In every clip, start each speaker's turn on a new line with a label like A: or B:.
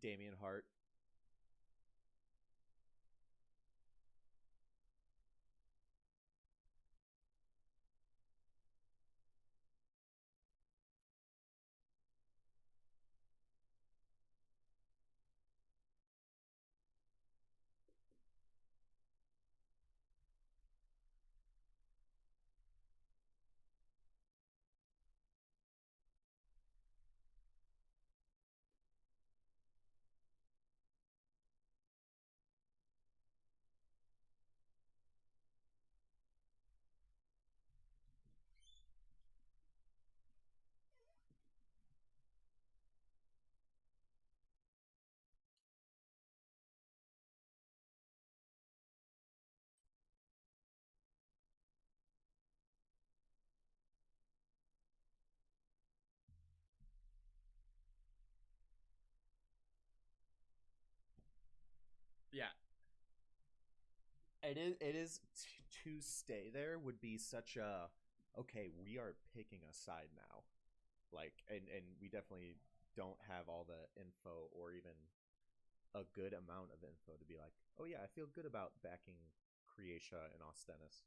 A: Damien Hart. Yeah, it is to stay there would be such a okay. We are picking a side now, like, and we definitely don't have all the info or even a good amount of info to be like, oh yeah, I feel good about backing Croatia and Ostenis.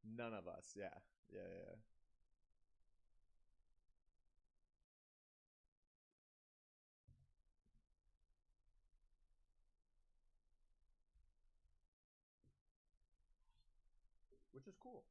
A: None of us, yeah, yeah, yeah. Which is cool.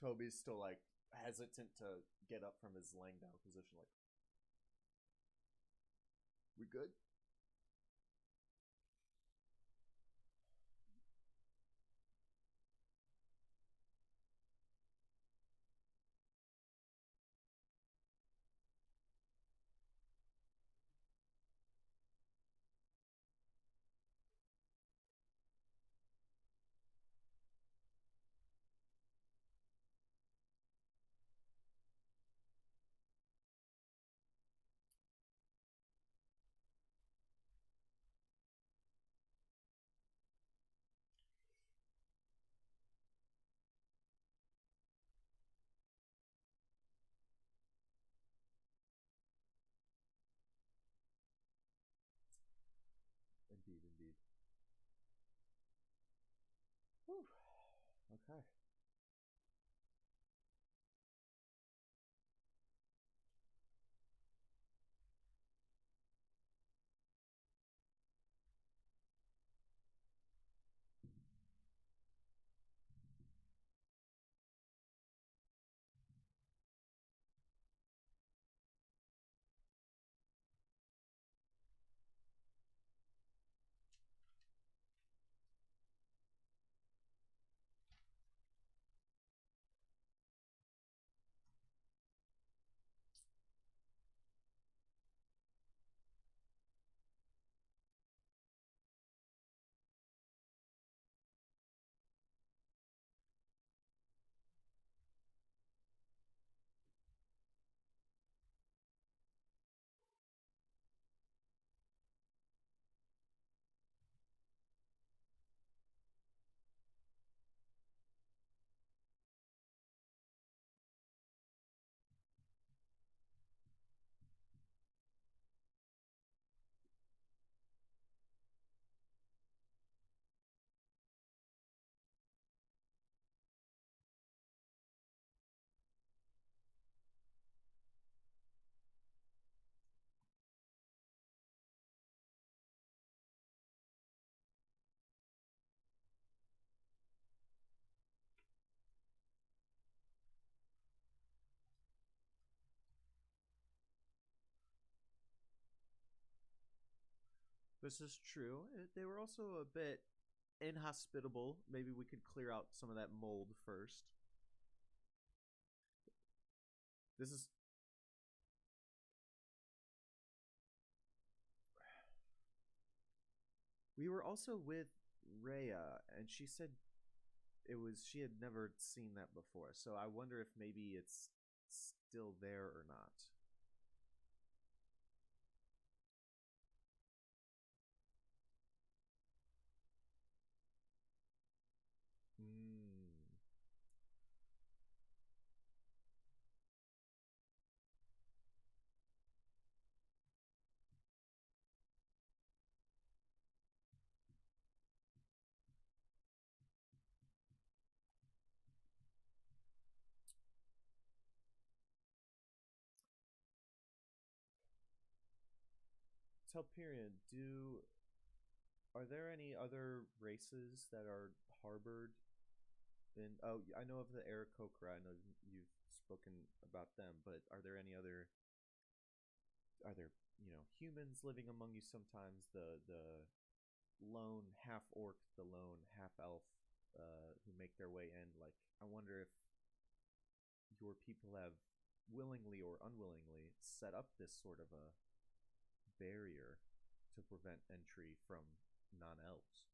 A: Toby's still like hesitant to get up from his laying down position. Like, we good? Okay. This is true. They were also a bit inhospitable. Maybe we could clear out some of that mold first. This is. We were also with Rhea, and she said she had never seen that before. So I wonder if maybe it's still there or not. Mm. Telperion, do are there any other races that are harbored in? Oh, I know of the Aarakocra. I know you've spoken about them, but are there any other? Are there humans living among you sometimes? The lone half orc, the lone half elf, who make their way in. Like, I wonder if your people have willingly or unwillingly set up this sort of a barrier to prevent entry from non-elves.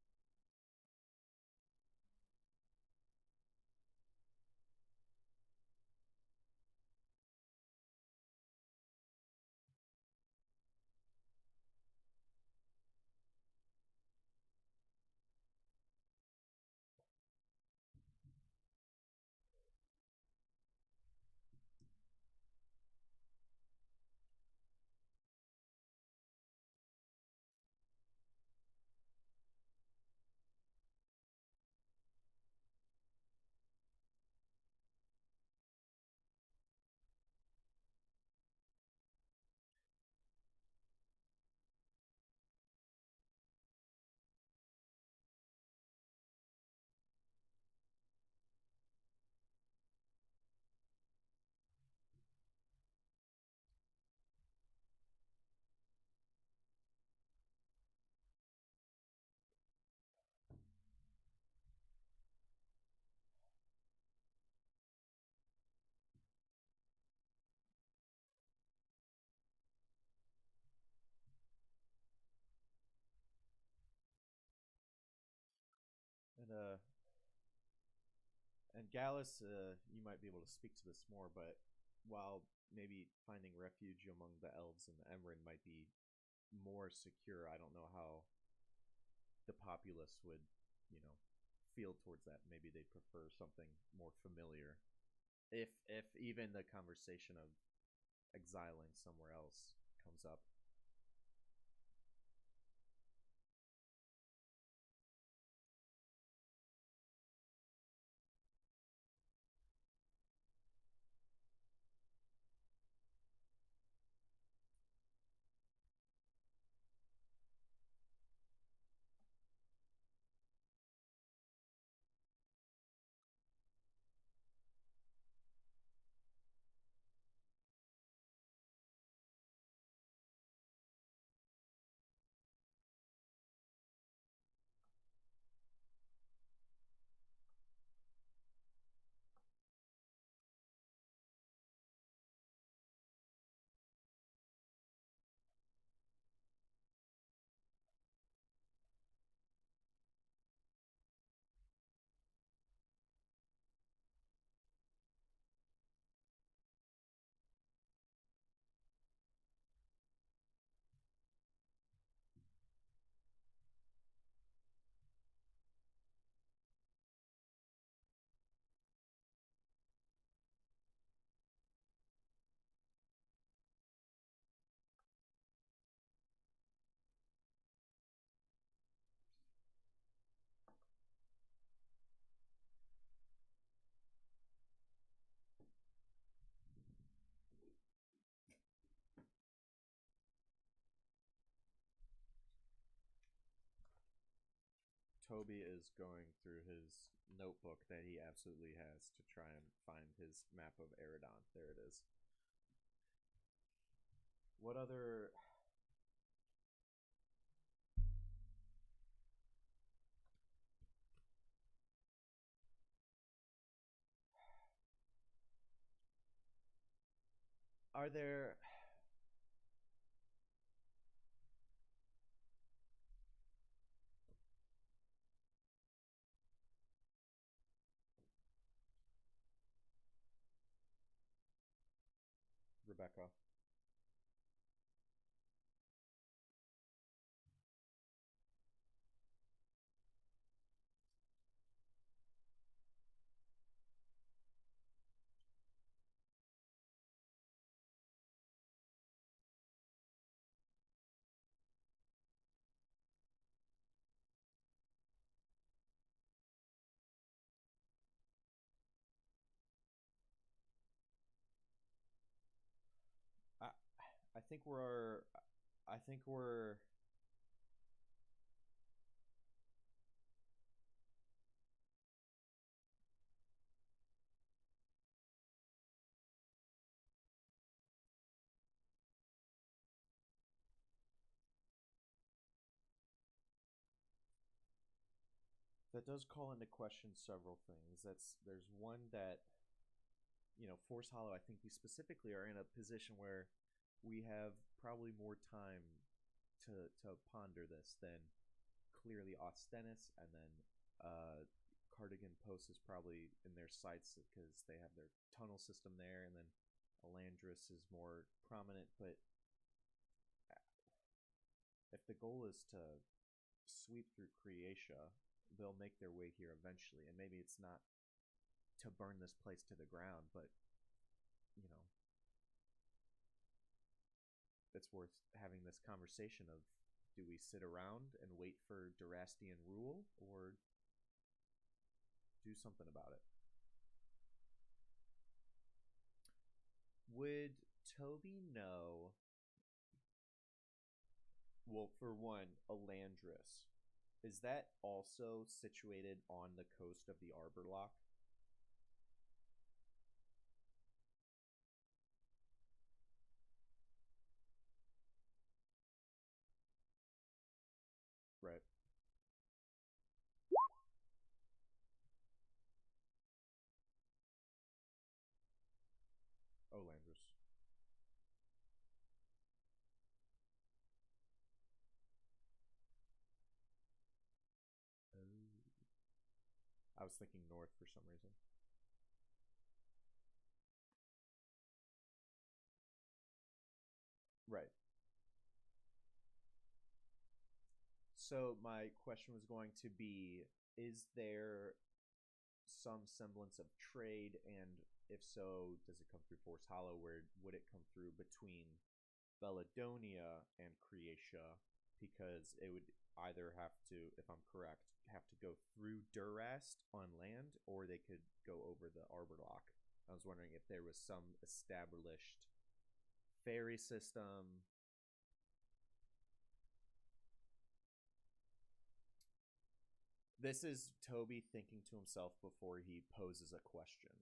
A: And Gallus, you might be able to speak to this more, but while maybe finding refuge among the elves and the Emrin might be more secure, I don't know how the populace would, you know, feel towards that. Maybe they prefer something more familiar. If even the conversation of exiling somewhere else comes up. Toby is going through his notebook that he absolutely has to try and find his map of Aeridon. There it is. What other? Are there? Rebecca. I I think we're I think we're that does call into question several things. There's one that Force Hollow. I think we specifically are in a position where we have probably more time to ponder this than clearly Ostennis, and then Cardigan Post is probably in their sights because they have their tunnel system there, and then Elandris is more prominent. But if the goal is to sweep through Creatia, they'll make their way here eventually, and maybe it's not to burn this place to the ground, but you know, it's worth having this conversation of, do we sit around and wait for Durastian rule, or do something about it? Would Toby know? Well, for one, Elandris. Is that also situated on the coast of the Arbor Lock? Right. Olandris. Oh. I was thinking north for some reason. Right. So my question was going to be, is there some semblance of trade, and if so, does it come through Force Hollow? Where would it come through between Belladonia and Creatia? Because it would either have to, if I'm correct, have to go through Durast on land, or they could go over the Arbor Lock. I was wondering if there was some established ferry system. This is Toby thinking to himself before he poses a question.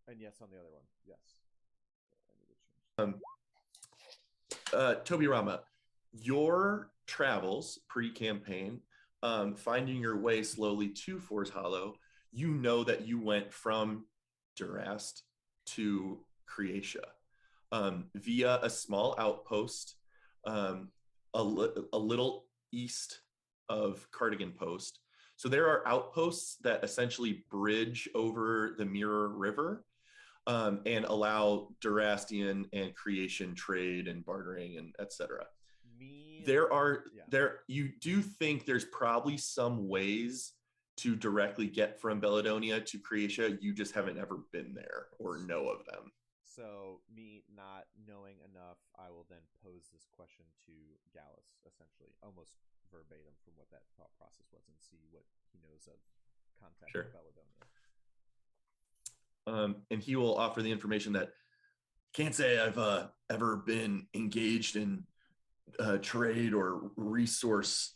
A: And yes, on the other one, yes. I need to change.
B: Toby Rama, your travels pre-campaign, finding your way slowly to Force Hollow, you know that you went from Durast to Creatia via a small outpost a little east of Cardigan Post. So there are outposts that essentially bridge over the Mirror River and allow Durastian and creation trade and bartering and etc.
A: Me,
B: There are
A: yeah.
B: there you do think there's probably some ways to directly get from Belladonia to Creatia. You just haven't ever been there or know of them.
A: So me not knowing enough, I will then pose this question to Gallus, essentially, almost verbatim from what that thought process was, and see what he knows of contact
B: Sure.
A: with Belladonna.
B: And he will offer the information that can't say I've ever been engaged in trade or resource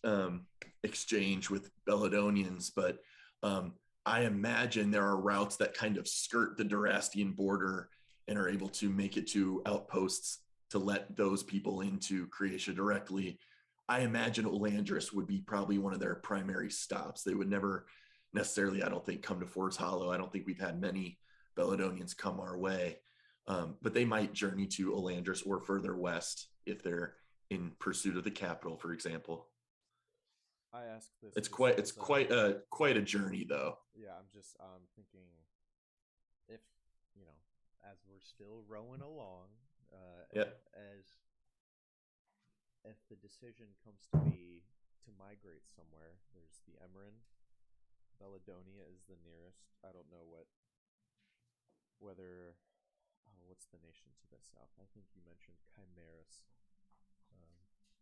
B: exchange with Belladonians, but I imagine there are routes that kind of skirt the Durastian border and are able to make it to outposts to let those people into Creatia directly. I imagine Olandris would be probably one of their primary stops. They would never necessarily, I don't think, come to Forest Hollow. I don't think we've had many Belladonians come our way. But they might journey to Olandris or further west if they're in pursuit of the capital, for example.
A: I ask this.
B: It's
A: just
B: quite quite a journey though.
A: Yeah, I'm just thinking if as we're still rowing along,
B: Yeah.
A: as if the decision comes to be to migrate somewhere, there's the Emerin. Belladonia is the nearest. I don't know whether what's the nation to the south? I think you mentioned Chimeras.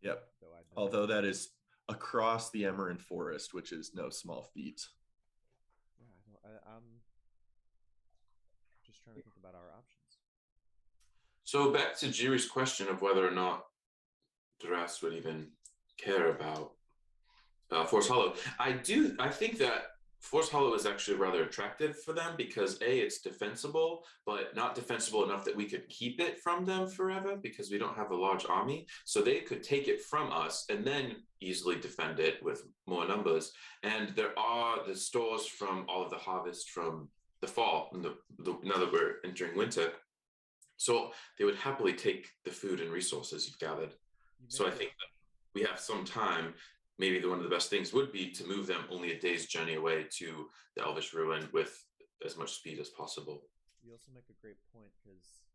B: Yep.
A: Though I don't
B: Although that is across the Emerin Forest, which is no small feat.
A: Yeah, I'm just trying to think about our options.
C: So back to Jiri's question of whether or not Duras would even care about Forest Hollow. I think that Forest Hollow is actually rather attractive for them because A, it's defensible, but not defensible enough that we could keep it from them forever because we don't have a large army. So they could take it from us and then easily defend it with more numbers. And there are the stores from all of the harvest from the fall, and now that we're entering winter. So they would happily take the food and resources you've gathered. So I think that we have some time. Maybe one of the best things would be to move them only a day's journey away to the Elvish Ruin with as much speed as possible.
A: You also make a great point because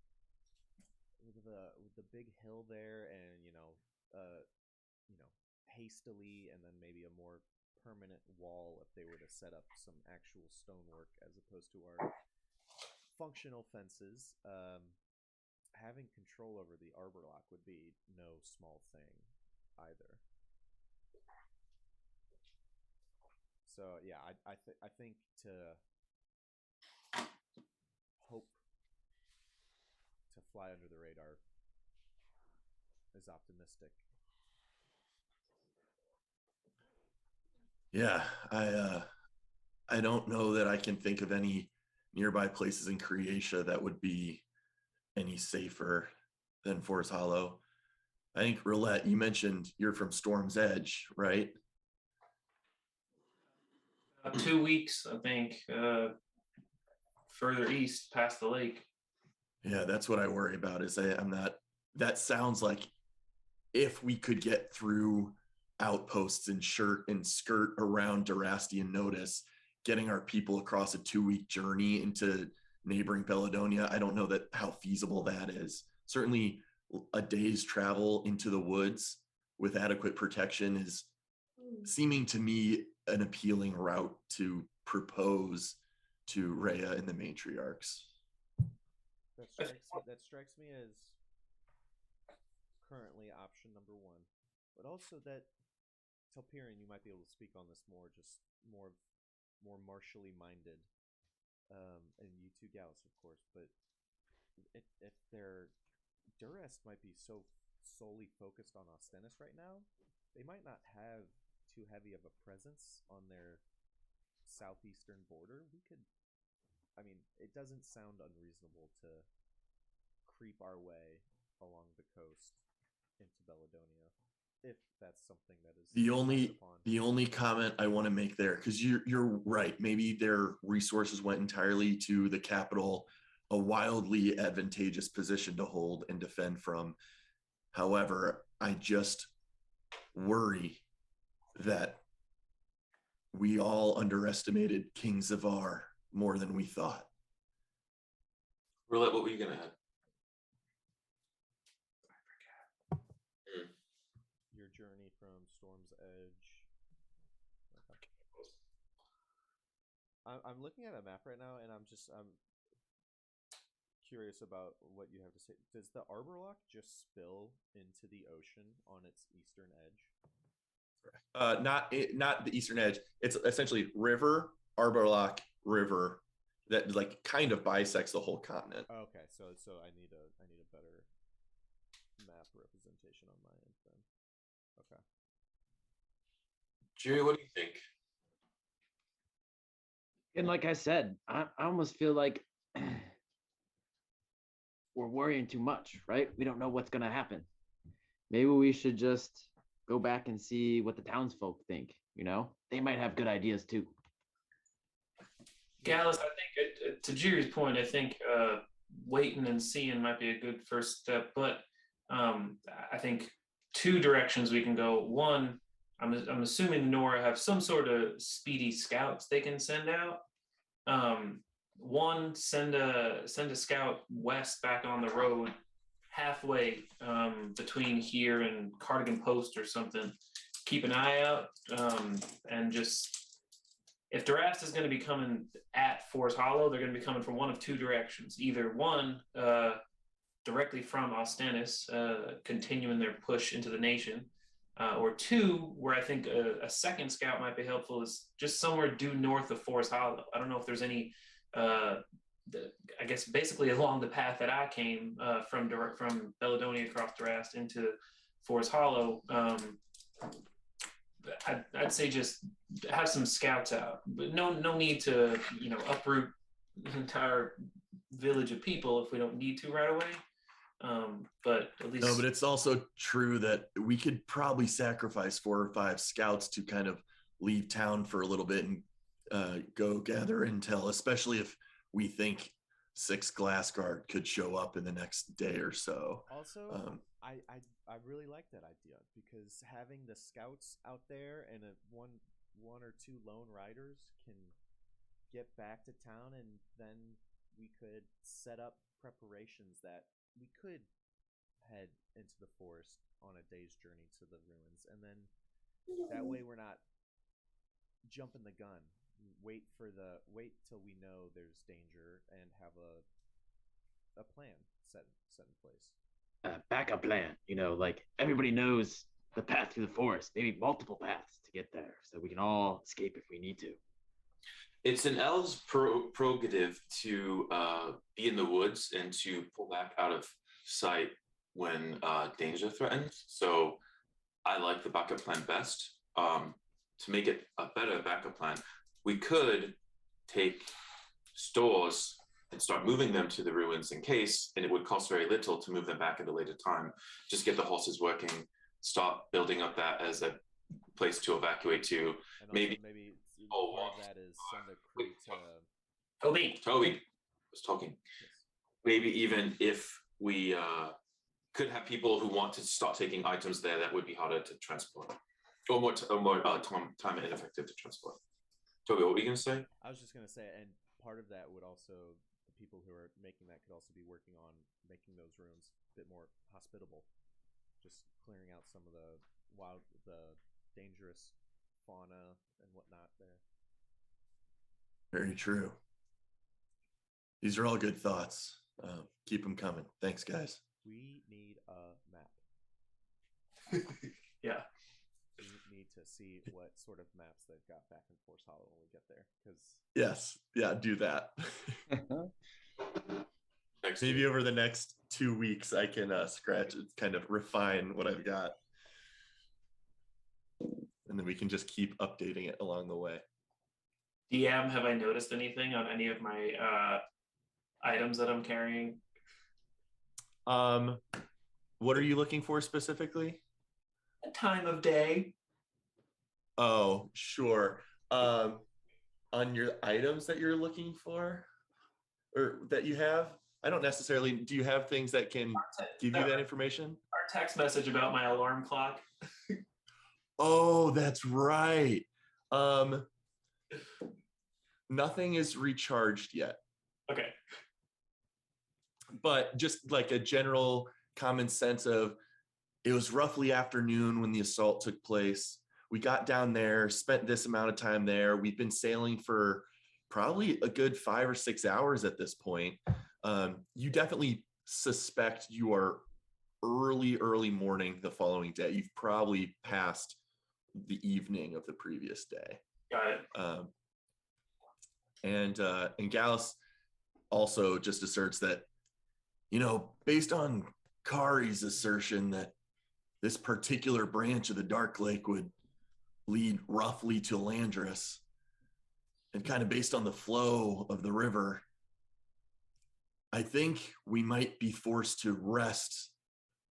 A: with the big hill there, and hastily, and then maybe a more permanent wall if they were to set up some actual stonework as opposed to our functional fences. Having control over the arbor lock would be no small thing either. So yeah, I think to hope to fly under the radar is optimistic.
B: Yeah, I don't know that I can think of any nearby places in Creatia that would be any safer than Forest Hollow. I think Roulette, you mentioned you're from Storm's Edge, right?
D: 2 weeks, I think, further east past the lake.
B: Yeah, that's what I worry about. I'm not. That sounds like if we could get through outposts and skirt around Durastian Notice, getting our people across a 2-week journey into neighboring Belladonia, I don't know that how feasible that is. Certainly a day's travel into the woods with adequate protection is seeming to me an appealing route to propose to Rhea and the matriarchs.
A: That strikes me as currently option number one, but also that Telperion, you might be able to speak on this more, just more martially minded, and you too, Gallus, of course. But if their Durest might be so solely focused on Ostennis right now, they might not have too heavy of a presence on their southeastern border. It doesn't sound unreasonable to creep our way along the coast into Belladonia, if that's something that is
B: the only comment I want to make there, because you're right, maybe their resources went entirely to the capital, a wildly advantageous position to hold and defend from. However, I just worry that we all underestimated King Zavar more than we thought.
C: Roulette, what were you gonna add?
A: Your journey from Storm's Edge. I'm looking at a map right now, and I'm curious about what you have to say. Does the Arbor Lock just spill into the ocean on its eastern edge?
B: Not the eastern edge. It's essentially river, Arbor Lock, river that like kind of bisects the whole continent.
A: Okay, so I need a better map representation on my end then. Okay.
C: Jerry, what do you think?
E: And like I said, I almost feel like we're worrying too much, right? We don't know what's going to happen. Maybe we should just go back and see what the townsfolk think. They might have good ideas too.
D: Gallus, I think to Jerry's point, I think waiting and seeing might be a good first step. But I think two directions we can go. One, I'm assuming Nora have some sort of speedy scouts they can send out. One, send a scout west back on the road, halfway between here and Cardigan Post or something. Keep an eye out, and just if Durast is going to be coming at Forest Hollow, they're going to be coming from one of two directions. Either one, directly from Ostanis, continuing their push into the nation, or two, where I think a second scout might be helpful, is just somewhere due north of Forest Hollow. I don't know if there's any, I guess basically along the path that I came from Belladonna across Durast into Forest Hollow. I'd say just have some scouts out, but no need to uproot the entire village of people if we don't need to right away. But at least
B: but it's also true that we could probably sacrifice 4 or 5 scouts to kind of leave town for a little bit and go gather intel, especially if we think 6 Glassguard could show up in the next day or so.
A: Also, I really like that idea, because having the scouts out there and one or two lone riders can get back to town, and then we could set up preparations that we could head into the forest on a day's journey to the ruins, and then that way we're not jumping the gun. Wait till we know there's danger and have a plan set in place.
E: Backup plan, like everybody knows the path through the forest, maybe multiple paths to get there, so we can all escape if we need to.
C: It's an elf's prerogative to be in the woods and to pull back out of sight when danger threatens. So I like the backup plan best. To make it a better backup plan, we could take stores and start moving them to the ruins in case, and it would cost very little to move them back at a later time. Just get the horses working, start building up that as a place to evacuate to.
A: And also
C: maybe
A: part of that is send a crew to
C: Toby was talking.
A: Yes.
C: Maybe even if we could have people who want to start taking items there, that would be harder to transport, or more time and ineffective to transport. Toby, what were you going to say?
A: I was just going to say, and part of that would also, the people who are making that could also be working on making those rooms a bit more hospitable, just clearing out some of the dangerous fauna and whatnot there.
B: Very true. These are all good thoughts. Keep them coming. Thanks, guys.
A: We need a map.
D: yeah.
A: We need to see what sort of maps they've got back in Force Hollow when we get there.
B: Yes. Yeah, do that. Maybe over the next 2 weeks, I can kind of refine what I've got. And then we can just keep updating it along the way.
D: DM, have I noticed anything on any of my items that I'm carrying?
B: What are you looking for specifically?
D: A time of day.
B: Oh, sure. On your items that you're looking for, or that you have, I don't necessarily. Do you have things that can give you that information?
D: Our text message about my alarm clock.
B: Oh, that's right. Nothing is recharged yet.
D: Okay.
B: But just like a general common sense of, it was roughly afternoon when the assault took place. We got down there, spent this amount of time there. We've been sailing for probably a good 5 or 6 hours at this point. You definitely suspect you are early morning the following day. You've probably passed the evening of the previous day.
D: Got it.
B: And Gallus also just asserts that, based on Kari's assertion that this particular branch of the Dark Lake would lead roughly to Landris, and kind of based on the flow of the river, I think we might be forced to rest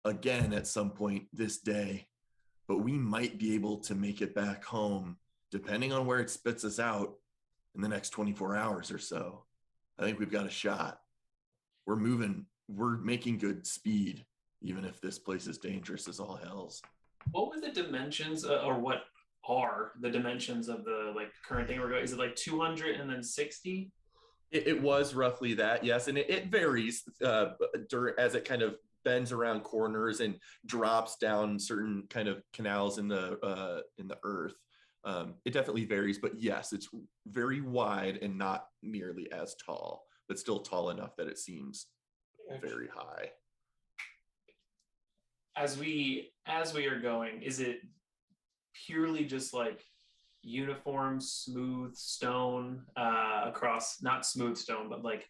B: again at some point this day, but we might be able to make it back home, depending on where it spits us out, in the next 24 hours or so. I think we've got a shot. We're making good speed, even if this place is dangerous as all hells.
D: What were the dimensions, or what are the dimensions of the current thing we're going? Is it 200 and then 60?
B: It was roughly that, yes, and it varies as it kind of bends around corners and drops down certain kind of canals in the earth. It definitely varies, but yes, it's very wide and not nearly as tall, but still tall enough that it seems very high.
D: As we are going, is it purely just uniform smooth stone across, not smooth stone, but like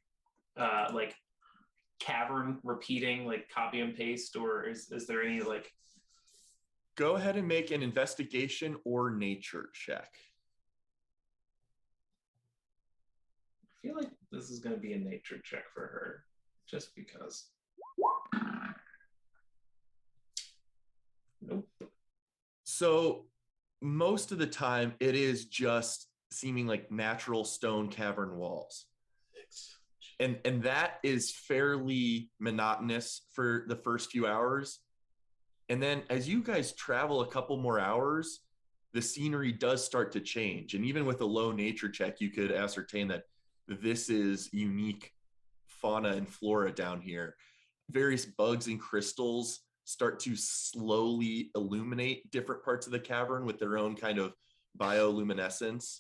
D: cavern repeating, copy and paste, or is there any
B: Go ahead and make an investigation or nature check.
D: I feel like this is going to be a nature check for her, just because. Nope.
B: So most of the time it is just seeming like natural stone cavern walls. And that is fairly monotonous for the first few hours. And then as you guys travel a couple more hours, the scenery does start to change. And even with a low nature check, you could ascertain that this is unique fauna and flora down here. Various bugs and crystals start to slowly illuminate different parts of the cavern with their own kind of bioluminescence.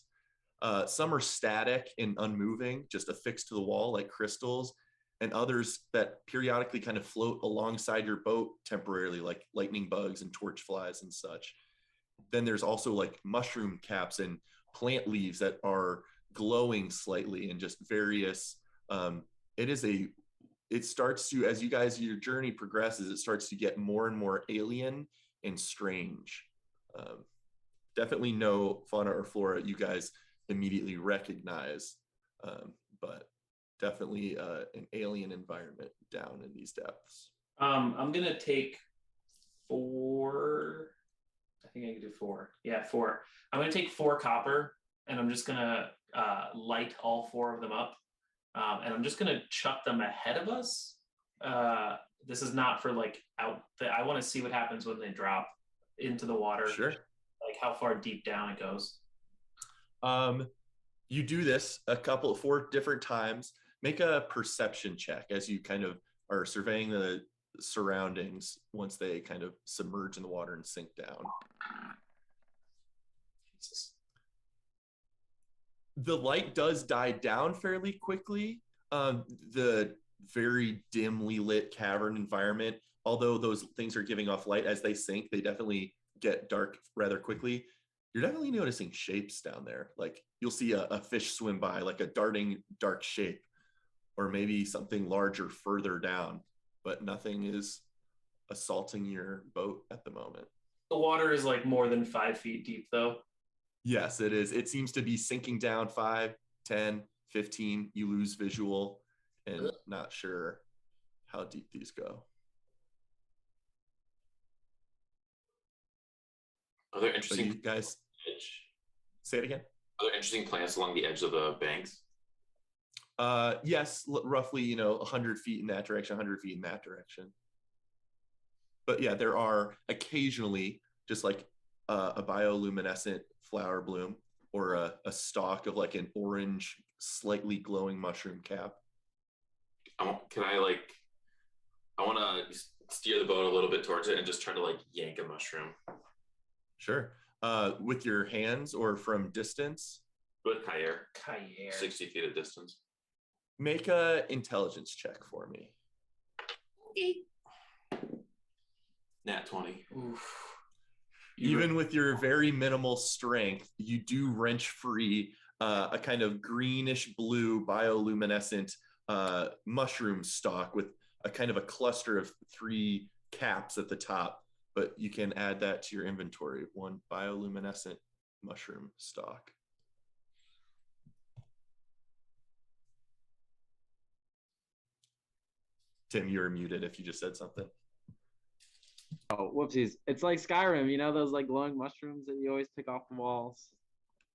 B: Some are static and unmoving, just affixed to the wall like crystals, and others that periodically kind of float alongside your boat temporarily, like lightning bugs and torch flies and such. Then there's also mushroom caps and plant leaves that are glowing slightly, and just various it starts to, as your journey progresses, it starts to get more and more alien and strange. Definitely no fauna or flora you guys immediately recognize, but definitely an alien environment down in these depths.
D: I'm gonna take 4. I think I can do 4. Yeah, 4. I'm gonna take 4 copper, and I'm just gonna light all 4 of them up, and I'm just gonna chuck them ahead of us. This is not for I want to see what happens when they drop into the water.
B: Sure.
D: How far deep down it goes.
B: You do this 4 different times. Make a perception check as you kind of are surveying the surroundings once they kind of submerge in the water and sink down.
D: Jesus.
B: The light does die down fairly quickly. The very dimly lit cavern environment, although those things are giving off light as they sink, they definitely get dark rather quickly. You're definitely noticing shapes down there. You'll see a fish swim by, like a darting dark shape, or maybe something larger further down, but nothing is assaulting your boat at the moment.
D: The water is more than 5 feet deep, though.
B: Yes, it is. It seems to be sinking down 5, 10, 15. You lose visual and not sure how deep these go.
C: Are there interesting
B: you guys
C: edge?
B: Say it again?
C: Are there interesting plants along the edge of the banks?
B: Yes, roughly, 100 feet in that direction, 100 feet in that direction. But yeah, there are occasionally just a bioluminescent flower bloom, or a stalk of an orange, slightly glowing mushroom cap.
C: I want to steer the boat a little bit towards it and just try to yank a mushroom.
B: Sure. With your hands or from distance?
C: With Kair.
D: 60
C: 60 feet of distance.
B: Make a intelligence check for me.
C: Nat 20.
D: Oof.
B: Even with your very minimal strength, you do wrench free a kind of greenish blue bioluminescent mushroom stalk with a kind of a cluster of 3 caps at the top. But you can add that to your inventory. 1 bioluminescent mushroom stalk. Tim, you're muted if you just said something.
E: Oh, whoopsies. It's like Skyrim, you know, those like glowing mushrooms that you always pick off the walls.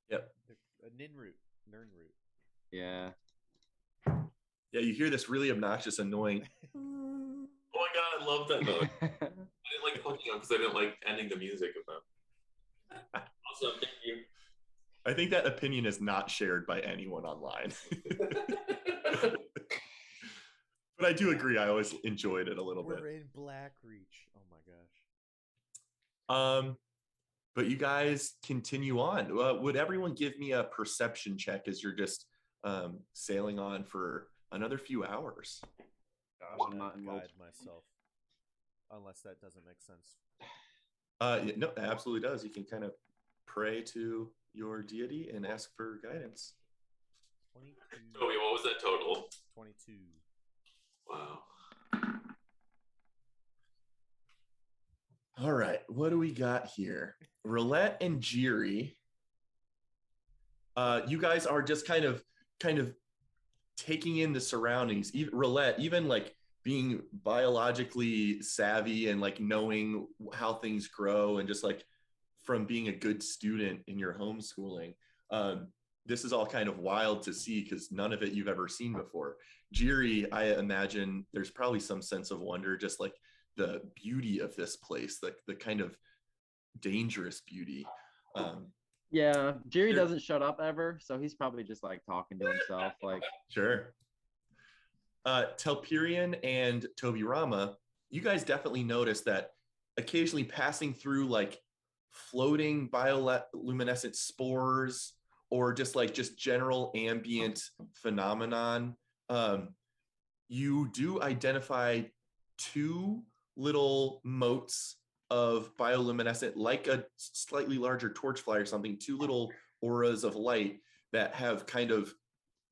B: Yep.
A: A Nern root.
E: Yeah.
B: Yeah, you hear this really obnoxious, annoying.
C: Oh my god, I love that note. I didn't like poking them because I didn't like ending the music of them. Awesome, thank you.
B: I think that opinion is not shared by anyone online. But I do agree. I always enjoyed it a little bit.
A: We're in Blackreach. Oh my gosh.
B: But you guys continue on. Would everyone give me a perception check as you're just sailing on for another few hours?
E: Gosh, I'm not
A: guide
E: involved.
A: myself, unless that doesn't make sense.
B: Yeah, no, it absolutely does. You can kind of pray to your deity and ask for guidance.
A: 22.
C: Toby, what was that total?
A: 22.
C: Wow.
B: All right, what do we got here? Roulette and Jiri. You guys are just kind of taking in the surroundings. Even Roulette, even like being biologically savvy and like knowing how things grow, and just like from being a good student in your homeschooling. This is all kind of wild to see because none of it you've ever seen before. Jiri, I imagine there's probably some sense of wonder, just like the beauty of this place, the kind of dangerous beauty.
E: Yeah, Jerry doesn't shut up ever, so he's probably just like talking to himself. Like,
B: sure. Telperion and Toby Rama, you guys definitely notice that occasionally passing through like floating bioluminescent spores or just general ambient phenomenon. You do identify 2 little motes of bioluminescent, like a slightly larger torchfly or something, 2 little auras of light that have kind of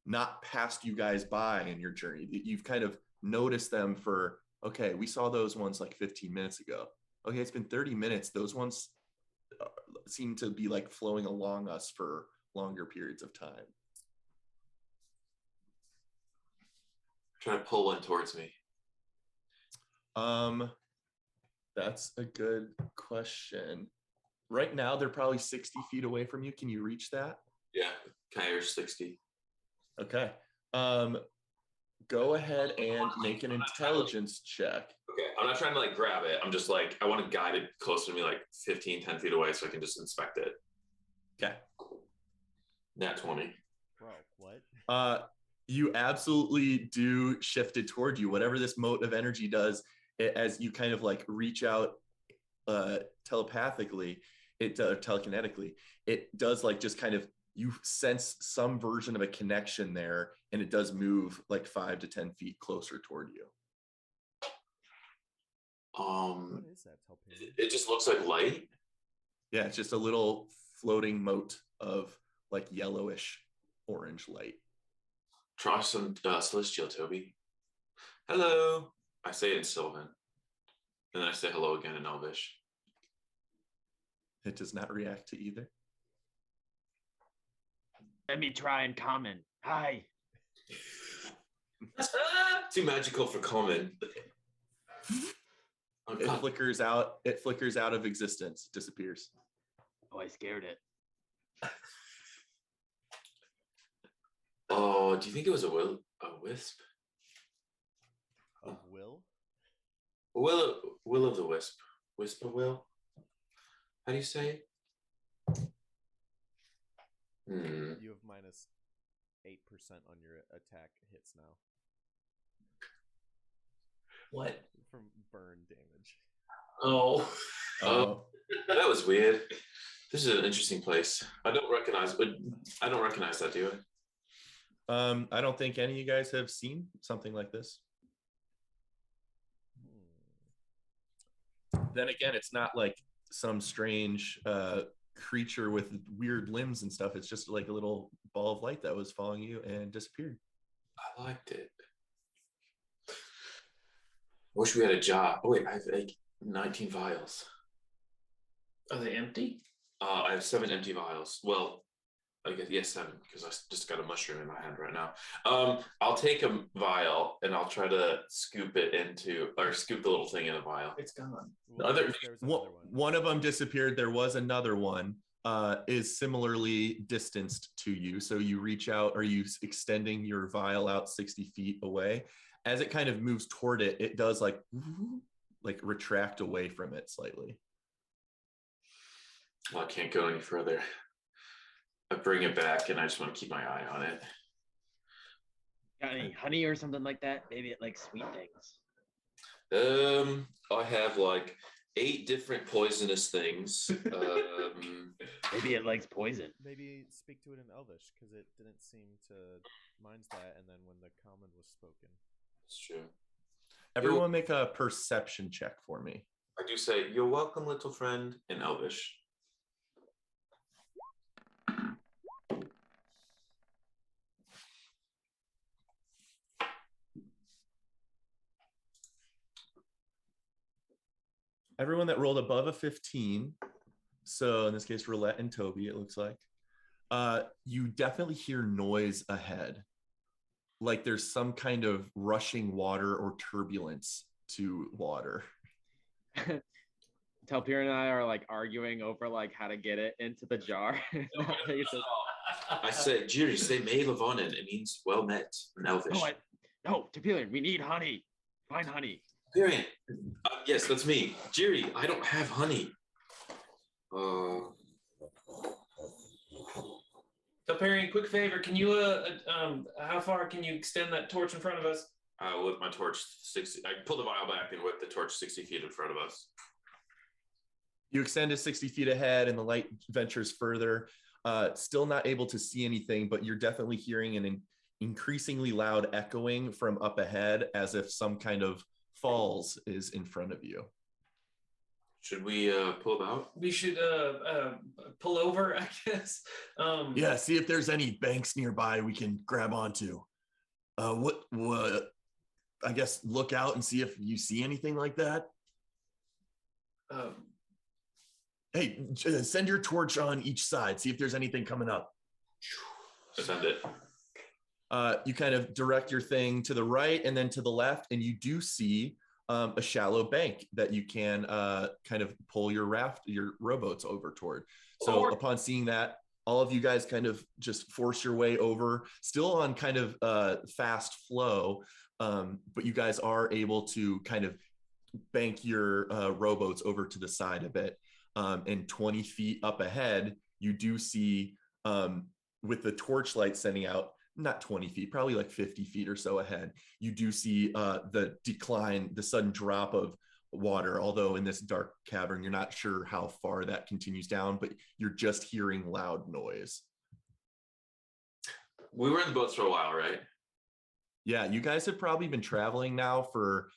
B: not passed you guys by in your journey. You've kind of noticed them for, okay, we saw those ones like 15 minutes ago. Okay, it's been 30 minutes. Those ones seem to be like flowing along us for longer periods of time.
C: Trying to pull one towards me.
B: That's a good question. Right now, they're probably 60 feet away from you. Can you reach that?
C: Yeah, kind of 60.
B: Okay. Go ahead and make an intelligence check.
C: Okay, I'm not trying to like grab it. I'm just like, I want to guide it closer to me, like 15, 10 feet away so I can just inspect it.
B: Okay.
C: Nat 20.
A: Bro, what?
B: You absolutely do shift it toward you. Whatever this mote of energy does, as you kind of like reach out telepathically, telekinetically, it does like just kind of, you sense some version of a connection there, and it does move like 5 to 10 feet closer toward you.
A: What is that, Telperion?
C: It just looks like light.
B: Yeah, it's just a little floating mote of like yellowish orange light.
C: Try some celestial, Toby. Hello. I say it in Sylvan. And then I say hello again in Elvish.
B: It does not react to either.
E: let me try in common. Hi.
C: Too magical for common.
B: It flickers out. It flickers out of existence. Disappears.
E: Oh, I scared it.
C: Oh, do you think it was a wisp?
A: Of will?
C: Will of the wisp. Wisp of will? How do you say it?
A: You have minus 8% on your attack hits now.
D: What?
A: From burn damage.
C: Oh, that was weird. This is an interesting place. I don't recognize that, do
B: I don't think any of you guys have seen something like this. Then again, it's not like some strange creature with weird limbs and stuff. It's just like a little ball of light that was following you and disappeared.
C: I liked it. Wish we had a job. Oh wait, I have like 19 vials.
D: Are they empty?
C: I have 7 empty vials. Well, I guess yes, 7 because I just got a mushroom in my hand right now. I'll take a vial and I'll try to scoop it into, or scoop the little thing in a vial.
D: It's gone.
A: Well,
C: Other-
A: there was another one.
B: One of them disappeared. There was another one. Is similarly distanced to you. So you reach out, are you extending your vial out 60 feet away? As it kind of moves toward it, it does like retract away from it slightly.
C: Well, I can't go any further. I bring it back and I just want to keep my eye on it.
E: Got any honey or something like that? Maybe it likes sweet things.
C: I have like 8 different poisonous things.
E: Maybe it likes poison.
A: Maybe speak to it in Elvish, because it didn't seem to mind that, and then when the common was spoken.
C: It's true.
B: Everyone make a perception check for me.
C: I do say, "You're welcome, little friend," in Elvish.
B: Everyone that rolled above a 15, so in this case, Roulette and Toby, it looks like, you definitely hear noise ahead. Like there's some kind of rushing water or turbulence to water.
E: Telpir and I are like arguing over like how to get it into the jar.
C: I say, Jiri, say May Lavonin. It means well met in Elvish.
E: No, Telpir, we need honey. Find honey.
C: Period. Yes, that's me. Jiri, I don't have honey.
D: Telperian, quick favor, can you how far can you extend that torch in front of us?
C: I whip my torch 60. I pull the vial back and whip the torch 60 feet in front of us.
B: You extend it 60 feet ahead and the light ventures further. Still not able to see anything, but you're definitely hearing an increasingly loud echoing from up ahead as if some kind of falls is in front of you.
C: Should we pull about?
D: We should pull over, I guess.
B: Yeah, see if there's any banks nearby we can grab onto. What I guess look out and see if you see anything like that. Hey, send your torch on each side. See if there's anything coming up.
C: Send it.
B: You kind of direct your thing to the right and then to the left, and you do see a shallow bank that you can kind of pull your rowboats over toward. So upon seeing that, all of you guys kind of just force your way over, still on kind of fast flow, but you guys are able to kind of bank your rowboats over to the side a bit. And 20 feet up ahead, you do see with the torchlight sending out, not 20 feet, probably like 50 feet or so ahead, you do see the decline, the sudden drop of water, although in this dark cavern, you're not sure how far that continues down, but you're just hearing loud noise.
C: We were in the boats for a while, right?
B: Yeah, you guys have probably been traveling now for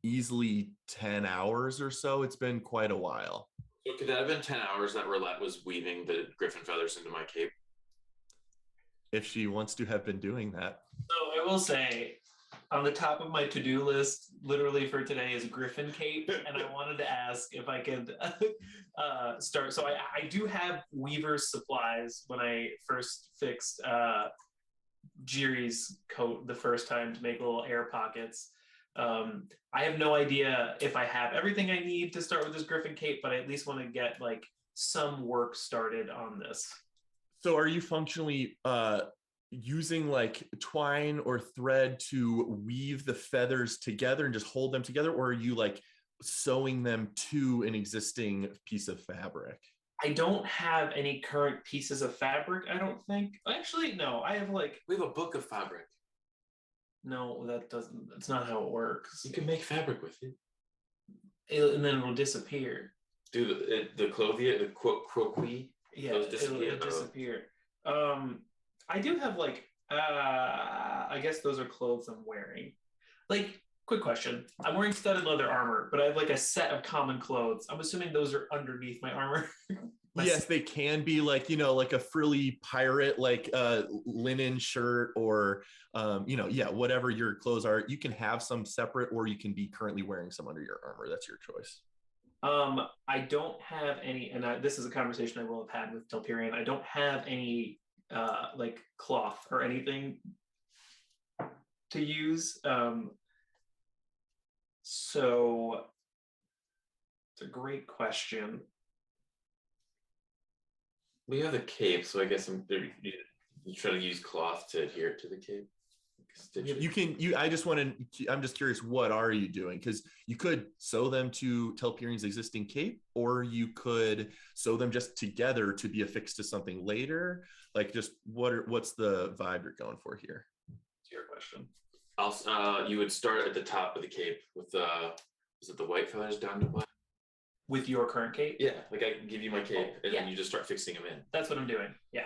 B: easily 10 hours or so. It's been quite a while.
C: So could that have been 10 hours that Roulette was weaving the griffin feathers into my cape?
B: If she wants to have been doing that.
D: So I will say, on the top of my to-do list, literally for today, is a griffin cape, and I wanted to ask if I could start. So I do have weaver's supplies when I first fixed Jiri's coat the first time to make little air pockets. I have no idea if I have everything I need to start with this griffin cape, but I at least want to get like some work started on this.
B: So are you functionally using like twine or thread to weave the feathers together and just hold them together, or are you like sewing them to an existing piece of fabric?
D: I don't have any current pieces of fabric, I don't think. Actually, no, I have like...
C: We have a book of fabric.
D: No, that's not how it works.
C: You can make fabric with it.
D: And then it'll disappear.
C: Dude, the clothier, the croquis.
D: Yeah, it'll disappear. I do have like I guess those are clothes I'm wearing. Like, quick question. I'm wearing studded leather armor, but I have like a set of common clothes. I'm assuming those are underneath my armor.
B: Yes, they can be like, like a frilly pirate, like linen shirt or, whatever your clothes are. You can have some separate, or you can be currently wearing some under your armor. That's your choice.
D: I don't have any, and this is a conversation I will have had with Telperion. I don't have any like cloth or anything to use. So it's a great question.
C: We have a cape, so I guess you try to use cloth to adhere to the cape.
B: I'm just curious, what are you doing? Because you could sew them to Telperion's existing cape, or you could sew them just together to be affixed to something later. Like, just what's the vibe you're going for here?
D: It's your question.
C: You would start at the top of the cape with is it the white feathers down to black?
D: With your current cape?
C: Yeah, like I can give you my cape, and then you just start fixing them in.
D: That's what I'm doing. Yeah.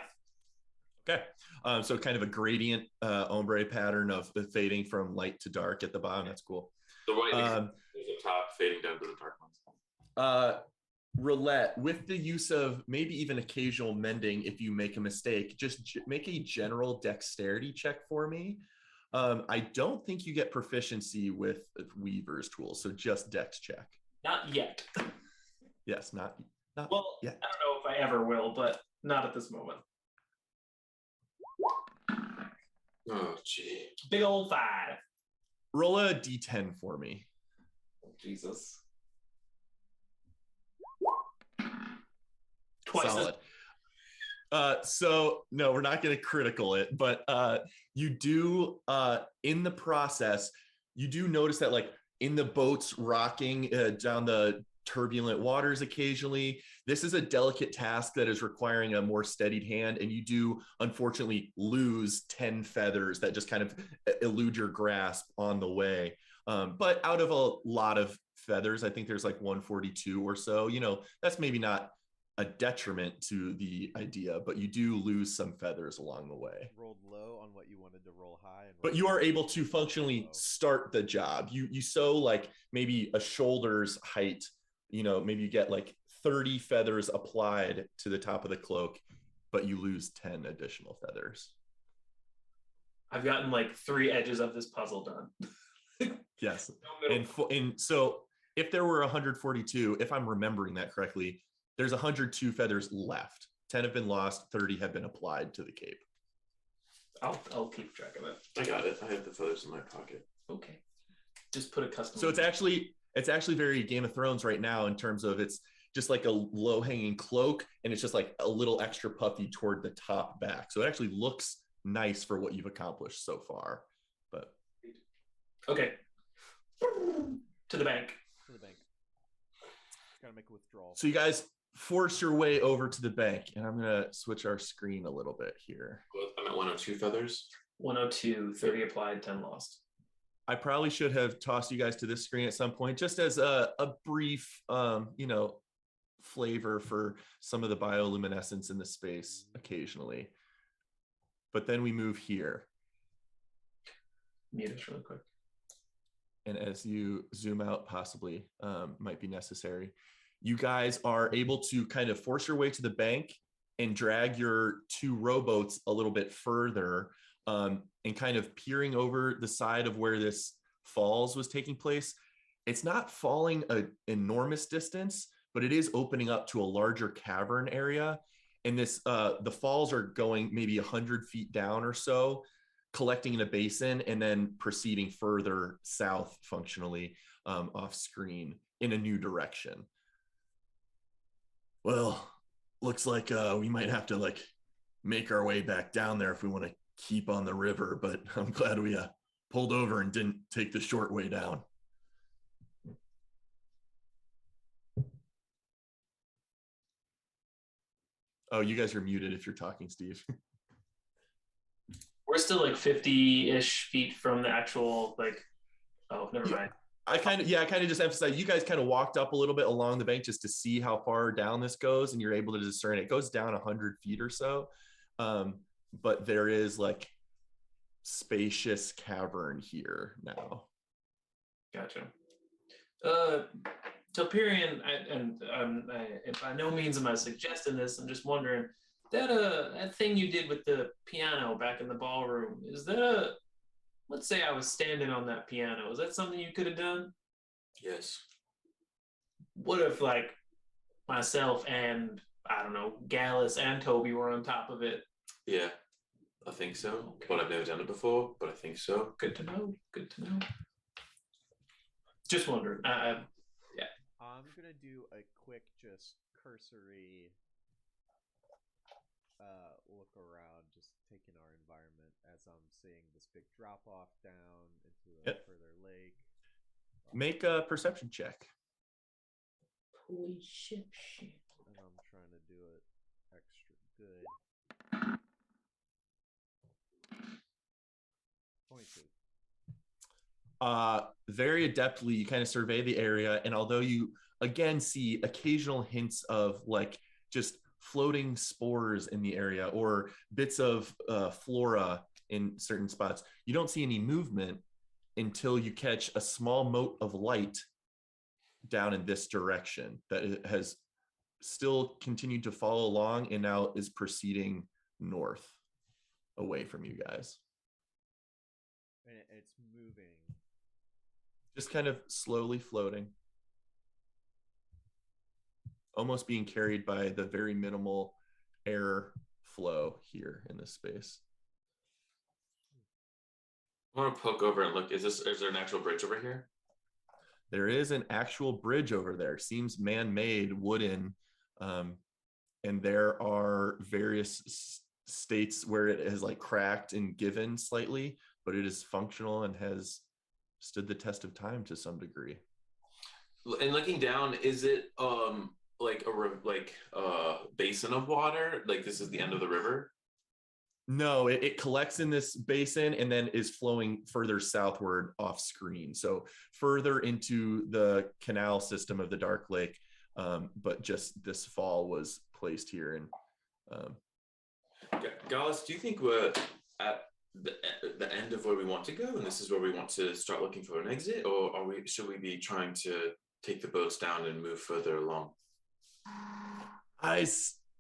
B: Okay. So kind of a gradient ombre pattern of the fading from light to dark at the bottom. That's cool.
C: The white is the top, fading down to the dark ones.
B: Roulette, with the use of maybe even occasional mending, if you make a mistake, just make a general dexterity check for me. I don't think you get proficiency with Weaver's tools, so just dex check.
D: Not yet.
B: Yes, not
D: well,
B: yet.
D: I don't know if I ever will, but not at this moment.
C: Oh, gee.
D: Big old 5.
B: Roll a d10 for me.
D: Oh, Jesus. Twice.
B: Solid. So no, we're not going to critical it, but you do in the process, you do notice that like in the boats rocking down the turbulent waters occasionally, this is a delicate task that is requiring a more steadied hand, and you do unfortunately lose 10 feathers that just kind of elude your grasp on the way. But out of a lot of feathers, I think there's like 142 or so, that's maybe not a detriment to the idea, but you do lose some feathers along the way.
A: Rolled low on what you wanted to roll high,
B: but you are able to functionally start the job. You sew like maybe a shoulder's height, maybe you get like 30 feathers applied to the top of the cloak, but you lose 10 additional feathers.
D: I've gotten like 3 edges of this puzzle done.
B: Yes. And so if there were 142, if I'm remembering that correctly, there's 102 feathers left. 10 have been lost, 30 have been applied to the cape.
D: I'll keep track of it.
C: I got it. I have the feathers in my pocket.
D: Okay. Just put a custom.
B: So it's actually very Game of Thrones right now in terms of it's just like a low-hanging cloak, and it's just like a little extra puffy toward the top back. So it actually looks nice for what you've accomplished so far. But
D: okay. To the bank.
A: Gotta make a withdrawal.
B: So you guys force your way over to the bank, and I'm gonna switch our screen a little bit here.
C: I'm at 102 feathers.
D: 102, 30 applied, 10 lost.
B: I probably should have tossed you guys to this screen at some point, just as a brief, flavor for some of the bioluminescence in the space occasionally. But then we move here.
D: Mute us really quick.
B: And as you zoom out, possibly might be necessary, you guys are able to kind of force your way to the bank and drag your 2 rowboats a little bit further, and kind of peering over the side of where this falls was taking place. It's not falling an enormous distance, but it is opening up to a larger cavern area. And this the falls are going maybe 100 feet down or so, collecting in a basin, and then proceeding further south functionally off screen in a new direction. Well, looks like we might have to make our way back down there if we want to keep on the river, but I'm glad we pulled over and didn't take the short way down. Oh, you guys are muted if you're talking, Steve.
D: We're still like 50-ish feet from the actual never mind.
B: I kind of just emphasize you guys kind of walked up a little bit along the bank just to see how far down this goes, and you're able to discern it goes down 100 feet or so. But there is spacious cavern here now.
D: Gotcha. Telperion, and by no means am I suggesting this. I'm just wondering that thing you did with the piano back in the ballroom. Is that a? Let's say I was standing on that piano. Is that something you could have done?
C: Yes.
D: What if like myself and I don't know, Gallus and Toby were on top of it?
C: Yeah, I think so. But I've never done it before, but I think so.
D: Good to know. Good to know. Just wondering. Yeah.
A: I'm gonna do a quick, just cursory look around, just taking our environment as I'm seeing this big drop off down into a further lake.
B: Make a perception check.
D: Holy shit.
A: And I'm trying to do it extra good. 22.
B: Very adeptly, you kind of survey the area, and although you again see occasional hints of like just floating spores in the area or bits of flora in certain spots, you don't see any movement until you catch a small mote of light down in this direction that it has still continued to follow along and now is proceeding north away from you guys.
A: And it's moving.
B: Just kind of slowly floating. Almost being carried by the very minimal air flow here in this space.
C: I want to poke over and look. Is there an actual bridge over here?
B: There is an actual bridge over there. Seems man-made, wooden, and there are various states where it has like cracked and given slightly, but it is functional and has stood the test of time to some degree.
C: And looking down, is it like a basin of water? Like this is the end of the river?
B: No, it collects in this basin and then is flowing further southward off screen. So further into the canal system of the Dark Lake, but just this fall was placed here. And
C: Gallus, do you think we're at the end of where we want to go, and this is where we want to start looking for an exit, or should we be trying to take the boats down and move further along?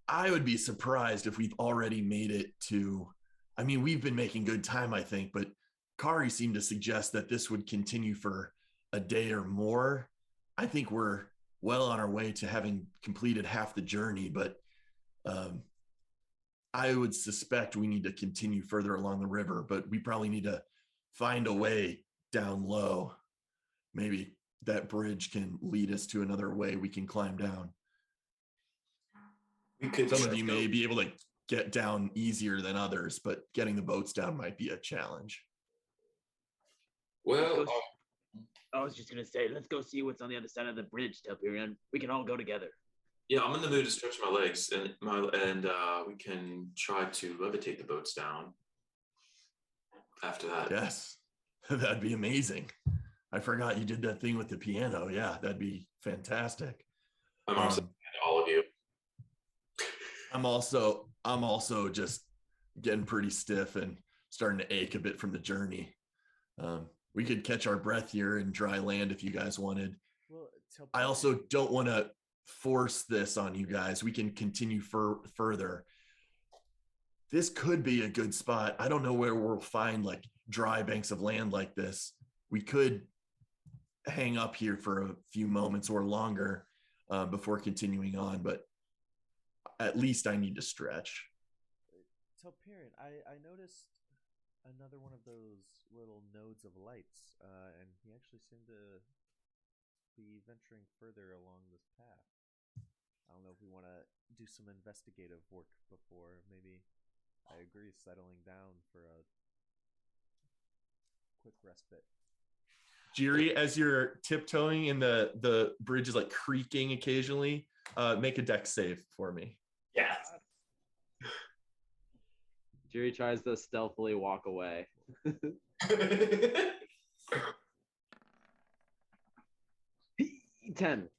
B: I would be surprised if we've already made it to, I mean, we've been making good time, I think, but Kari seemed to suggest that this would continue for a day or more. I think we're well on our way to having completed half the journey, but I would suspect we need to continue further along the river, but we probably need to find a way down low. Maybe that bridge can lead us to another way we can climb down. Some of you may be able to get down easier than others, but getting the boats down might be a challenge.
C: Well,
E: I was just gonna say, let's go see what's on the other side of the bridge, Telperion. We can all go together.
C: yeah, I'm in the mood to stretch my legs, and we can try to levitate the boats down after that.
B: Yes, that'd be amazing. I forgot you did that thing with the piano. Yeah, that'd be fantastic.
C: I'm also all of you.
B: I'm also just getting pretty stiff and starting to ache a bit from the journey. We could catch our breath here in dry land if you guys wanted.
A: Well,
B: I also don't want to force this on you guys. We can continue further. This could be a good spot. I don't know where we'll find like dry banks of land like this. We could hang up here for a few moments or longer before continuing on, but at least I need to stretch.
A: Telperion, I noticed another one of those little nodes of lights, and he actually seemed to be venturing further along this path. I don't know if we want to do some investigative work before. Maybe, I agree, settling down for a quick respite.
B: Jiri, as you're tiptoeing and the bridge is like creaking occasionally, make a dex save for me.
D: Yeah.
E: Jiri tries to stealthily walk away.
B: 10.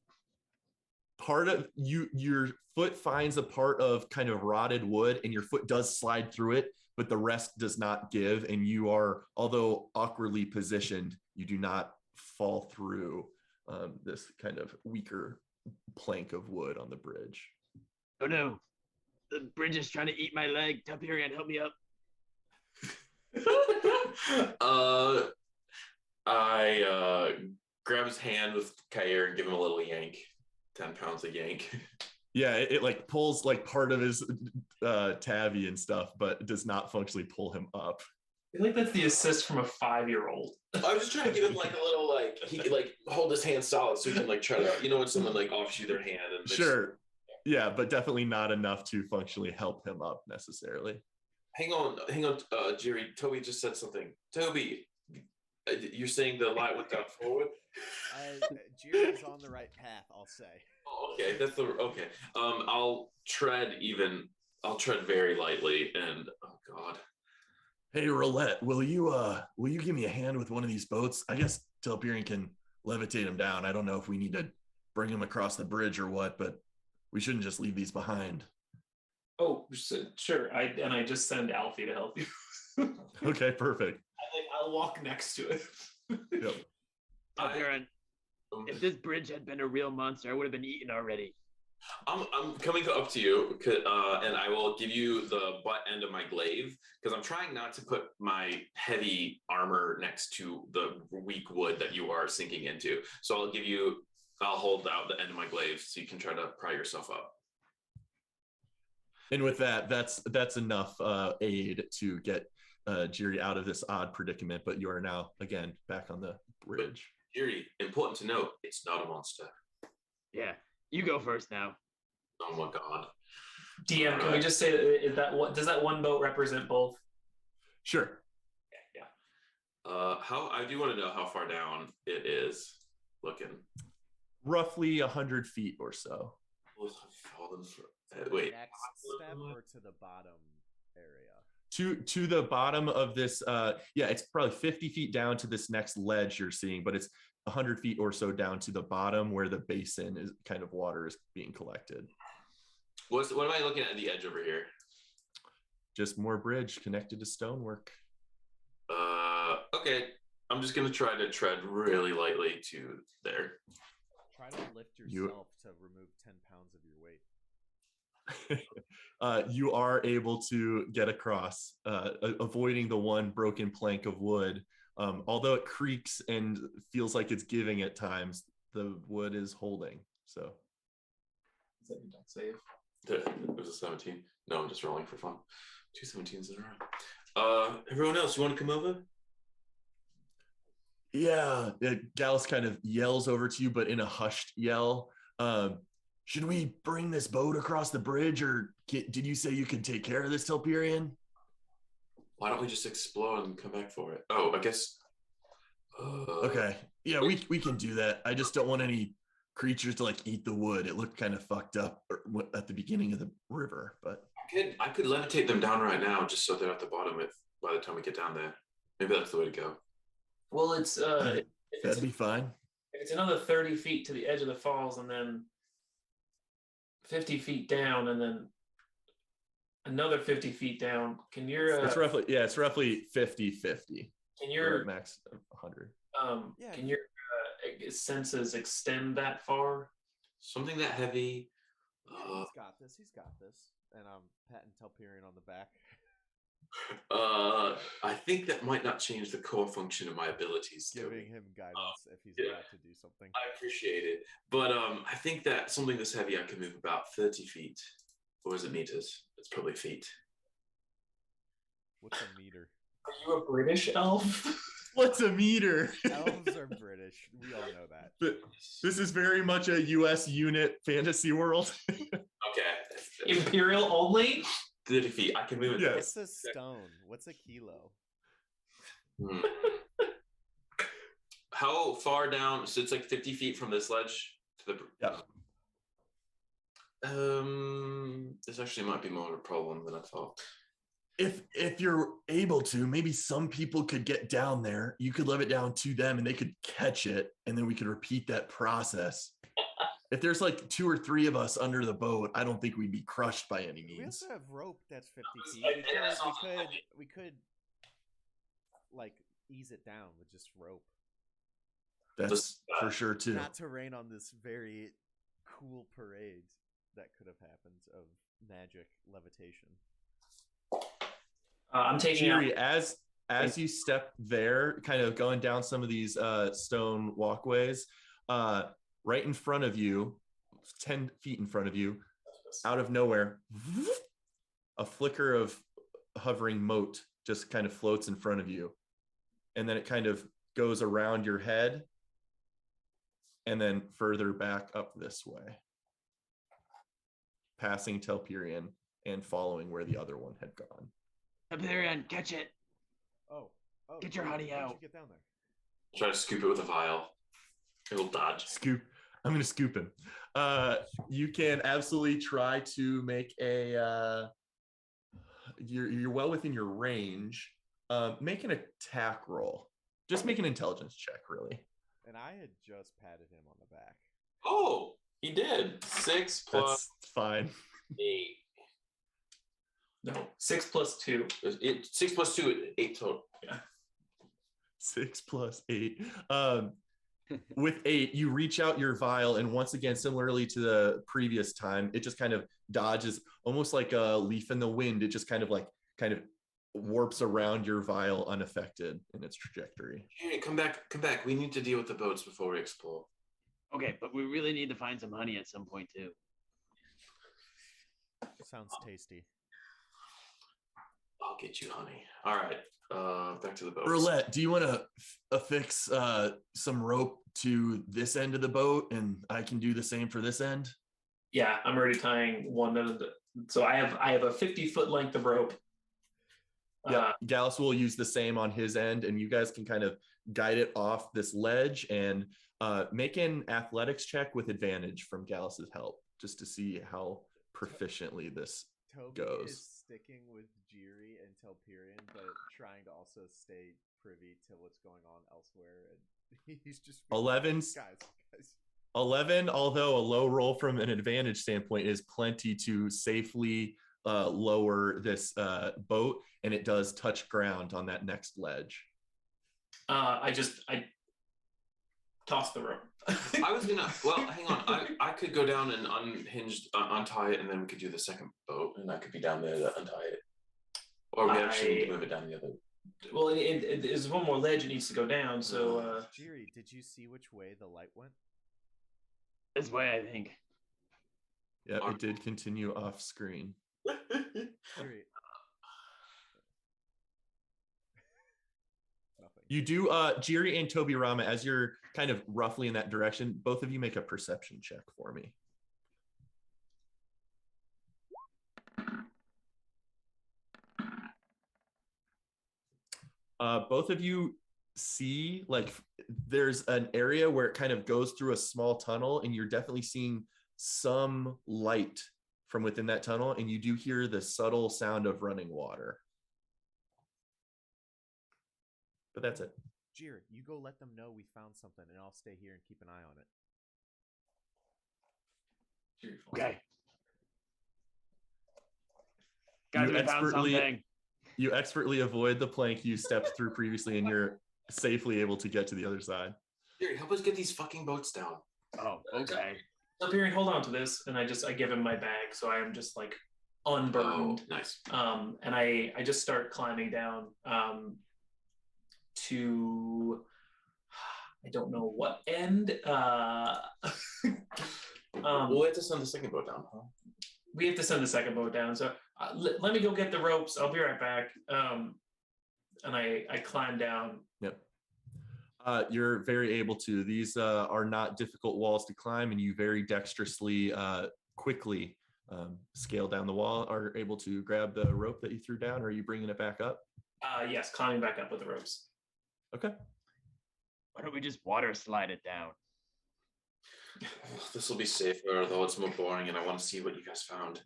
B: part of your foot finds a part of kind of rotted wood, and your foot does slide through it, but the rest does not give, and you are, although awkwardly positioned, you do not fall through this kind of weaker plank of wood on the bridge.
E: Oh no, the bridge is trying to eat my leg. Tuperian, help me up.
C: I grab his hand with Kair and give him a little yank. 10 pounds a yank.
B: Yeah, it like pulls like part of his tabby and stuff, but does not functionally pull him up.
D: I feel like that's the assist from a 5-year-old.
C: I was just trying to give him like a little like he could like hold his hand solid so he can like try to when someone like offshoot their hand and
B: Sure. Yeah, but definitely not enough to functionally help him up necessarily.
C: Hang on, Jerry. Toby just said something. Toby, you're saying the light went down forward?
A: Jerry's on the right path, I'll say.
C: Oh, okay. Okay. I'll tread very lightly and oh god.
B: Hey, Roulette, will you give me a hand with one of these boats? I guess Telperion can levitate him down. I don't know if we need to bring him across the bridge or what, but we shouldn't just leave these behind.
D: Oh, sure. I just send Alfie to help you.
B: Okay, perfect.
D: I'll walk next to it.
B: Yep.
E: Tuperion, if this bridge had been a real monster, I would have been eaten already.
C: I'm coming up to you, and I will give you the butt end of my glaive because I'm trying not to put my heavy armor next to the weak wood that you are sinking into. So I'll hold out the end of my glaive so you can try to pry yourself up.
B: And with that's enough aid to get Jiri out of this odd predicament. But you are now again back on the bridge.
C: But, Jiri, important to note, it's not a monster.
E: Yeah, you go first now.
C: Oh my god.
D: DM, can we just say does that one boat represent both?
B: Sure.
D: Yeah.
C: I do want to know how far down it is looking.
B: Roughly 100 feet or so.
C: Wait.
A: Next step or to the bottom area?
B: To the bottom of this, it's probably 50 feet down to this next ledge you're seeing, but it's 100 feet or so down to the bottom where the basin is kind of water is being collected.
C: What am I looking at the edge over here?
B: Just more bridge connected to stonework.
C: Okay. I'm just gonna try to tread really lightly to there.
A: Try to lift yourself to remove 10 pounds of your weight.
B: You are able to get across, avoiding the one broken plank of wood. Although it creaks and feels like it's giving at times, the wood is holding. So,
D: Is that your deck save?
C: It was a 17. No, I'm just rolling for fun. 2 17s in a row. Everyone else, you want to come over?
B: Yeah, Gallus kind of yells over to you, but in a hushed yell. Should we bring this boat across the bridge, or did you say you could take care of this, Telperion?
C: Why don't we just explore and come back for it? Oh, I guess.
B: Okay. Yeah, we can do that. I just don't want any creatures to like eat the wood. It looked kind of fucked up at the beginning of the river, but
C: I could levitate them down right now, just so they're at the bottom. By the time we get down there, maybe that's the way to go.
D: Well, it's
B: that'd be fine.
D: It's another 30 feet to the edge of the falls, and then 50 feet down, and then another 50 feet down. Can your
B: it's roughly 50-50.
D: Can your
B: max 100?
D: Can your senses extend that far?
C: Something that heavy.
A: He's got this. And I'm patting Telperion on the back.
C: I think that might not change the core function of my abilities.
A: Giving him guidance if he's about to do something.
C: I appreciate it. But I think that something this heavy I can move about 30 feet. Or is it meters? It's probably feet.
A: What's a meter?
D: Are you a British elf?
B: What's a meter?
A: Elves are British. We all know that.
B: But this is very much a US unit fantasy world.
C: Okay.
D: Imperial only?
C: 30 feet. I can move it.
B: Yes.
A: What's a stone? What's a kilo?
C: How far down? So it's like 50 feet from this ledge to the.
B: Yeah.
C: This actually might be more of a problem than I thought.
B: If you're able to, maybe some people could get down there. You could leave it down to them, and they could catch it, and then we could repeat that process. if there's like 2 or 3 of us under the boat, I don't think we'd be crushed by any
A: We
B: means.
A: also have rope that's 50 feet.
C: like, yeah, that's also
A: We could like ease it down with just rope.
B: That's for sure too.
A: Not to rain on this very cool parade that could have happened of magic levitation.
D: I'm taking out.
B: Jiri, as you step there, kind of going down some of these stone walkways, right in front of you, 10 feet in front of you, out of nowhere, a flicker of hovering moat just kind of floats in front of you. And then it kind of goes around your head and then further back up this way, passing Telperion and following where the other one had gone.
E: Aeridon, catch it.
A: Oh,
E: Get your honey
A: how'd
E: out.
A: you get down there?
C: Try to scoop it with a vial. It'll dodge.
B: Scoop. I'm gonna scoop him. You can absolutely try to make a. You're well within your range. Make an attack roll. Just make an intelligence check, really.
A: And I had just patted him on the back.
C: Oh, he did. 6 plus
B: That's fine.
C: 8.
D: No, 6 plus 2.
C: 6 plus 2, 8 total.
D: Yeah.
B: 6 plus 8. With 8, you reach out your vial, and once again, similarly to the previous time, it just kind of dodges, almost like a leaf in the wind. It just kind of warps around your vial unaffected in its trajectory.
C: Hey, come back. We need to deal with the boats before we explore.
E: Okay, but we really need to find some honey at some point too.
A: Sounds tasty.
C: I'll get you honey. All right. Back to the boats.
B: Roulette, do you want to affix some rope to this end of the boat, and I can do the same for this end?
D: Yeah, I'm already tying one of the. So I have a 50-foot length of rope.
B: Yeah, Gallus will use the same on his end, and you guys can kind of guide it off this ledge and make an athletics check with advantage from Gallus's help, just to see how proficiently this
A: Toby
B: goes.
A: is sticking with Jiri and Telperion, but trying to also stay privy to what's going on elsewhere. And he's just
B: 11.
A: Guys.
B: 11, although a low roll from an advantage standpoint, is plenty to safely lower this boat, and it does touch ground on that next ledge.
D: I tossed the rope.
C: I was gonna. Well, hang on. I could go down and untie it, and then we could do the second boat, and I could be down there to untie it. Or we actually need to move it down the other.
D: Well, there's one more ledge it needs to go down. So,
A: Jiri, did you see which way the light went?
E: This way, I think.
B: Yeah, it did continue off screen.
A: Jiri. Nothing.
B: You do, Jiri and Toby Rama, as you're kind of roughly in that direction, both of you make a perception check for me. Both of you see, like, there's an area where it kind of goes through a small tunnel, and you're definitely seeing some light from within that tunnel, and you do hear the subtle sound of running water. But that's it.
A: Jiri, you go let them know we found something, and I'll stay here and keep an eye on it.
E: Okay. Guys, we found something.
B: You expertly avoid the plank you stepped through previously, and you're safely able to get to the other side.
C: Here, help us get these fucking boats down.
E: Oh, okay.
D: Telperion, hold on to this, and I give him my bag, so I am just like unburdened.
C: Oh, nice.
D: And I just start climbing down to I don't know what end.
C: We'll have to send the second boat down, huh?
D: We have to send the second boat down. So let me go get the ropes. I'll be right back. And I climb down.
B: Yep. You're very able to. These are not difficult walls to climb, and you very dexterously, quickly scale down the wall. Are able to grab the rope that you threw down, or are you bringing it back up?
D: Yes, climbing back up with the ropes.
B: Okay.
E: Why don't we just water slide it down?
C: This will be safer, although it's more boring, and I want to see what you guys found.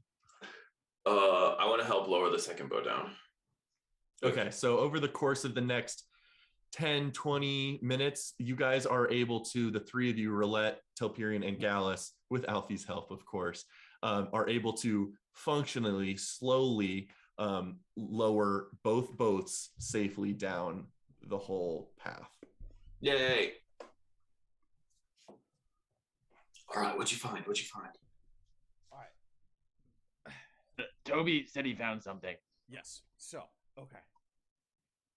C: I want to help lower the second boat down.
B: Okay, so over the course of the next 10, 20 minutes, you guys are able to, the three of you, Roulette, Telperion, and Gallus, with Alfie's help, of course, are able to functionally, slowly lower both boats safely down the whole path.
C: Yay! All right, what'd you find?
A: All right.
E: Toby said he found something.
A: Yes. So, okay.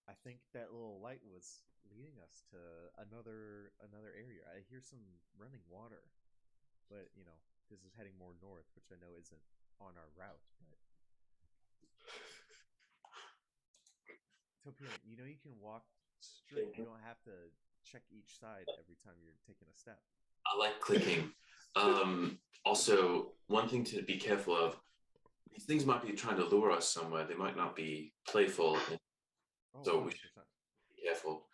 A: I think that little light was leading us to another area. I hear some running water, but this is heading more north, which I know isn't on our route. But Topian, you can walk straight. You don't have to check each side every time you're taking a step.
C: I like clicking. Also, one thing to be careful of: these things might be trying to lure us somewhere. They might not be playful, so
A: 100%.
C: we should be careful.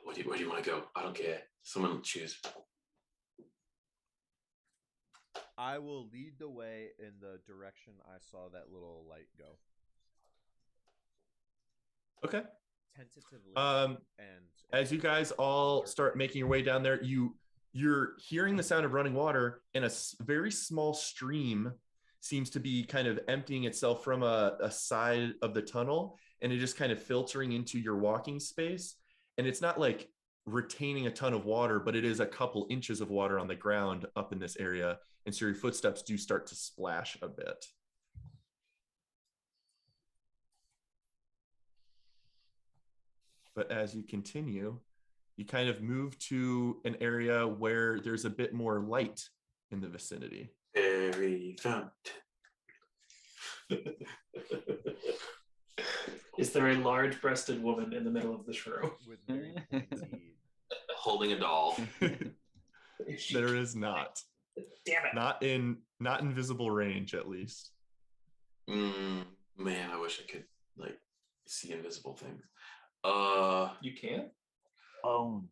C: Where do you want to go? I don't care. Someone choose.
A: I will lead the way in the direction I saw that little light go.
B: Okay.
A: Tentatively. And
B: as you guys all start making your way down there, you're hearing the sound of running water, and a very small stream seems to be kind of emptying itself from a side of the tunnel, and it just kind of filtering into your walking space. And it's not like retaining a ton of water, but it is a couple inches of water on the ground up in this area. And so your footsteps do start to splash a bit. But as you continue, you kind of move to an area where there's a bit more light in the vicinity.
C: Very found.
D: Is there a large-breasted woman in the middle of this room?
A: with very pointy.
C: Holding a doll.
B: There is not.
D: Damn it!
B: Not in visible range, at least.
C: Man, I wish I could see invisible things.
D: You can?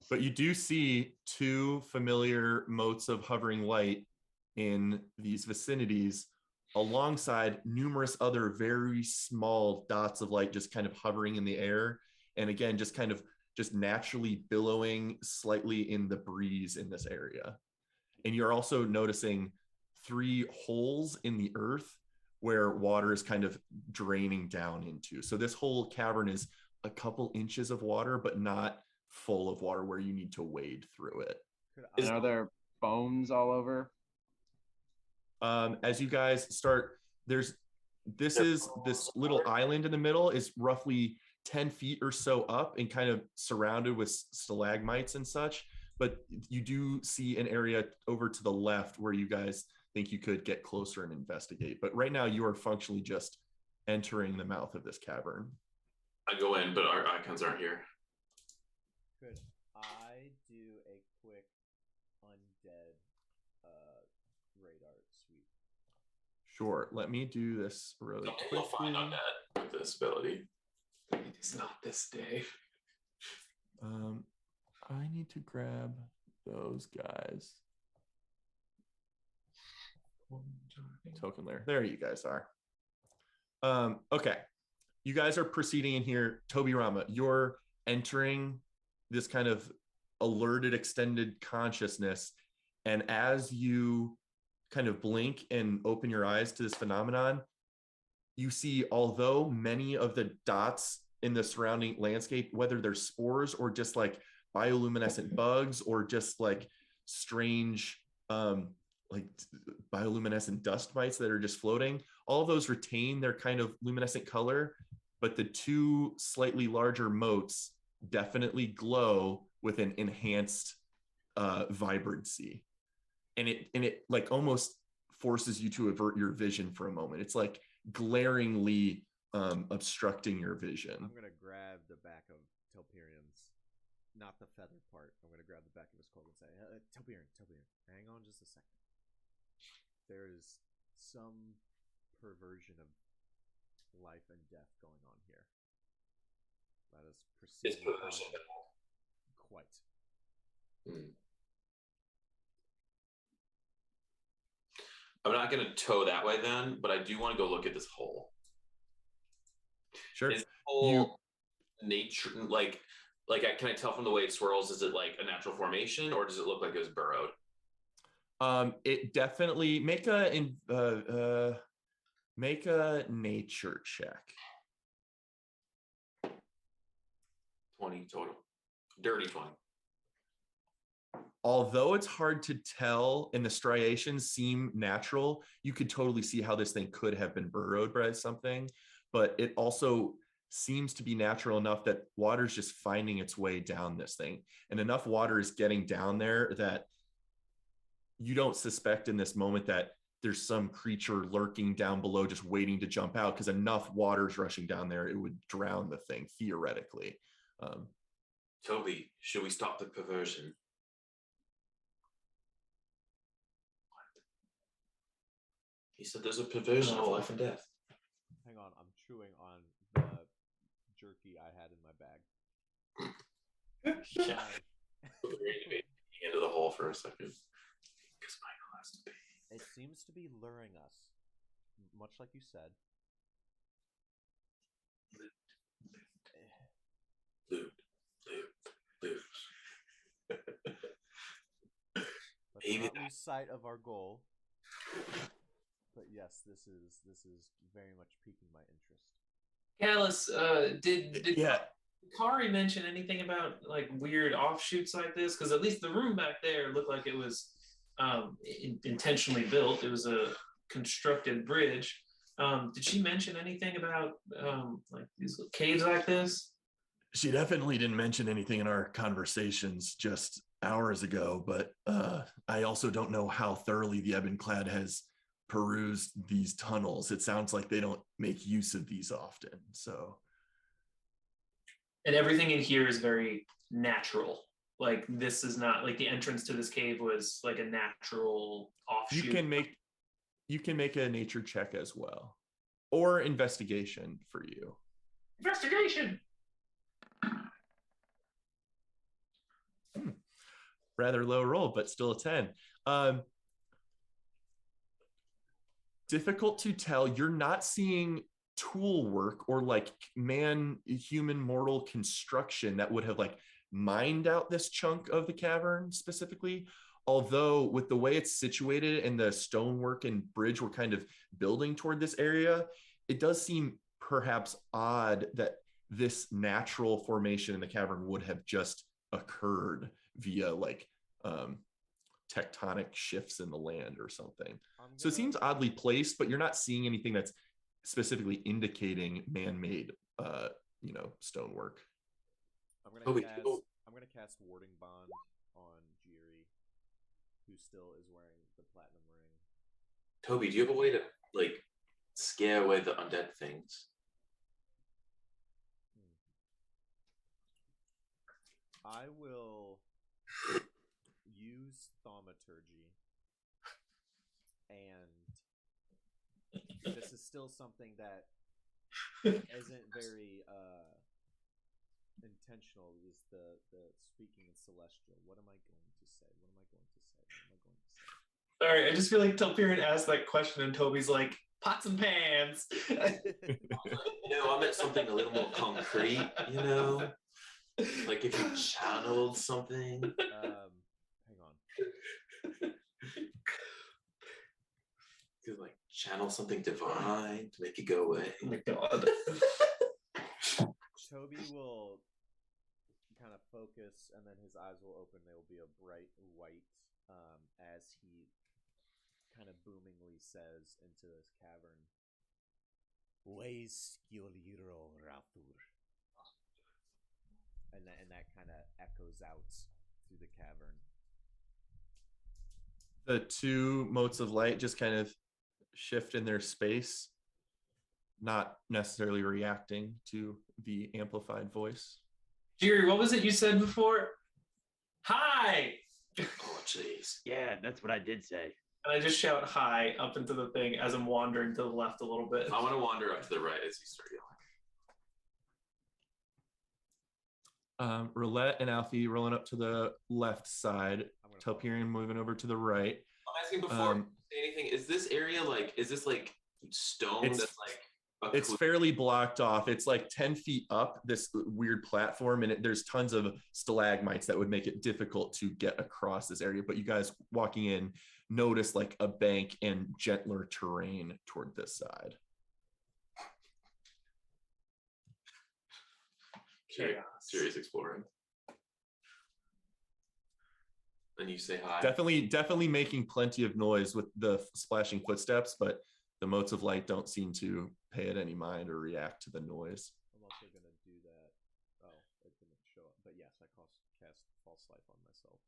B: But you do see two familiar motes of hovering light in these vicinities, alongside numerous other very small dots of light just kind of hovering in the air. And again, just kind of just naturally billowing slightly in the breeze in this area. And you're also noticing 3 holes in the earth where water is kind of draining down into. So this whole cavern is a couple inches of water, but not full of water where you need to wade through it.
E: And are there bones all over?
B: As you guys start, this little island in the middle is roughly 10 feet or so up and kind of surrounded with stalagmites and such. But you do see an area over to the left where you guys think you could get closer and investigate. But right now you are functionally just entering the mouth of this cavern.
C: I go in, but our icons aren't here.
A: Could I do a quick undead radar sweep?
B: Sure. Let me do this really
C: Someday
B: quickly.
C: you'll find on that with this ability. It is not this day.
B: I need to grab those guys. Token layer. There you guys are. Okay. You guys are proceeding in here. Toby Rama, you're entering this kind of alerted extended consciousness. And as you kind of blink and open your eyes to this phenomenon, you see, although many of the dots in the surrounding landscape, whether they're spores or just like bioluminescent bugs or just like strange like bioluminescent dust mites that are just floating, all of those retain their kind of luminescent color, but the 2 slightly larger motes definitely glow with an enhanced vibrancy. And it like almost forces you to avert your vision for a moment. It's like glaringly obstructing your vision.
A: I'm gonna grab the back of Telperion's, not the feather part. I'm gonna grab the back of his cloak and say, Telperion, hang on just a second. There is some perversion of life and death going on here. Let us proceed.
C: It's perversion.
A: Quite.
C: I'm not going to tow that way then, but I do want to go look at this hole.
B: Sure.
C: Is the hole nature, can I tell from the way it swirls? Is it like a natural formation, or does it look like it was burrowed?
B: It definitely make a nature check.
C: 20 total. Dirty 20.
B: Although it's hard to tell and the striations seem natural, you could totally see how this thing could have been burrowed by something, but it also seems to be natural enough that water's just finding its way down this thing. And enough water is getting down there that you don't suspect in this moment that there's some creature lurking down below just waiting to jump out, because enough water's rushing down there, it would drown the thing, theoretically.
C: Toby, should we stop the perversion? He said there's a perversion of life and death.
A: Hang on, I'm chewing on the jerky I had in my bag.
C: Into the hole for a second. Because Michael has to pee.
A: It seems to be luring us, much like you said.
C: Loot.
A: Let's not lose sight of our goal. But yes, this is very much piquing my interest.
D: Callus, did Kari mention anything about like weird offshoots like this? Because at least the room back there looked like it was intentionally built. It was a constructed bridge. Did she mention anything about like these little caves like this?
B: She definitely didn't mention anything in our conversations just hours ago, but I also don't know how thoroughly the Ebon-Clad has perused these tunnels. It sounds like they don't make use of these often. So,
D: and everything in here is very natural. Like this is not like the entrance to this cave was like a natural offshoot.
B: You can make a nature check as well, or investigation for you.
D: Investigation.
B: Rather low roll, but still a 10. Difficult to tell. You're not seeing tool work or like human mortal construction that would have like mined out this chunk of the cavern specifically. Although with the way it's situated and the stonework and bridge we're kind of building toward this area, it does seem perhaps odd that this natural formation in the cavern would have just occurred via like tectonic shifts in the land or something. So it seems oddly placed, but you're not seeing anything that's specifically indicating man-made stonework.
A: I'm gonna cast Warding Bond on Jiri, who still is wearing the platinum ring.
C: Toby, do you have a way to like scare away the undead things?
A: I will use thaumaturgy, and this is still something that isn't very intentional. Is the speaking in celestial? What am I going to say?
D: Sorry, I just feel like Telperion asked that question and Toby's like, pots and pans.
C: I meant something a little more concrete, like if you channeled something.
A: Hang on.
C: You like channel something divine to make it go away.
D: Oh my god.
A: Toby will kind of focus, and then his eyes will open. They will be a bright white as he kind of boomingly says into this cavern, "Ways Skiliro Rathur." And that kind of echoes out through the cavern.
B: The two motes of light just kind of shift in their space, not necessarily reacting to the amplified voice.
D: Jiri, what was it you said before? Hi!
C: Oh, jeez.
E: Yeah, that's what I did say.
D: And I just shout hi up into the thing as I'm wandering to the left a little bit.
C: I want to wander up to the right as you start yelling.
B: Roulette and Alfie rolling up to the left side. Telperion moving over to the right.
C: I'm asking before you say anything. Is this area like? Is this like stone that's like
B: It's fairly blocked off. It's like 10 feet up this weird platform, and there's tons of stalagmites that would make it difficult to get across this area. But you guys walking in notice like a bank and gentler terrain toward this side.
C: Serious exploring. And you say hi.
B: Definitely making plenty of noise with the splashing footsteps, but the motes of light don't seem to pay it any mind or react to the noise.
A: I'm also going to do that. Oh, it didn't show up. But yes, I cast False Life on myself.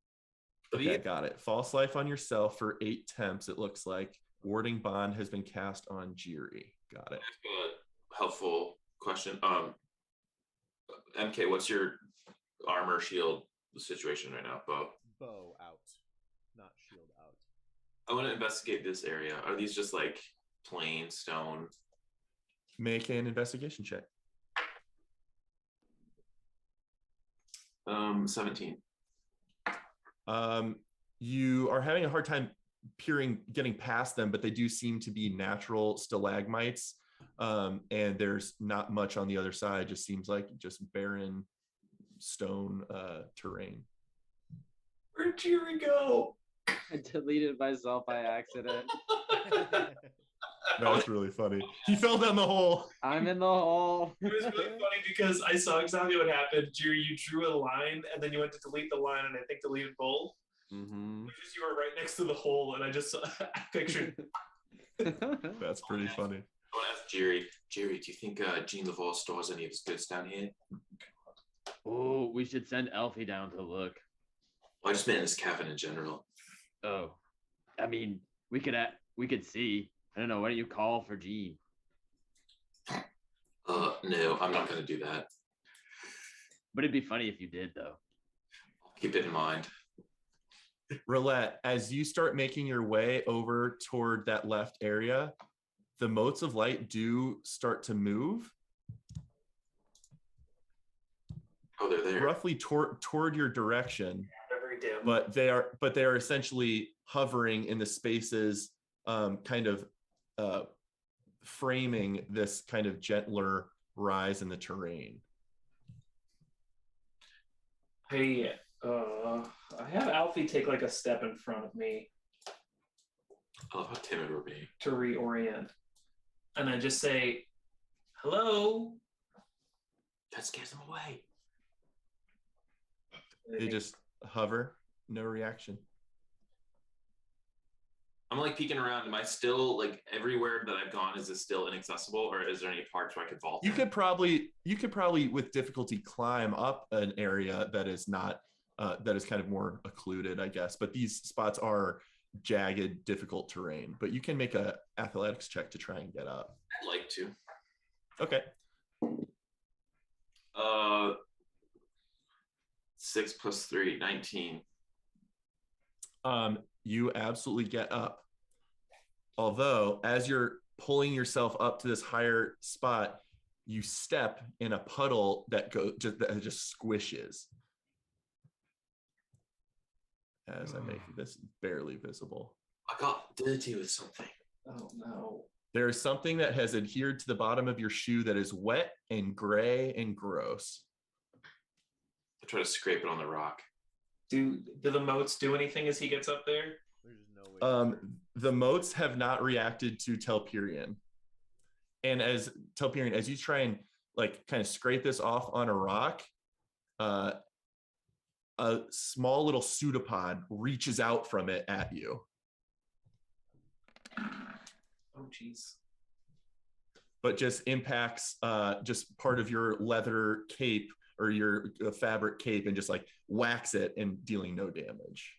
B: Okay, got it. False Life on yourself for 8 temps, it looks like. Warding Bond has been cast on Jiri. Got it.
C: Helpful question. MK, what's your armor shield situation right now, Bo?
A: Bow out, not shield out.
C: I want to investigate this area. Are these just like plain stone?
B: Make an investigation check.
C: 17.
B: You are having a hard time getting past them, but they do seem to be natural stalagmites. And there's not much on the other side. Just seems like just barren stone terrain.
C: Where'd Jiri go?
E: I deleted myself by accident.
B: That's really funny. He fell down the hole.
E: I'm in the hole.
D: It was really funny because I saw exactly what happened. Jerry, you drew a line and then you went to delete the line and I think deleted both.
E: Mm-hmm.
D: Because you were right next to the hole and I just pictured.
B: That's pretty funny.
C: I want to ask Jerry, do you think Jean Laval stores any of his goods down here?
E: Oh, we should send Elfie down to look.
C: Well, I just meant this cavern in general.
E: Oh, I mean, we could see. I don't know. Why don't you call for Jean?
C: No, I'm not going to do that.
E: But it'd be funny if you did, though.
C: I'll keep it in mind.
B: Roulette, as you start making your way over toward that left area, the motes of light do start to move.
C: Oh, they're there.
B: Roughly toward your direction.
D: Very dim.
B: But they are essentially hovering in the spaces, kind of framing this kind of gentler rise in the terrain.
D: Hey, I have Alfie take like a step in front of me
C: I love how timid we're being.
D: to reorient. And I just say, hello.
C: That scares them away.
B: They just hover, no reaction.
C: I'm like peeking around. Am I still like everywhere that I've gone? Is this still inaccessible, or is there any parts where I could vault?
B: You could probably with difficulty climb up an area that is not that is kind of more occluded, I guess. But these spots are jagged, difficult terrain. But you can make a athletics check to try and get up.
C: I'd like to.
B: Okay.
C: 6 + 3, 19.
B: You absolutely get up. Although, as you're pulling yourself up to this higher spot, you step in a puddle that just squishes. As I make this barely visible.
C: I got dirty with something.
D: Oh no.
B: There is something that has adhered to the bottom of your shoe that is wet and gray and gross.
C: I try to scrape it on the rock.
D: Do the motes do anything as he gets up there?
A: There's no way.
B: The motes have not reacted to Telperion. And as Telperion, as you try and like kind of scrape this off on a rock, a small little pseudopod reaches out from it at you.
D: Oh jeez.
B: But just impacts just part of your leather cape or your fabric cape and just like whacks it and dealing no damage.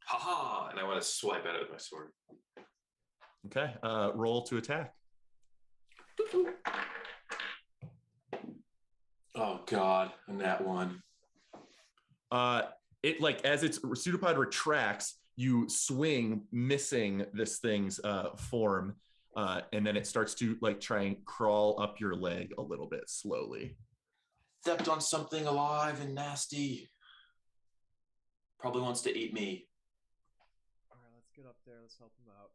C: Haha! And I want to swipe at it with my sword.
B: Okay, roll to attack.
C: Oh god, and that one.
B: It like as its pseudopod retracts, you swing, missing this thing's form, and then it starts to like try and crawl up your leg a little bit slowly.
C: Stepped on something alive and nasty. Probably wants to eat me.
A: All right, let's get up there. Let's help him out.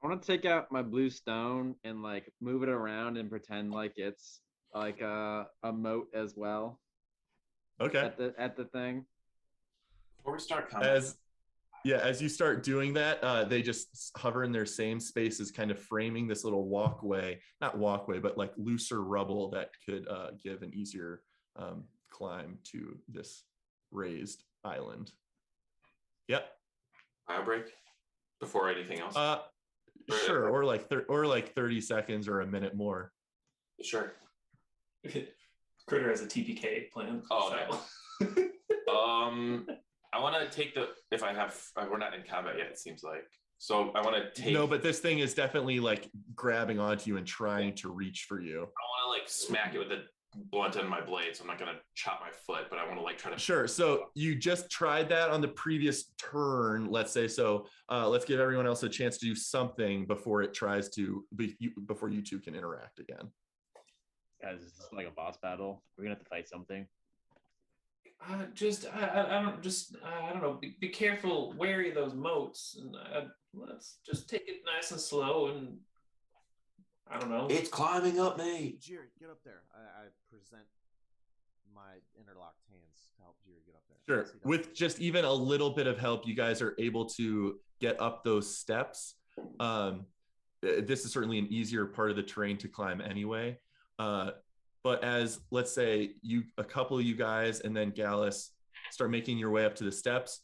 E: I want to take out my blue stone and like move it around and pretend like it's like a moat as well
B: Okay.
E: at the thing.
C: Before we start combat,
B: As you start doing that, they just hover in their same spaces, kind of framing this little walkway, not walkway, but like looser rubble that could give an easier climb to this raised island. Yep.
C: bio break before anything else.
B: Sure, or like 30 seconds or a minute more.
C: Sure.
D: Critter has a TPK plan.
C: Oh, I want to take if I have, we're not in combat yet, it seems like. So I want to take.
B: No, but this thing is definitely like grabbing onto you and trying to reach for you.
C: I want to like smack it with the blunt end of my blade, so I'm not going to chop my foot, but I want to like try to.
B: Sure. So you just tried that on the previous turn, let's say. So let's give everyone else a chance to do something before it tries to, before you two can interact again.
E: Guys, is this like a boss battle? We're gonna have to fight something.
D: I don't know. Be careful, wary of those moats, and let's just take it nice and slow. And I don't know.
C: It's climbing up me.
A: Jerry, get up there. I present my interlocked hands to help Jerry get up there.
B: Sure. With just even a little bit of help, you guys are able to get up those steps. This is certainly an easier part of the terrain to climb anyway. But as, let's say, a couple of you guys and then Gallus start making your way up to the steps,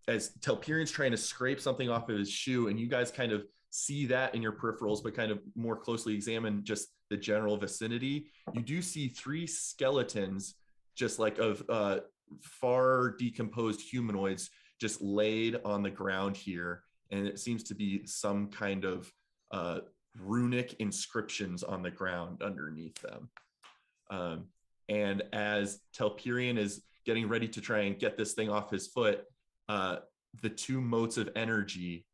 B: as Telperian's trying to scrape something off of his shoe, and you guys kind of see that in your peripherals, but kind of more closely examine just the general vicinity, you do see 3 skeletons, just like of far decomposed humanoids, just laid on the ground here. And it seems to be some kind of runic inscriptions on the ground underneath them. And as Telperian is getting ready to try and get this thing off his foot, the 2 motes of energy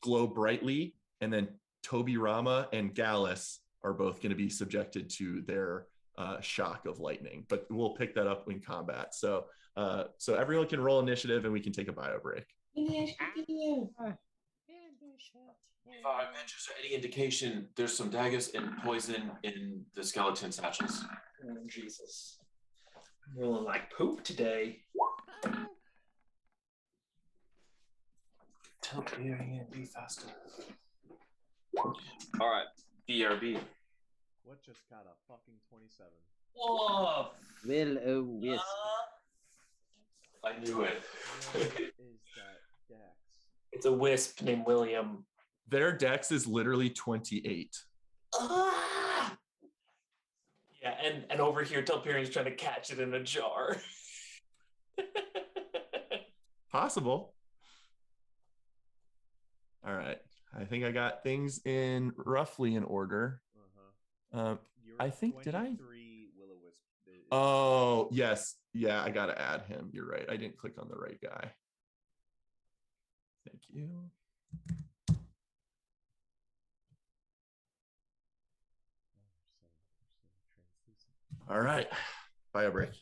B: glow brightly, and then Toby Rama and Gallus are both going to be subjected to their shock of lightning, but we'll pick that up in combat. So everyone can roll initiative and we can take a bio break.
C: If our adventures are any indication, there's some daggers and poison in the skeleton satchels.
D: Oh, Jesus. I'm rolling like poop today.
C: Telperian, be faster. All right, BRB.
A: What just got a fucking 27?
D: Whoa!
E: Will o wisp.
C: I knew it.
A: What is that dex?
D: It's a wisp named William.
B: Their dex is literally 28.
D: Yeah, and over here, Telperian's trying to catch it in a jar.
B: Possible. All right. I think I got things in roughly in order. I think, did I?
A: Will-O-Wisp.
B: Oh, yes. Yeah, I got to add him. You're right. I didn't click on the right guy. Thank you. All right. Bio break.
A: Yes.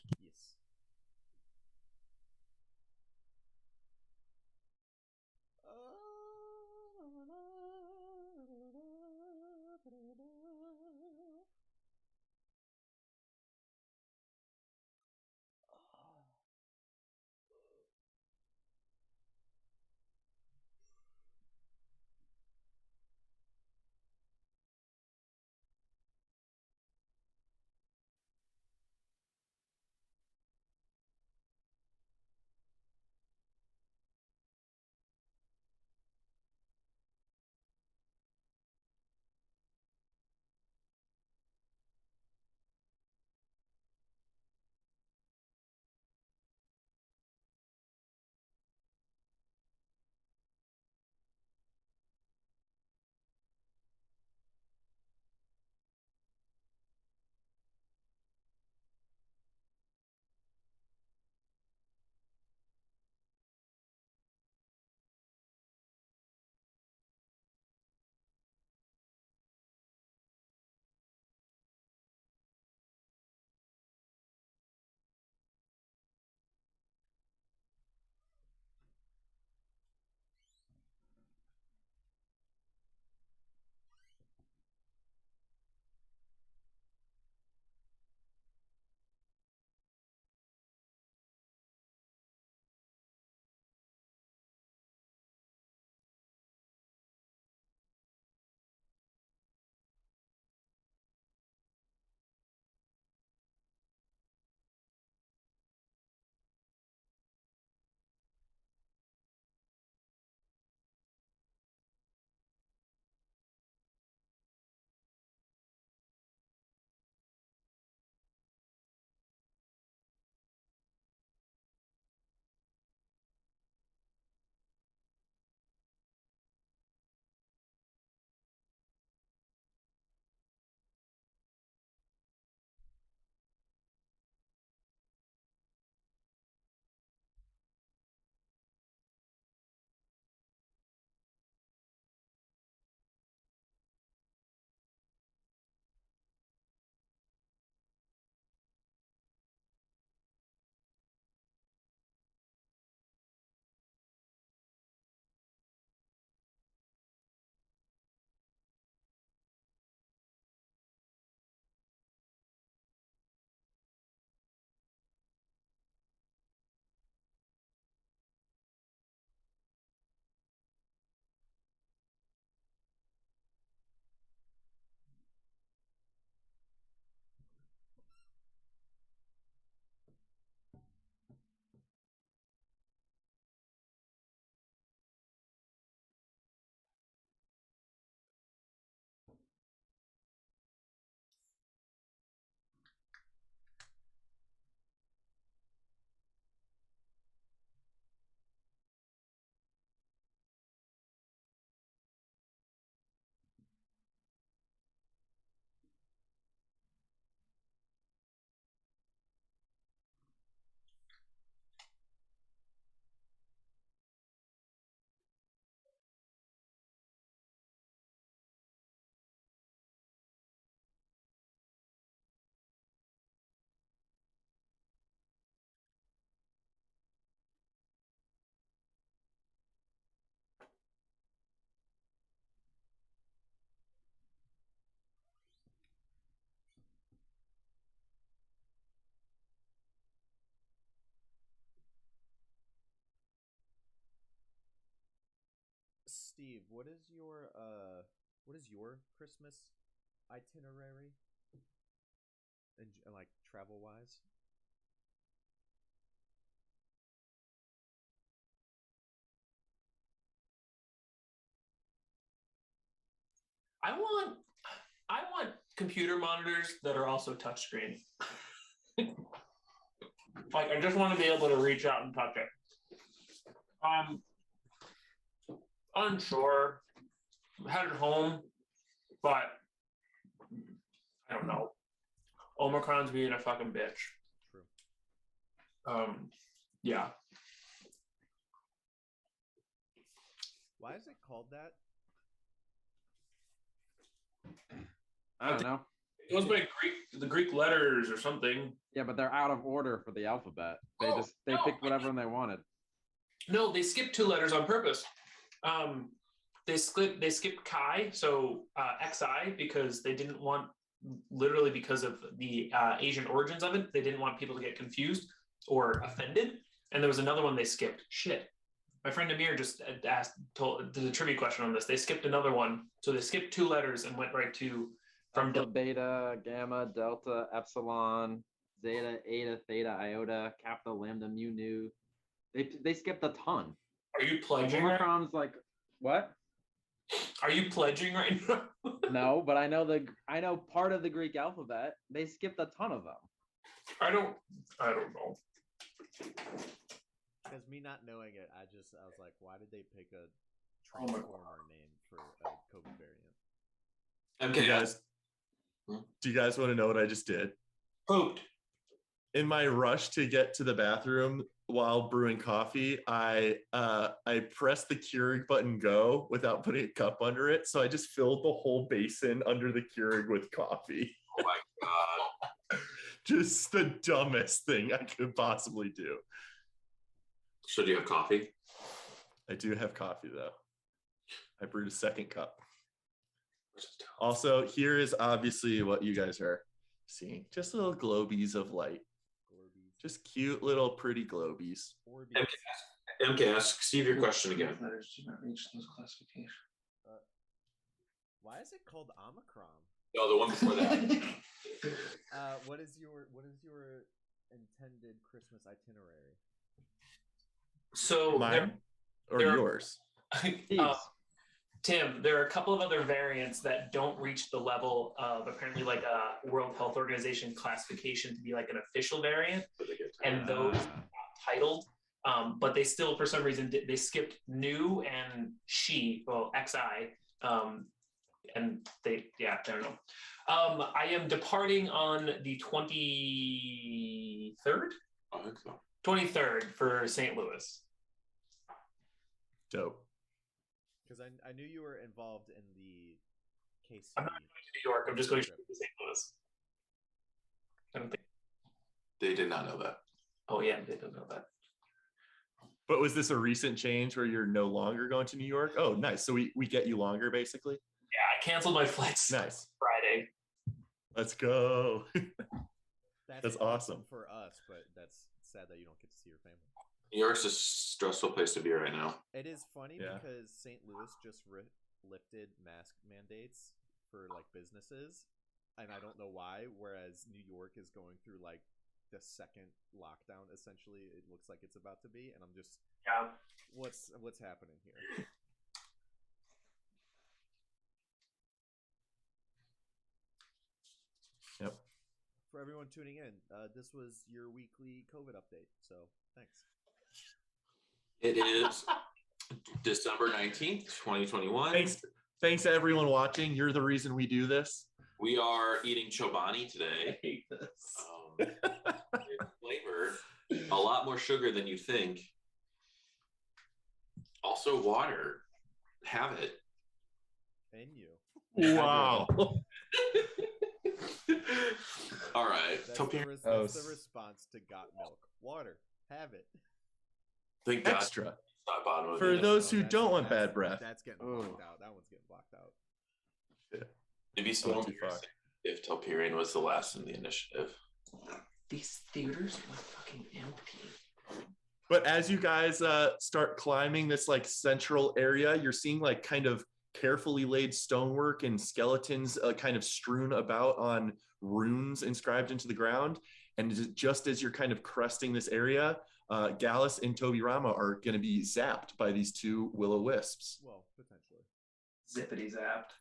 A: Steve, what is your Christmas itinerary? And like travel wise?
D: I want computer monitors that are also touchscreen. Like I just want to be able to reach out and touch it. Unsure. Headed home, but I don't know. Omicron's being a fucking bitch.
A: True.
D: Yeah.
A: Why is it called that?
E: I don't know.
D: It goes by the Greek letters or something.
E: Yeah, but they're out of order for the alphabet. They
D: No.
E: picked whatever one they wanted.
D: No, they skipped 2 letters on purpose. They skipped Chi, so XI, because they didn't want, literally because of the Asian origins of it, they didn't want people to get confused or offended. And there was another one they skipped. Shit. My friend Amir just did a trivia question on this. They skipped another one. So they skipped 2 letters and went right to from
E: Alpha, beta, gamma, delta, epsilon, zeta, eta, theta, iota, kappa, lambda, mu, nu. They skipped a ton.
D: Are you pledging?
E: Omicron's like what?
D: Are you pledging right now?
E: No, but I know part of the Greek alphabet. They skipped a ton of them.
D: I don't know.
A: Because me not knowing it, I was like, why did they pick a transformer name for a COVID variant?
C: Okay,
B: Do you guys want to know what I just did?
D: Pooped.
B: In my rush to get to the bathroom while brewing coffee, I pressed the Keurig button go without putting a cup under it. So I just filled the whole basin under the Keurig with coffee.
C: Oh my god.
B: Just the dumbest thing I could possibly do.
C: So do you have coffee?
B: I do have coffee though. I brewed a second cup. Also, here is obviously what you guys are seeing. Just little globies of light. Just cute little pretty globies.
C: MK, ask Steve your question again.
D: Letters do not reach those classifications.
A: Why is it called Omicron?
C: No, the one before that.
A: What is your intended Christmas itinerary?
D: So
B: Mine or
D: there-
B: yours?
D: Tim, there are a couple of other variants that don't reach the level of apparently like a World Health Organization classification to be like an official variant, and those got titled. But they still, for some reason, they skipped new and XI, and I don't know. I am departing on the 23rd.
C: I think so.
D: 23rd for St. Louis.
B: Dope.
A: Because I knew you were involved in the KC.
D: I'm not going to New York. I'm just going to St. Louis. I don't think.
C: They did not know that.
D: Oh yeah, they don't know that.
B: But was this a recent change where you're no longer going to New York? Oh, nice. So we get you longer, basically?
D: Yeah, I canceled my flights
B: Nice.
D: Friday.
B: Let's go.
A: That's
B: awesome.
A: for us, but that's sad that you don't get to see your family.
C: New York's a stressful place to be right now.
A: It is funny
B: Yeah.
A: because St. Louis just lifted mask mandates for like businesses, and I don't know why. Whereas New York is going through like the second lockdown, essentially. It looks like it's about to be, and I'm just what's happening here?
B: Yep.
A: For everyone tuning in, this was your weekly COVID update. So thanks.
C: It is December 19th, 2021.
B: Thanks to everyone watching. You're the reason we do this.
C: We are eating chobani today.
D: I hate this.
C: Flavor, a lot more sugar than you think. Also water. Have it.
A: And you.
B: Wow.
C: All right.
A: That's the response to got milk. Water. Have it.
C: Thank God.
B: Extra.
C: Not bottom of
B: For
C: it.
B: those who don't want bad breath.
A: That's getting blocked out. That one's getting blocked out.
C: It'd be so embarrassing if Telperian was the last in the initiative.
D: These theaters are fucking empty.
B: But as you guys start climbing this like central area, you're seeing like kind of carefully laid stonework and skeletons kind of strewn about on runes inscribed into the ground. And just as you're kind of cresting this area, Gallus and Tobirama are going to be zapped by these two will-o-wisps.
A: Well, potentially.
D: Zippity zapped.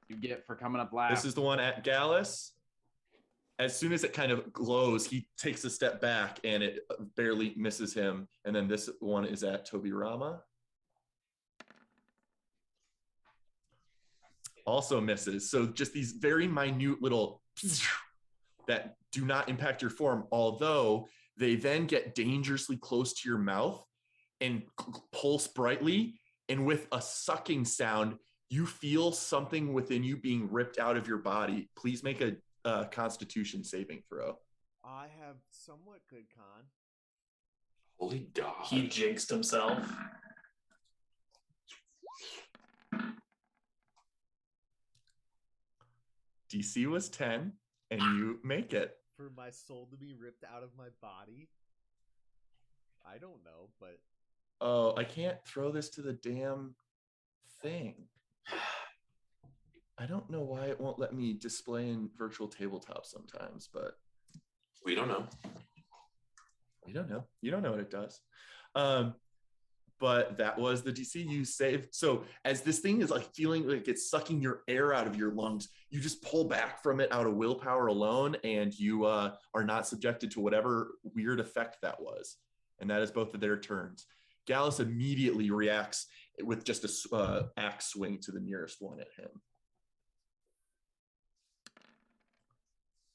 E: You get for coming up last.
B: This is the one at Gallus. As soon as it kind of glows, he takes a step back and it barely misses him. And then this one is at Tobirama. Also misses. So just these very minute little that do not impact your form, although they then get dangerously close to your mouth and pulse brightly. And with a sucking sound, you feel something within you being ripped out of your body. Please make a Constitution saving throw.
A: I have somewhat good con.
C: Holy God.
D: He jinxed himself.
B: DC was 10, and you make it.
A: For my soul to be ripped out of my body? I don't know, but...
B: Oh, I can't throw this to the damn thing. I don't know why it won't let me display in virtual tabletop sometimes, but...
C: We don't know.
B: You don't know. You don't know what it does. But that was the DC you saved. So as this thing is like feeling like it's sucking your air out of your lungs, you just pull back from it out of willpower alone, and you are not subjected to whatever weird effect that was. And that is both of their turns. Gallus immediately reacts with just a axe swing to the nearest one at him.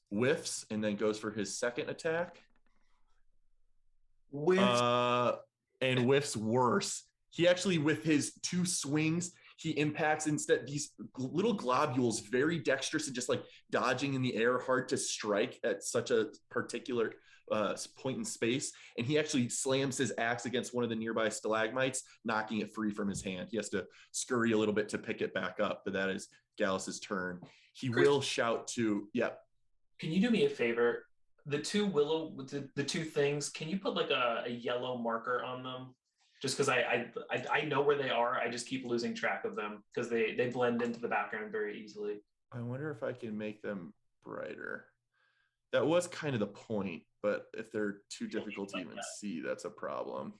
B: Whiffs and then goes for his second attack. And whiffs worse. He actually, with his two swings, he impacts instead these little globules, very dexterous and just like dodging in the air, hard to strike at such a particular point in space. And he actually slams his axe against one of the nearby stalagmites, knocking it free from his hand. He has to scurry a little bit to pick it back up, but that is Gallus's turn. He will shout to,
D: Can you do me a favor? The two the two things, can you put like a yellow marker on them? Just because I know where they are. I just keep losing track of them because they blend into the background very easily.
B: I wonder if I can make them brighter. That was kind of the point, but if they're too difficult to even see, that's a problem.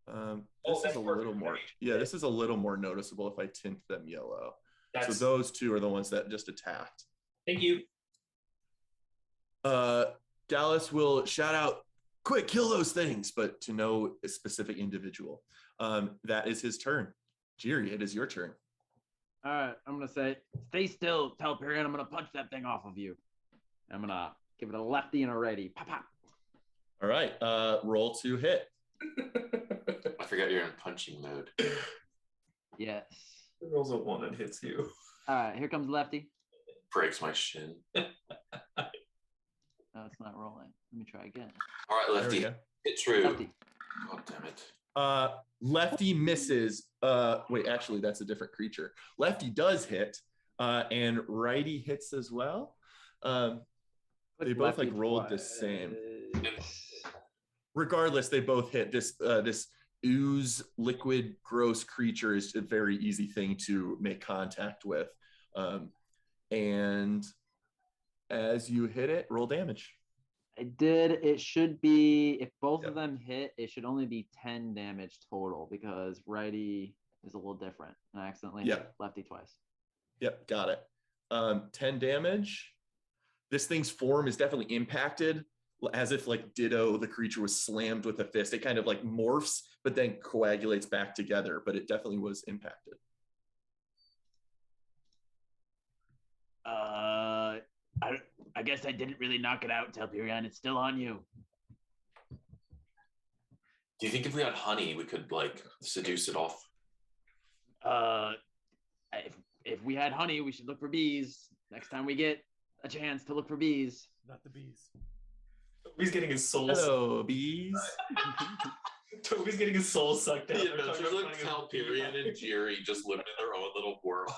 B: This is a little more, this is a little more noticeable if I tint them yellow. So those two are the ones that just attacked.
D: Thank you.
B: Gallus will shout out, "Quick, kill those things," but to no specific individual. That is his turn. Jiri, it is your turn.
E: All right, I'm gonna say, stay still, Telperion. I'm gonna punch that thing off of you. I'm gonna give it a lefty and a righty. Pop, pop.
B: All right, roll to hit.
C: I forgot you're in punching mode.
E: Yes.
D: It rolls a 1 and hits you.
E: All right, here comes lefty.
C: Breaks my shin.
E: No, it's not rolling. Let me try again.
C: All right, lefty. Hit true.
E: Lefty.
C: God damn it.
B: Lefty misses. Wait, actually, that's a different creature. Lefty does hit, and righty hits as well. They both like rolled the same. Regardless, they both hit. This ooze, liquid, gross creature is a very easy thing to make contact with. And as you hit it, roll damage.
E: I did. It should be, if both of them hit, it should only be 10 damage total because righty is a little different. And I accidentally hit lefty twice.
B: Yep, got it. 10 damage. This thing's form is definitely impacted, as if like Ditto, the creature, was slammed with a fist. It kind of like morphs, but then coagulates back together, but it definitely was impacted.
E: I guess I didn't really knock it out, Telperion. It's still on you.
C: Do you think if we had honey, we could like seduce it off?
E: If we had honey, we should look for bees. Next time we get a chance to look for bees.
A: Not the bees.
D: Toby's getting his soul.
B: Hello, bees.
D: Toby's getting his soul sucked out.
C: Yeah, no, just like Telperion and Jiri just living in their own little world.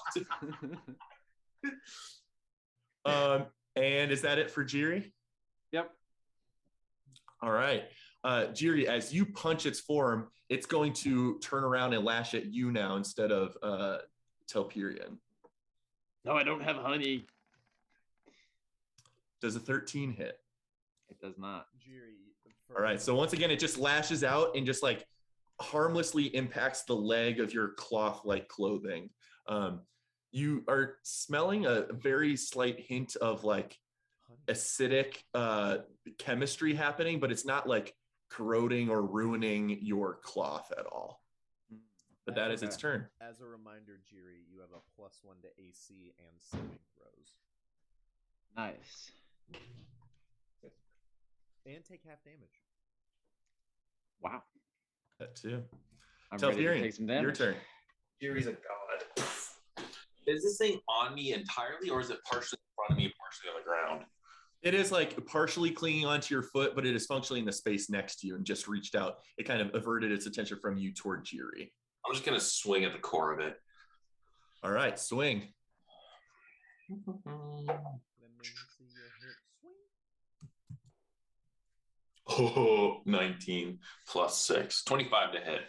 B: And is that it for Jiri?
E: Yep.
B: All right. Jiri, as you punch its form, it's going to turn around and lash at you now instead of Telperion.
E: No, I don't have honey.
B: Does a 13 hit?
E: It does not.
B: All right. So once again, it just lashes out and just like harmlessly impacts the leg of your cloth-like clothing. You are smelling a very slight hint of like acidic chemistry happening, but it's not like corroding or ruining your cloth at all. But that is its turn.
A: As a reminder, Jiri, you have a +1 to AC and saving throws.
E: Nice.
A: And take half damage.
E: Wow.
B: That too.
E: I'm ready to take some damage.
B: Your turn.
D: Jiri's a god.
C: Is this thing on me entirely, or is it partially in front of me, partially on the ground?
B: It is like partially clinging onto your foot, but it is functionally in the space next to you and just reached out. It kind of averted its attention from you toward Jiri.
C: I'm just going to swing at the core of it.
B: All right, swing.
A: Let me see your hit swing.
C: Oh, 19 plus 6. 25 to hit.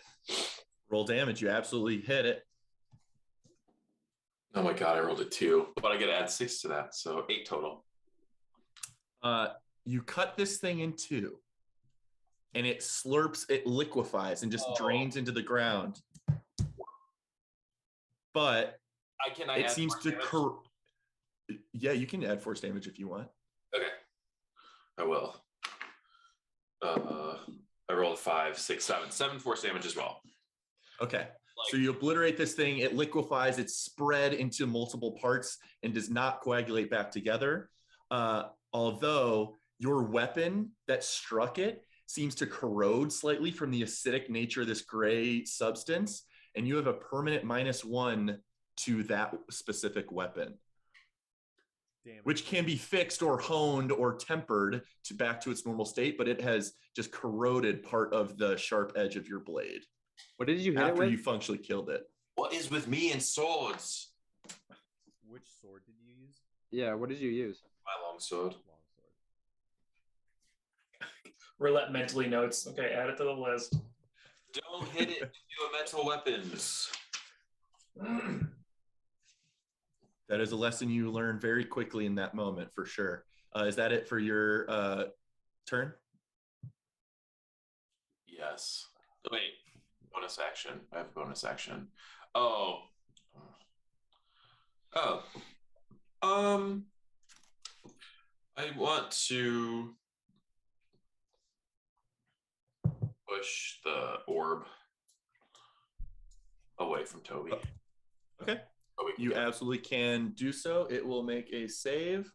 B: Roll damage. You absolutely hit it.
C: Oh my god, I rolled a 2. But I get to add 6 to that, so 8 total.
B: You cut this thing in two, and it slurps, it liquefies, and just drains into the ground. But it seems to... Yeah, you can add force damage if you want.
C: Okay. I will. I rolled a 5, 6, 7. 7 force damage as well.
B: Okay. So you obliterate this thing, it liquefies, it's spread into multiple parts and does not coagulate back together. Although your weapon that struck it seems to corrode slightly from the acidic nature of this gray substance, and you have a permanent -1 to that specific weapon. Damn. Which can be fixed or honed or tempered back to its normal state, but it has just corroded part of the sharp edge of your blade.
E: What did you hit
B: after
E: it with?
B: You functionally killed it?
C: What is with me and swords?
A: Which sword did you use?
E: Yeah, what did you use?
C: My longsword.
D: Roulette mentally notes. Okay, add it to the list.
C: Don't hit it. Do mental weapons.
B: That is a lesson you learn very quickly in that moment, for sure. Is that it for your turn?
C: Yes. Wait. Bonus action. I have a bonus action. Oh. I want to push the orb away from Toby.
B: Okay. You absolutely can do so. It will make a save.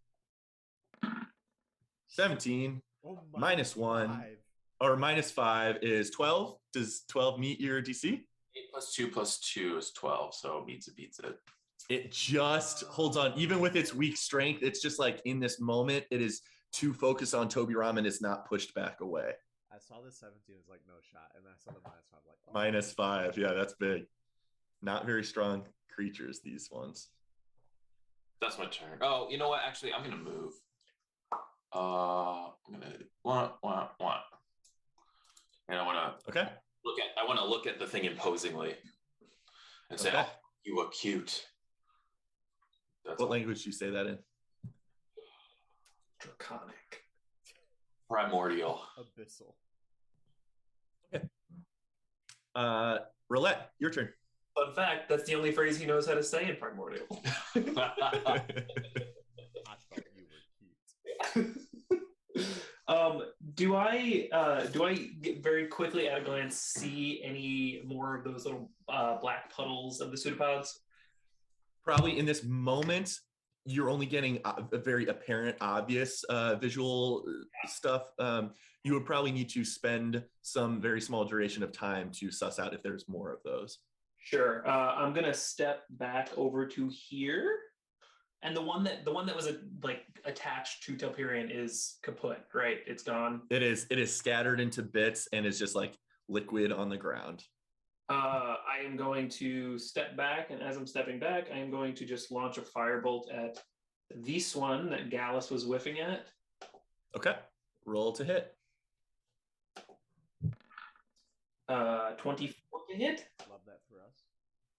B: 17 -1 or -5 is 12. Does 12 meet your DC?
C: 8 + 2 is 12, so it beats it.
B: It just holds on. Even with its weak strength, it's just like in this moment, it is too focused on Toby Ramen. It's not pushed back away.
A: I saw the 17 is like no shot, and I saw the -5 like
B: oh. -5. Yeah, that's big. Not very strong creatures, these ones.
C: That's my turn. Oh, you know what? Actually, I'm gonna move. I'm gonna want. And I wanna look at the thing imposingly and say, "Oh, you are cute."
B: What language do you say that in?
D: Draconic.
C: Primordial.
A: Abyssal.
B: Okay. Roulette, your turn.
D: Fun fact, that's the only phrase he knows how to say in Primordial.
A: I thought you were cute.
D: Do I get very quickly at a glance see any more of those little black puddles of the pseudopods?
B: Probably in this moment, you're only getting a very apparent, obvious visual stuff. You would probably need to spend some very small duration of time to suss out if there's more of those.
D: Sure. I'm gonna step back over to here, and the one that was like attached to Telperion is kaput, right? It's gone.
B: It is scattered into bits and is just like liquid on the ground.
D: I am going to step back, and as I'm stepping back, I am going to just launch a firebolt at this one that Gallus was whiffing at.
B: Okay. Roll to hit.
D: 24 to hit.
A: Love that for us.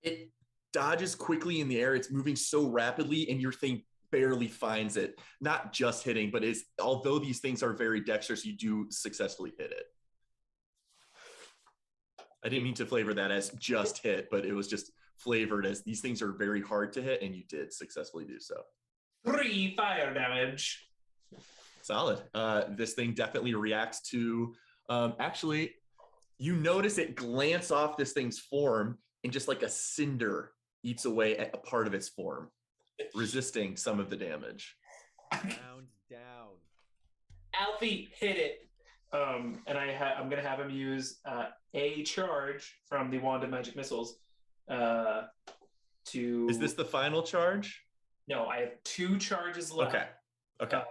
B: It dodges quickly in the air. It's moving so rapidly, and your thing barely finds it. Not just hitting, but is although these things are very dexterous, you do successfully hit it. I didn't mean to flavor that as just hit, but it was just flavored as these things are very hard to hit, and you did successfully do so.
D: 3 fire damage.
B: Solid. This thing definitely reacts to. Actually, you notice it glance off this thing's form, and just like a cinder eats away at a part of its form, resisting some of the damage.
A: Down.
D: Alfie, hit it. And I'm gonna have him use a charge from the wand of magic missiles. To
B: Is this the final charge?
D: No, I have 2 charges left.
B: Okay.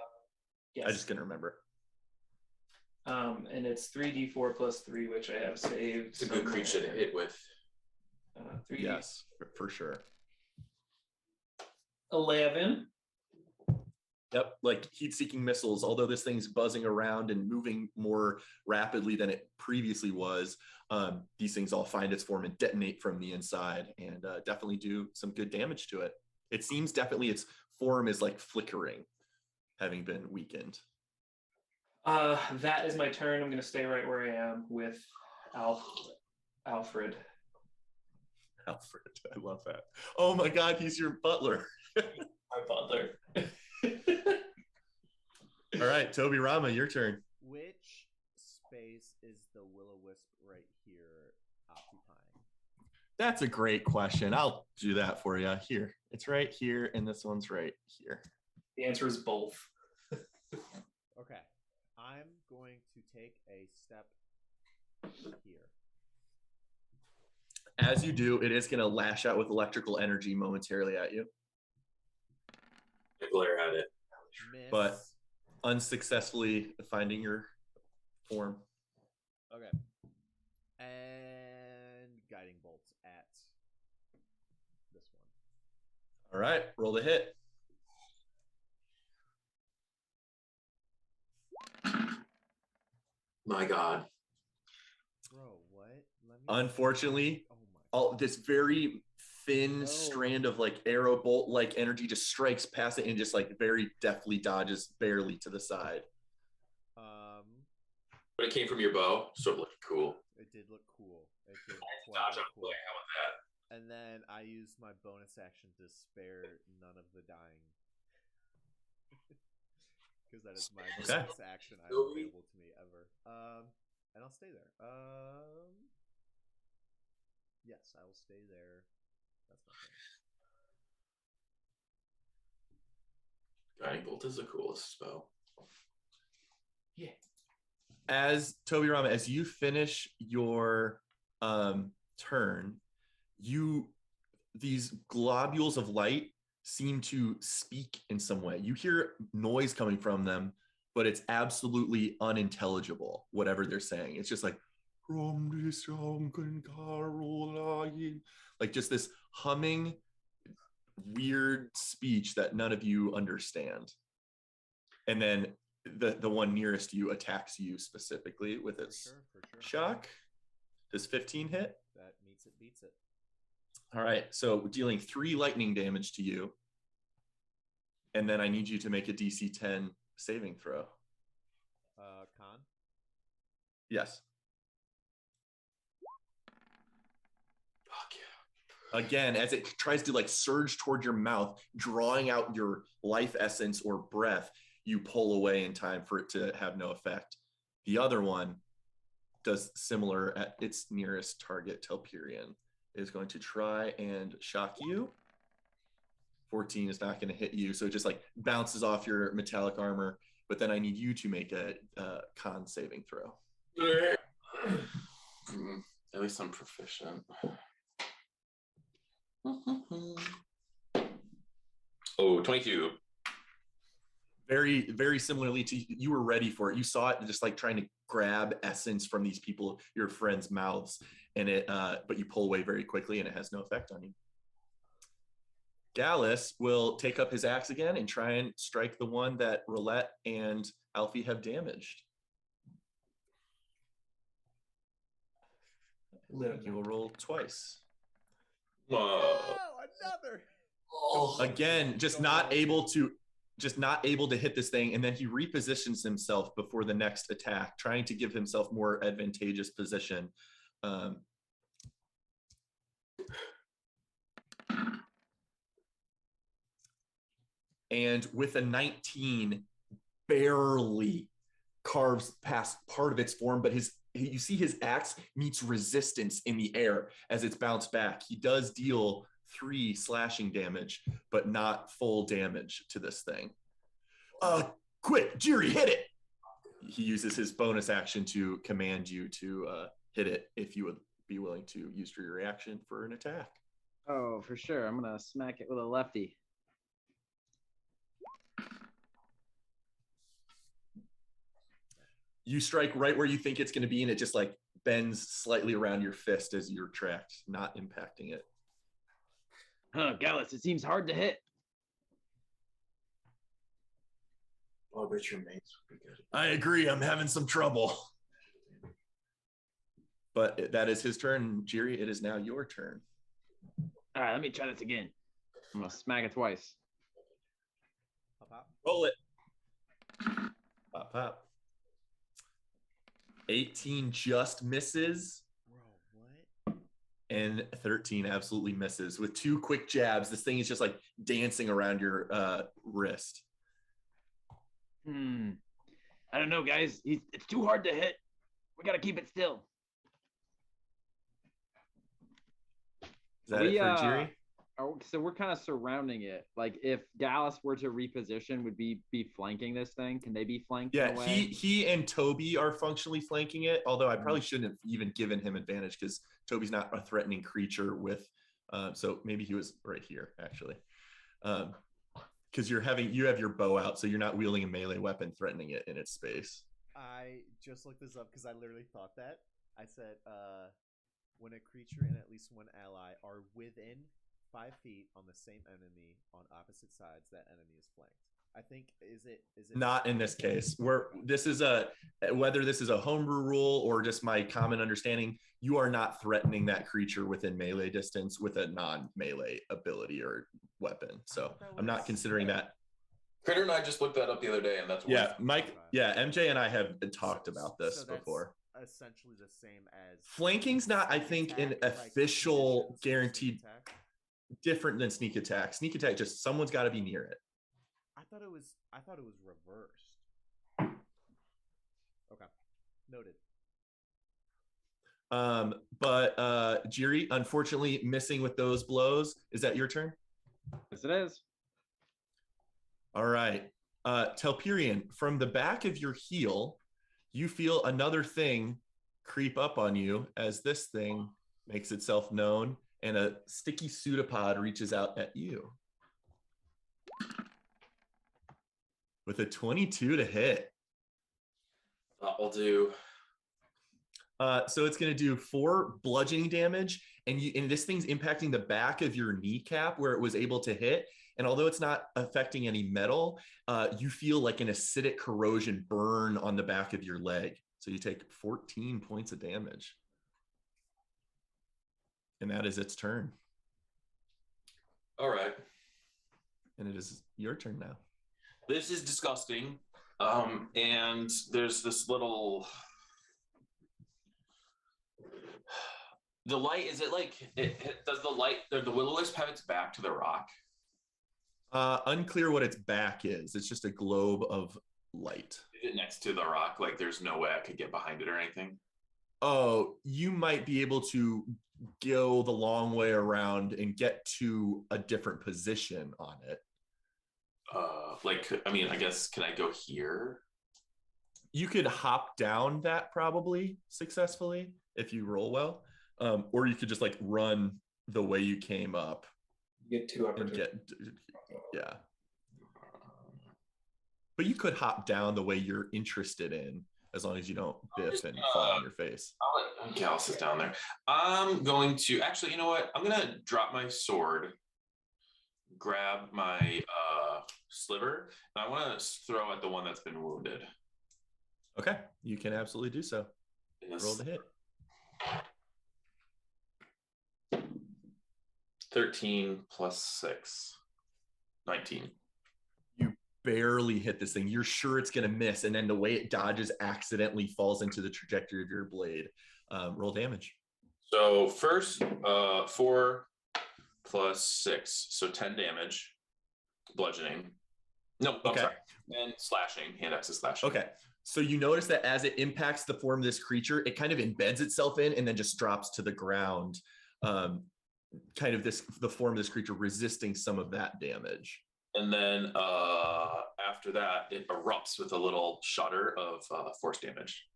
D: Yes.
B: I just couldn't remember.
D: And it's 3d4 plus 3, which I have saved.
C: It's a good creature to hit with.
D: 3d.
B: Yes, for sure.
D: 11.
B: Yep, like heat-seeking missiles, although this thing's buzzing around and moving more rapidly than it previously was, these things all find its form and detonate from the inside and definitely do some good damage to it. It seems definitely its form is like flickering, having been weakened.
D: That is my turn. I'm going to stay right where I am with Alfred.
B: Alfred, I love that. Oh my God, he's your butler.
D: My butler.
B: All right, Toby Rama, your turn.
A: Which space is the will-o-wisp right here occupying?
B: That's a great question. I'll do that for you. Here, it's right here, and this one's right here.
D: The answer is both.
A: Okay, I'm going to take a step here.
B: As you do, it is going to lash out with electrical energy momentarily at you,
C: I glare at it.
A: Miss.
B: but unsuccessfully finding your form.
A: Okay. And guiding bolts at this one.
B: All right, roll the hit.
C: My God.
A: Bro, what? Let me
B: Unfortunately,
A: Oh my.
B: all this very thin strand of like arrow bolt like energy just strikes past it and just like very deftly dodges barely to the side.
C: But it came from your bow, so it looked cool.
A: It did look cool. It did
C: Dodge
A: quite
C: out
A: look
C: of the
A: cool.
C: way. How about that?
A: And then I used my bonus action to spare none of the dying. Because that is my
B: Okay.
A: bonus action available to me ever. And I'll stay there. Yes, I will stay there. That's my thing.
C: Guiding bolt is the coolest spell.
D: Yeah.
B: As Toby Rama, as you finish your turn, these globules of light seem to speak in some way. You hear noise coming from them, but it's absolutely unintelligible, whatever they're saying. It's just like, from this sunken Caroline, like just this humming, weird speech that none of you understand. And then the one nearest you attacks you specifically with its
A: For sure.
B: shock. Does 15 hit?
A: That meets it, beats it.
B: All right, so we're dealing 3 lightning damage to you. And then I need you to make a DC 10 saving throw.
A: Con?
B: Yes.
C: Fuck yeah.
B: Again, as it tries to like surge toward your mouth, drawing out your life essence or breath, you pull away in time for it to have no effect. The other one does similar at its nearest target, Telperion. Is going to try and shock you. 14 is not going to hit you, so it just like bounces off your metallic armor. But then I need you to make a con saving throw.
C: At least I'm proficient. Oh, 22.
B: Very, very similarly to you were ready for it. You saw it just like trying to grab essence from these people, your friends' mouths, and it. But you pull away very quickly, and it has no effect on you. Gallus will take up his axe again and try and strike the one that Roulette and Alfie have damaged. You will roll twice.
A: Oh, another.
B: Again, just not able to hit this thing, and then he repositions himself before the next attack, trying to give himself more advantageous position. And with a 19, barely carves past part of its form, but you see his axe meets resistance in the air as it's bounced back. He does deal 3 slashing damage, but not full damage to this thing. Quick, Jiri, hit it! He uses his bonus action to command you to hit it if you would be willing to use your reaction for an attack.
E: Oh, for sure. I'm going to smack it with a lefty.
B: You strike right where you think it's going to be, and it just like bends slightly around your fist as you're tracked, not impacting it.
E: Gallus, it seems hard to hit.
C: Oh, I bet your mates would be good.
B: I agree. I'm having some trouble. But that is his turn. Jiri, it is now your turn.
E: All right, let me try this again. I'm going to smack it twice.
A: Pop, pop.
B: Roll it. Pop, pop. 18 just misses.
A: Bro, what?
B: And 13 absolutely misses. With 2 quick jabs, this thing is just like dancing around your wrist.
E: I don't know, guys. It's too hard to hit. We got to keep it still.
B: Is that it for Jiri?
E: So we're kind of surrounding it. Like if Gallus were to reposition, would be flanking this thing? Can they be flanked?
B: Yeah,
E: in a way?
B: he and Toby are functionally flanking it, although I probably shouldn't have even given him advantage because Toby's not a threatening creature with so maybe he was right here actually. Because you have your bow out, so you're not wielding a melee weapon threatening it in its space.
A: I just looked this up because I literally thought that. I said when a creature and at least one ally are within 5 feet on the same enemy on opposite sides, that enemy is flanked. I think is it
B: not in this case. Whether this is a homebrew rule or just my common understanding, you are not threatening that creature within melee distance with a non-melee ability or weapon. So I'm not considering that.
C: Critter and I just looked that up the other day, and that's
B: Mike. Yeah, MJ and I have talked about this before.
A: Essentially the same as
B: flanking's not, I think, an official guaranteed. Different than sneak attack. Sneak attack, just someone's got to be near it.
A: I thought it was reversed. Okay, noted.
B: But Jiri, unfortunately, missing with those blows. Is that your turn?
E: Yes, it is.
B: All right. Telperion, from the back of your heel, you feel another thing creep up on you as this thing makes itself known. And a sticky pseudopod reaches out at you with a 22 to hit.
C: That'll do.
B: So it's going to do 4 bludgeoning damage, and this thing's impacting the back of your kneecap where it was able to hit. And although it's not affecting any metal, you feel like an acidic corrosion burn on the back of your leg. So you take 14 points of damage. And that is its turn.
C: All right.
B: And it is your turn now.
C: This is disgusting. And there's this little... The light, is it like... does the will-o-wisp have its back to the rock?
B: Unclear what its back is. It's just a globe of light.
C: Is it next to the rock? Like there's no way I could get behind it or anything?
B: Oh, you might be able to go the long way around and get to a different position on it.
C: I guess, can I go here?
B: You could hop down that probably successfully if you roll well. Or you could just like run the way you came up.
F: Get 2 opportunities.
B: Yeah. But you could hop down the way you're interested in, as long as you don't biff and fall on your face.
C: I'll let Gallus is down there. I'm going to actually, you know what? I'm gonna drop my sword, grab my sliver, and I want to throw at the one that's been wounded.
B: Okay, you can absolutely do so. Roll the hit.
C: 13 plus 6. 19.
B: You barely hit this thing. You're sure it's going to miss. And then the way it dodges accidentally falls into the trajectory of your blade. Roll damage.
C: So first, 4 plus 6. So 10 damage. Bludgeoning. No, I'm sorry. And slashing. Hand axe is slashing.
B: Okay. So you notice that as it impacts the form of this creature, it kind of embeds itself in and then just drops to the ground. Kind of the form of this creature resisting some of that damage.
C: And then after that, it erupts with a little shudder of force damage.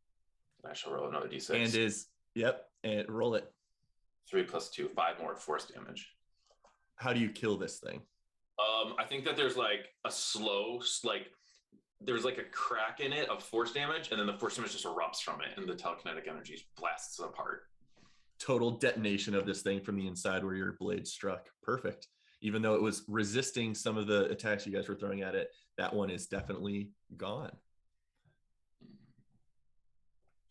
C: I shall roll another d6.
B: And roll it.
C: 3 plus 2, 5 more force damage.
B: How do you kill this thing?
C: I think that there's like a slow, there's like a crack in it of force damage, and then the force damage just erupts from it, and the telekinetic energy blasts it apart.
B: Total detonation of this thing from the inside where your blade struck. Perfect. Even though it was resisting some of the attacks you guys were throwing at it, that one is definitely gone.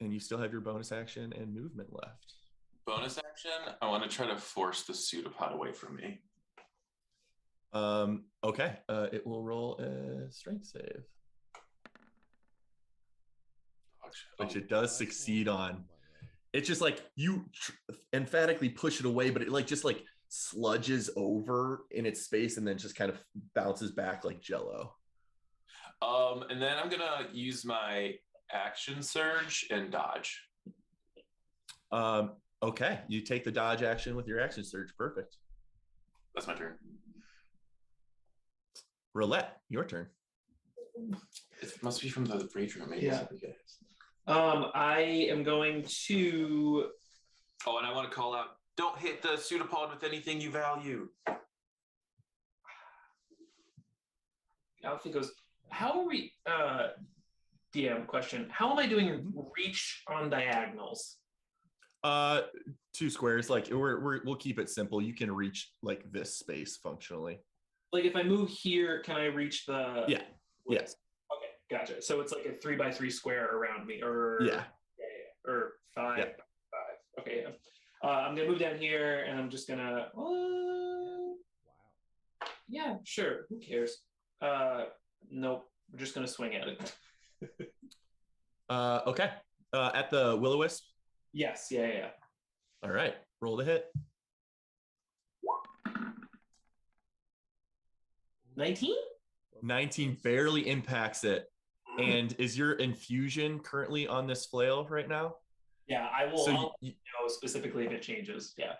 B: And you still have your bonus action and movement left.
C: Bonus action, I want to try to force the pseudopod away from me.
B: Okay. It will roll a strength save. Which it does succeed on. It's just like you emphatically push it away, but it just sludges over in its space and then just kind of bounces back like jello.
C: And then I'm gonna use my action surge and dodge.
B: Okay, you take the dodge action with your action surge. Perfect.
C: That's my turn.
B: Roulette, your turn.
C: It must be from the rage room. Maybe.
D: Yeah. I am going to.
C: Oh, and I want to call out: don't hit the pseudopod with anything you value.
D: Alfie goes, how are we? DM question: how am I doing reach on diagonals?
B: 2 squares. Like we'll keep it simple. You can reach like this space functionally.
D: Like if I move here, can I reach the?
B: Yeah. Yes.
D: Okay, gotcha. So it's like a 3x3 square around me, or or 5 by 5. Okay. I'm gonna move down here, and I'm just gonna. Yeah, sure. Who cares? Nope. We're just gonna swing at it.
B: Okay. At the Will-O-Wisp.
D: Yes. Yeah.
B: All right. Roll the hit.
D: 19?
B: 19 barely impacts it. And is your infusion currently on this flail right now?
D: Yeah, I will.
B: So
D: I'll know specifically if it changes. Yeah.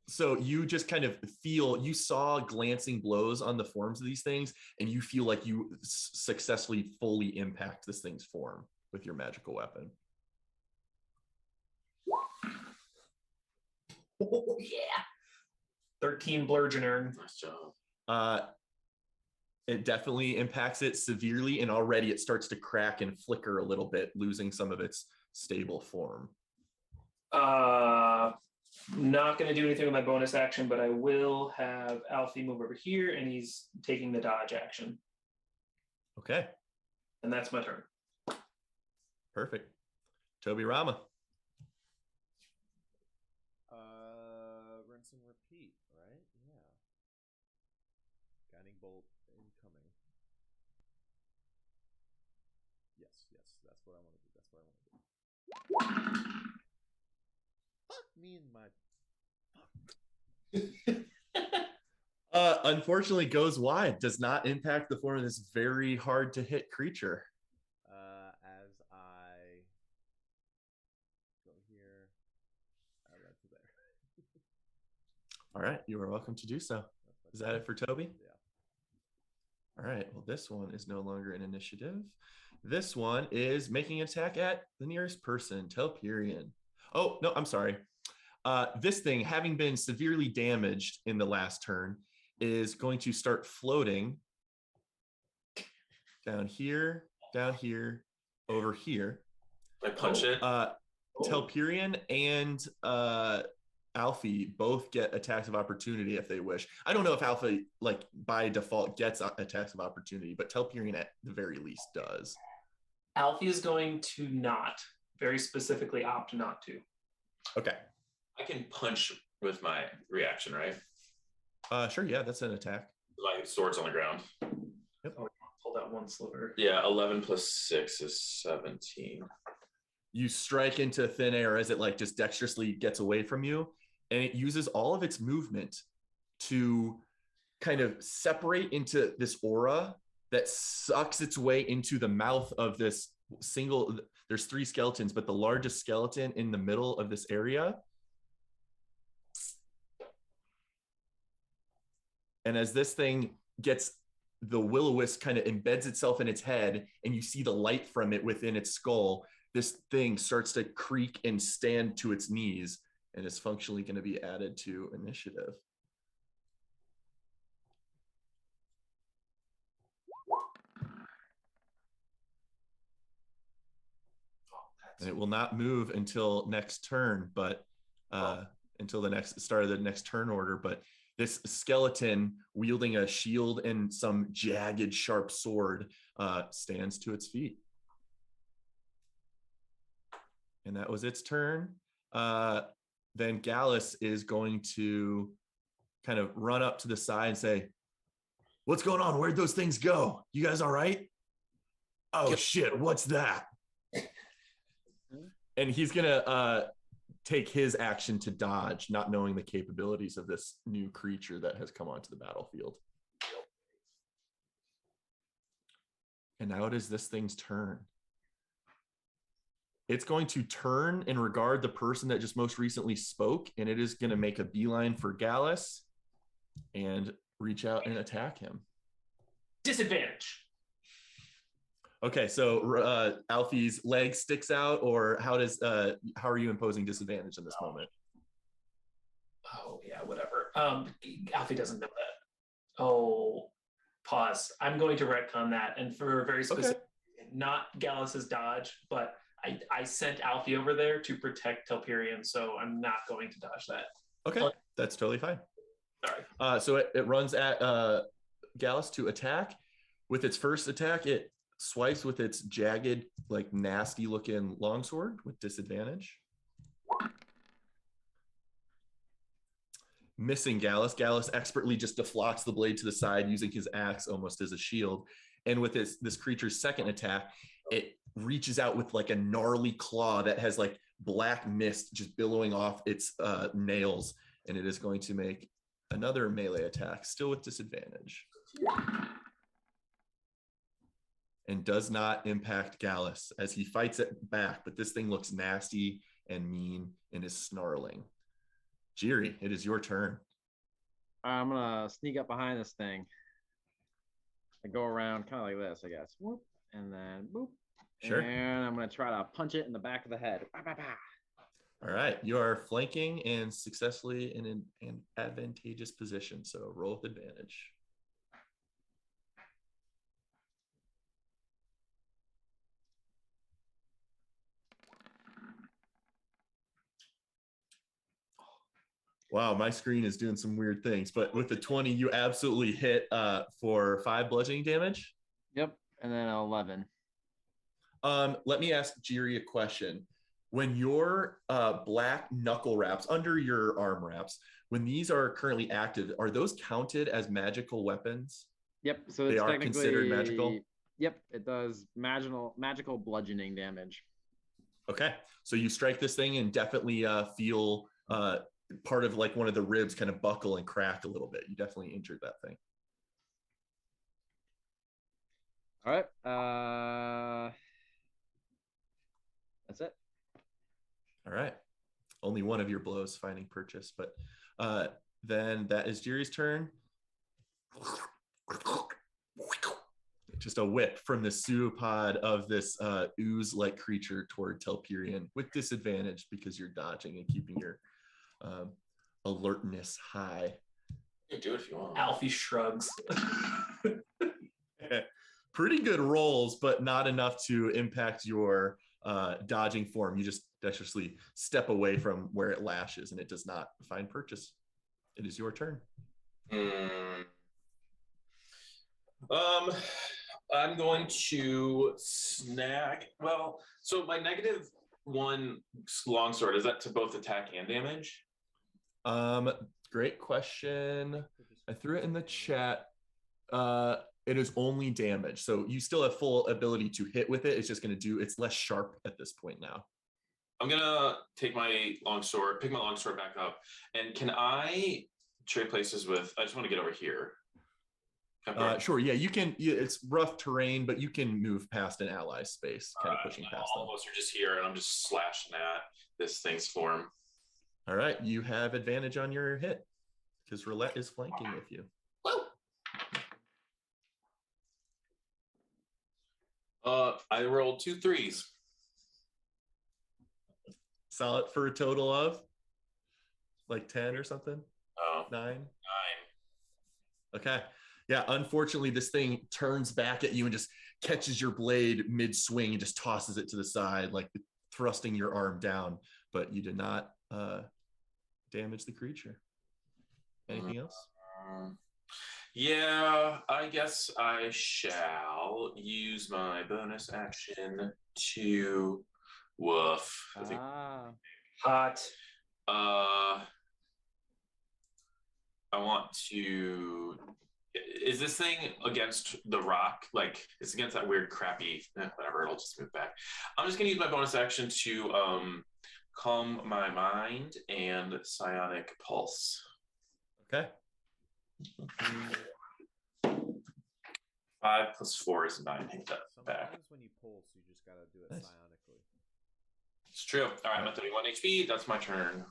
B: So you just kind of you saw glancing blows on the forms of these things, and you feel like you successfully fully impact this thing's form with your magical weapon.
D: Oh, yeah. 13 bludgeoning.
C: Nice job.
B: It definitely impacts it severely, and already it starts to crack and flicker a little bit, losing some of its stable form.
D: Not going to do anything with my bonus action, but I will have Alfie move over here, and he's taking the dodge action.
B: Okay.
D: And that's my turn.
B: Perfect. Toby Rama.
A: Rinse and repeat, right? Yeah. Guiding bolt incoming. Yes, that's what I want to do. Fuck me in my.
B: Unfortunately, goes wide. Does not impact the form of this very hard to hit creature.
A: As I go here, I run to there.
B: All right, you are welcome to do so. Is that it for Toby?
A: Yeah.
B: All right, well, this one is no longer an initiative. This one is making an attack at the nearest person, Telperion. Oh, no, I'm sorry. This thing, having been severely damaged in the last turn, is going to start floating down here, over here.
C: I punch it.
B: Telperion and Alfie both get attacks of opportunity if they wish. I don't know if Alpha, by default, gets attacks of opportunity, but Telperion at the very least does.
D: Alfie is going to not, very specifically opt not to.
B: Okay.
C: I can punch with my reaction, right?
B: Sure, yeah, that's an attack.
C: Like swords on the ground.
D: Pull that one sliver.
C: Yeah, 11 plus 6 is 17.
B: You strike into thin air as it like just dexterously gets away from you, and it uses all of its movement to kind of separate into this aura that sucks its way into the mouth of this single. There's 3 skeletons, but the largest skeleton in the middle of this area. And as this thing gets, the will-o-wisp kind of embeds itself in its head, and you see the light from it within its skull, this thing starts to creak and stand to its knees, and is functionally going to be added to initiative. And it will not move until next turn, but until the next start of the next turn order. But this skeleton wielding a shield and some jagged, sharp sword stands to its feet. And that was its turn. Then Gallus is going to kind of run up to the side and say, "What's going on? Where'd those things go? You guys all right?" "Oh shit, what's that?" And he's gonna take his action to dodge, not knowing the capabilities of this new creature that has come onto the battlefield. And now it is this thing's turn. It's going to turn and regard the person that just most recently spoke, and it is going to make a beeline for Gallus and reach out and attack him.
D: Disadvantage.
B: Okay, so Alfie's leg sticks out, or how are you imposing disadvantage in this moment?
D: Oh yeah, whatever. Alfie doesn't know that. Oh, pause. I'm going to retcon that, and for a very specific, not Gallus's dodge, but I sent Alfie over there to protect Telperion, so I'm not going to dodge that.
B: Okay, that's totally fine.
D: All right.
B: So it runs at Gallus to attack. With its first attack, it swipes with its jagged, like nasty looking longsword with disadvantage. Missing Gallus. Gallus expertly just deflects the blade to the side using his axe almost as a shield. And with this creature's second attack, it reaches out with like a gnarly claw that has like black mist just billowing off its nails. And it is going to make another melee attack, still with disadvantage. And does not impact Gallus as he fights it back, but this thing looks nasty and mean and is snarling. Jiri, it is your turn.
E: I'm gonna sneak up behind this thing. I go around kind of like this, I guess. Whoop, and then boop.
B: Sure.
E: And I'm gonna try to punch it in the back of the head. Bah, bah, bah.
B: All right, you are flanking and successfully in an advantageous position, so roll with advantage. Wow, my screen is doing some weird things, but with the 20, you absolutely hit for 5 bludgeoning damage.
E: Yep, and then 11.
B: Let me ask Jiri a question. When your black knuckle wraps under your arm wraps, when these are currently active, are those counted as magical weapons?
E: Yep, so
B: They
E: it's
B: are
E: technically
B: considered magical?
E: Yep, it does magical bludgeoning damage.
B: Okay, so you strike this thing and definitely feel part of like one of the ribs kind of buckle and crack a little bit. You definitely injured that thing.
E: All right, that's it.
B: All right. Only one of your blows finding purchase, but then that is Jiri's turn. Just a whip from the pseudopod of this ooze-like creature toward Telperion with disadvantage because you're dodging and keeping your alertness high.
C: You do it if you want.
D: Alfie shrugs.
B: Pretty good rolls, but not enough to impact your dodging form. You just dexterously step away from where it lashes, and it does not find purchase. It is your turn.
C: I'm going to snag. Well, so my -1 longsword, is that to both attack and damage?
B: Great question. I threw it in the chat. It is only damage, so you still have full ability to hit with it. It's just going to do. It's less sharp at this point now.
C: I'm gonna pick my longsword back up, and can I trade places with? I just want to get over here.
B: Sure. Yeah, you can. It's rough terrain, but you can move past an ally space, kind of pushing past
C: all
B: them.
C: of us are just here, and I'm just slashing at this thing's form.
B: All right, you have advantage on your hit because Roulette is flanking with you.
C: Woo! I rolled 2 3s.
B: Solid for a total of like 10 or something.
C: Oh,
B: 9. Okay. Yeah, unfortunately, this thing turns back at you and just catches your blade mid-swing and just tosses it to the side, like thrusting your arm down. But you did not damage the creature. Anything else?
C: Yeah, I guess I shall use my bonus action to woof.
D: Hot.
C: I want to. Is this thing against the rock? Like, it's against that weird, crappy. Whatever. It'll just move back. I'm just gonna use my bonus action to calm my mind and psionic pulse.
B: Okay.
C: 5 plus 4 is 9. Hit that back.
A: Sometimes when you pulse, you just gotta do it
B: Nice.
A: psionically.
C: It's true. All right, I'm at 31 HP. That's my turn.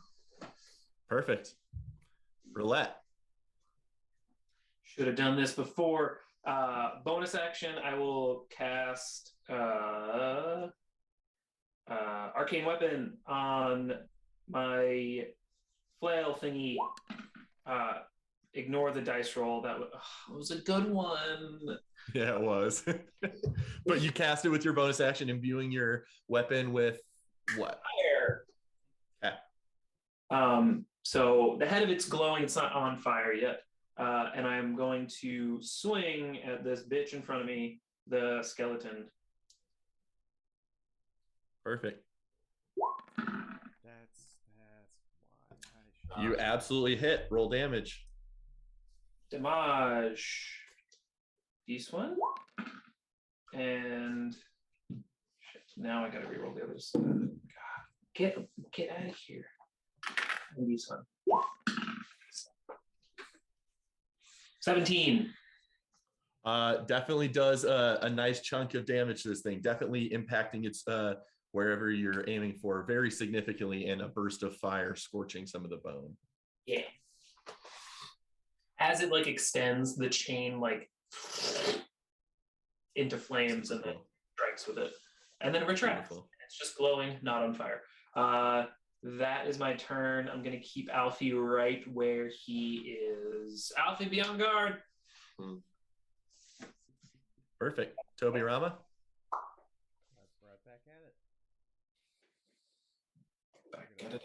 B: Perfect. Roulette.
D: Should have done this before. Bonus action, I will cast Arcane Weapon on my flail thingy. Ignore the dice roll. That was a good one.
B: Yeah, it was. But you cast it with your bonus action, imbuing your weapon with what?
D: Fire.
B: Okay.
D: So the head of it's glowing. It's not on fire yet. And I'm going to swing at this bitch in front of me, the skeleton.
B: Perfect.
A: That's why I
B: You absolutely hit. Roll damage.
D: Damage. This one. And shit, now I gotta reroll the others. God, get out of here. And this one. 17.
B: Definitely does a nice chunk of damage to this thing. Definitely impacting its wherever you're aiming for very significantly, and a burst of fire scorching some of the bone.
D: Yeah. As it like extends, the chain like into flames and then strikes with it, and then it retracts.
B: Beautiful.
D: It's just glowing, not on fire. That is my turn. I'm gonna keep Alfie right where he is. Alfie, be on guard.
B: Perfect. Toby Rama.
A: right back at it.
C: Back at it.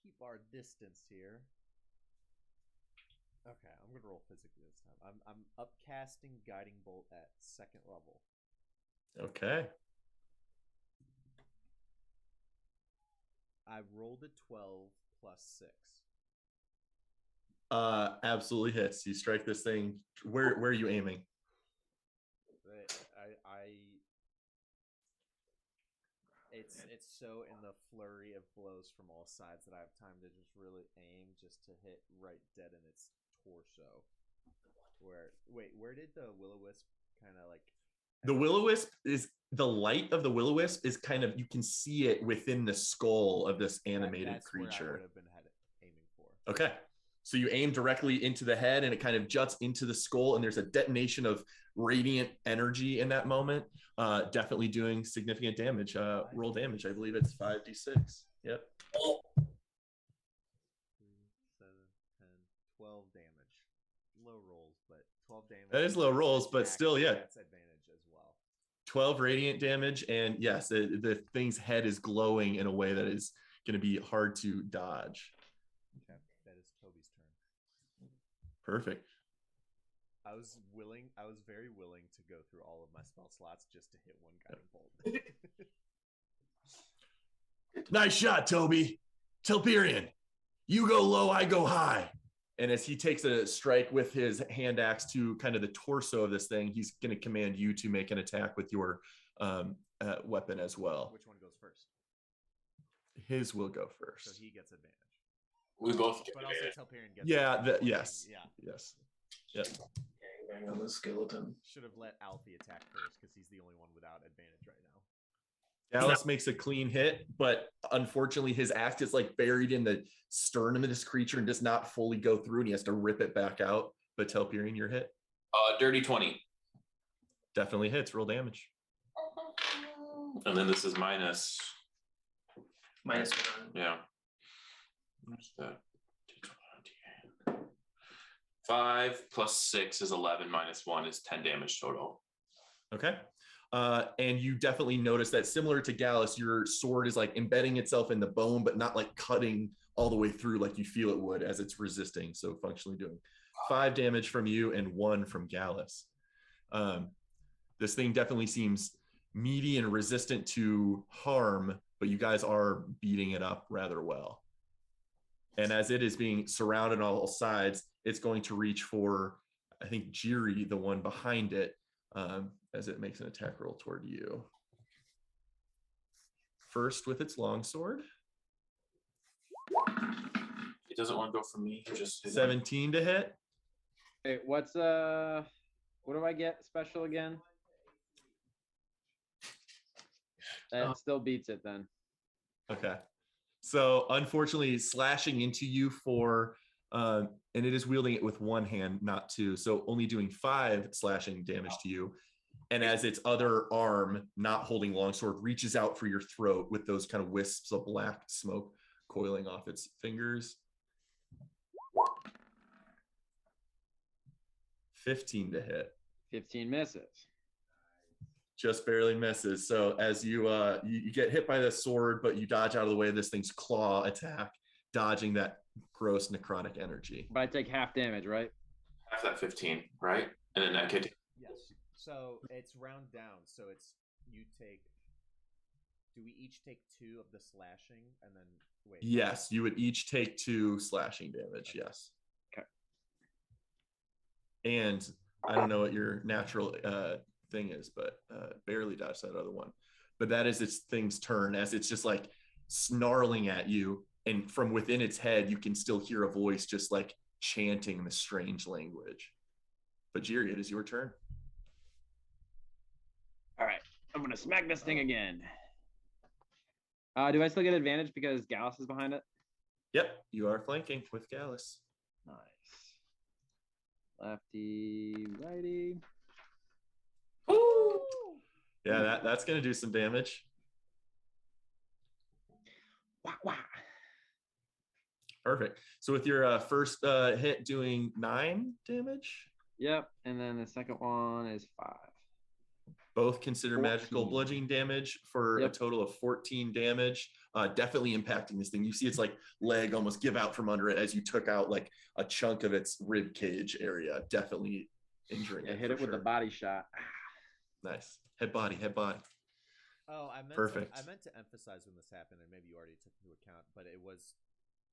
A: Keep our distance here. Okay, I'm gonna roll physically this time. I'm upcasting Guiding Bolt at 2nd level.
B: Okay.
A: I rolled a 12 plus 6.
B: Absolutely hits. You strike this thing. Where are you aiming?
A: It's so in the flurry of blows from all sides that I have time to just really aim just to hit right dead in its torso. Where did the will-o-wisp kind of like?
B: The will-o-wisp is the light of the will-o-wisp is kind of, you can see it within the skull of this animated
A: That's where I
B: creature.
A: would have been aiming for.
B: Okay. So you aim directly into the head and it kind of juts into the skull, and there's a detonation of radiant energy in that moment. Definitely doing significant damage. Roll damage. I believe it's 5d6. Yep.
A: 3, 7, 10, 12 damage. Low rolls, but 12 damage.
B: That is low rolls, but still, yeah.
A: That's advantage as well.
B: 12 radiant damage, and yes, the thing's head is glowing in a way that is going to be hard to dodge.
A: Okay, that is Toby's turn.
B: Perfect.
A: I was very willing to go through all of my spell slots just to hit one Guiding Bolt.
B: Nice shot, Toby. Telperion, you go low, I go high. And as he takes a strike with his hand axe to kind of the torso of this thing, he's going to command you to make an attack with your weapon as well.
A: Which one goes first?
B: His will go
A: So
B: first.
A: he gets advantage.
C: We both get
A: But also
C: advantage.
A: Telperion gets
B: Yeah,
A: advantage.
B: yes.
A: Yeah.
B: Yes. Yep.
D: Bang on the skeleton.
A: Should have let Alfie attack first because he's the only one without advantage right now.
B: Dallas makes a clean hit, but unfortunately his axe is like buried in the sternum of this creature and does not fully go through, and he has to rip it back out. But Telperion, your hit
C: Dirty 20.
B: definitely hits. Roll damage.
C: And then this is minus.
D: -1.
C: Yeah. What's that? 5 plus 6 is 11. -1 is 10 damage total.
B: Okay. And you definitely notice that, similar to Gallus, your sword is like embedding itself in the bone, but not like cutting all the way through like you feel it would as it's resisting. So functionally doing 5 damage from you and 1 from Gallus. This thing definitely seems meaty and resistant to harm, but you guys are beating it up rather well. And as it is being surrounded on all sides, it's going to reach for, I think, Jiri, the one behind it, as it makes an attack roll toward you. First with its longsword.
C: It doesn't want to go for me. Just
B: 17 to hit.
E: Hey, what do I get special again? That still beats it then.
B: Okay. So unfortunately, slashing into you for, and it is wielding it with one hand, not two. So only doing 5 slashing damage to you. And as its other arm, not holding longsword, reaches out for your throat with those kind of wisps of black smoke coiling off its fingers. 15 to hit.
E: 15 misses.
B: Just barely misses. So as you get hit by the sword, but you dodge out of the way of this thing's claw attack, dodging that gross necrotic energy.
E: But I take half damage, right?
C: half that 15, right? And then that kid.
A: Yes. So it's round down. So it's you take. Do we each take 2 of the slashing and then wait?
B: Yes, you would each take 2 slashing damage.
A: Okay.
B: Yes.
E: Okay.
B: And I don't know what your natural thing is, but barely dodge that other one. But that is its thing's turn, as it's just like snarling at you, and from within its head you can still hear a voice just like chanting this strange language. But Jiri, it is your turn.
E: All right. I'm going to smack this thing again. Do I still get advantage because Gallus is behind it?
B: Yep, you are flanking with Gallus.
E: Nice. Lefty, righty.
B: Yeah, that's going to do some damage.
E: Wah, wah.
B: Perfect. So with your first hit doing 9 damage,
E: Yep. And then the second one is 5.
B: both consider
E: 14.
B: magical bludgeoning damage for
E: Yep.
B: a total of 14 damage, definitely impacting this thing. You see its like leg almost give out from under it as you took out like a chunk of its rib cage area, definitely injuring
E: Yeah,
B: it.
E: hit
B: for
E: it with
B: sure.
E: the body shot.
B: Nice. Head body.
A: Oh, I meant
B: Perfect.
A: I meant to emphasize when this happened, and maybe you already took into account, but it was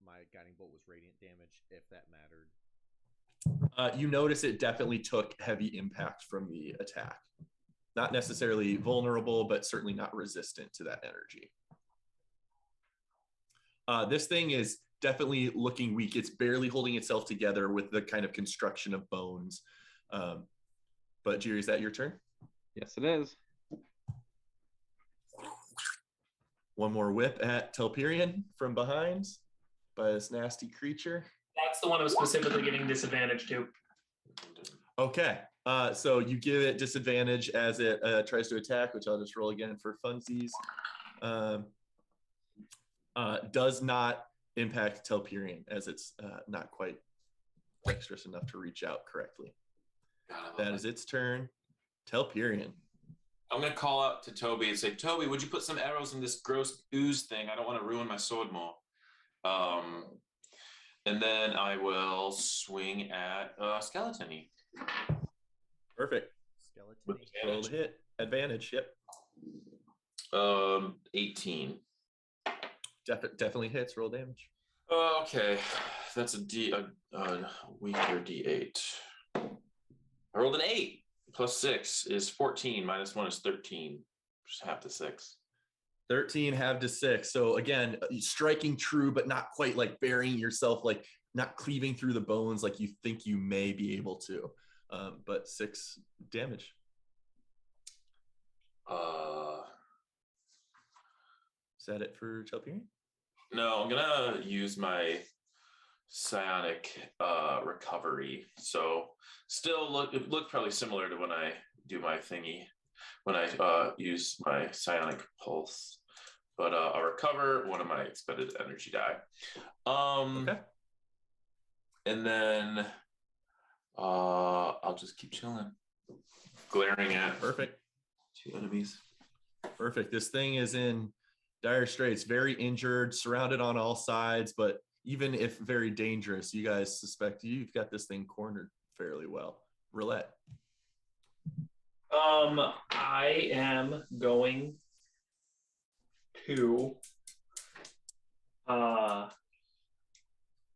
A: my guiding bolt was radiant damage, if that mattered.
B: You notice it definitely took heavy impact from the attack. Not necessarily vulnerable, but certainly not resistant to that energy. This thing is definitely looking weak. It's barely holding itself together with the kind of construction of bones. But Jiri, is that your turn?
E: Yes, it is.
B: One more whip at Telperion from behind by this nasty creature.
D: That's the one I was specifically getting disadvantage to.
B: Okay, so you give it disadvantage as it tries to attack, which I'll just roll again for funsies. Does not impact Telperion, as it's not quite dexterous enough to reach out correctly. That is its turn. Telperion.
C: I'm going to call out to Toby and say, Toby, would you put some arrows in this gross ooze thing? I don't want to ruin my sword more. And then I will swing at Skeleton-y.
A: Skeleton.
C: With
B: Roll
C: advantage.
B: the hit. Advantage, yep.
C: 18.
B: Definitely hits. Roll damage.
C: Okay. That's a weaker D8. I rolled an 8. Plus 6 is 14. Minus 1 is 13. Just half the 6.
B: 13 half to 6. So again, striking true, but not quite like burying yourself, like not cleaving through the bones like you think you may be able to. But 6 damage. Is that it for Chelperian?
C: No, I'm gonna use my psionic recovery. So still look probably similar to when I do my thingy, when I use my psionic pulse. But I'll recover one of my expended energy die.
B: Okay.
C: And then I'll just keep chilling, glaring at
B: Perfect.
C: 2 enemies.
B: Perfect. This thing is in dire straits, very injured, surrounded on all sides, but even if very dangerous, you guys suspect you've got this thing cornered fairly well. Roulette.
D: I am going to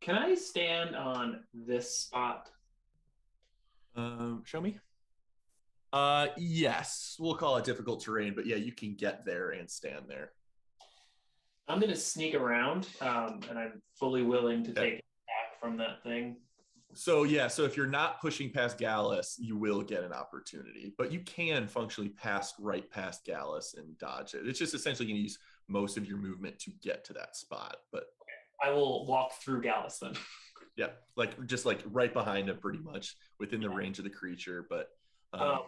D: can I stand on this spot?
B: Show me. Yes, we'll call it difficult terrain, but yeah, you can get there and stand there.
D: I'm going to sneak around, and I'm fully willing to take it back from that thing.
B: So yeah, so if you're not pushing past Gallus, you will get an opportunity, but you can functionally pass right past Gallus and dodge it. It's just essentially going to use most of your movement to get to that spot. But
D: I will walk through Gallus then.
B: yeah, like just like right behind him, pretty much within the range of the creature. But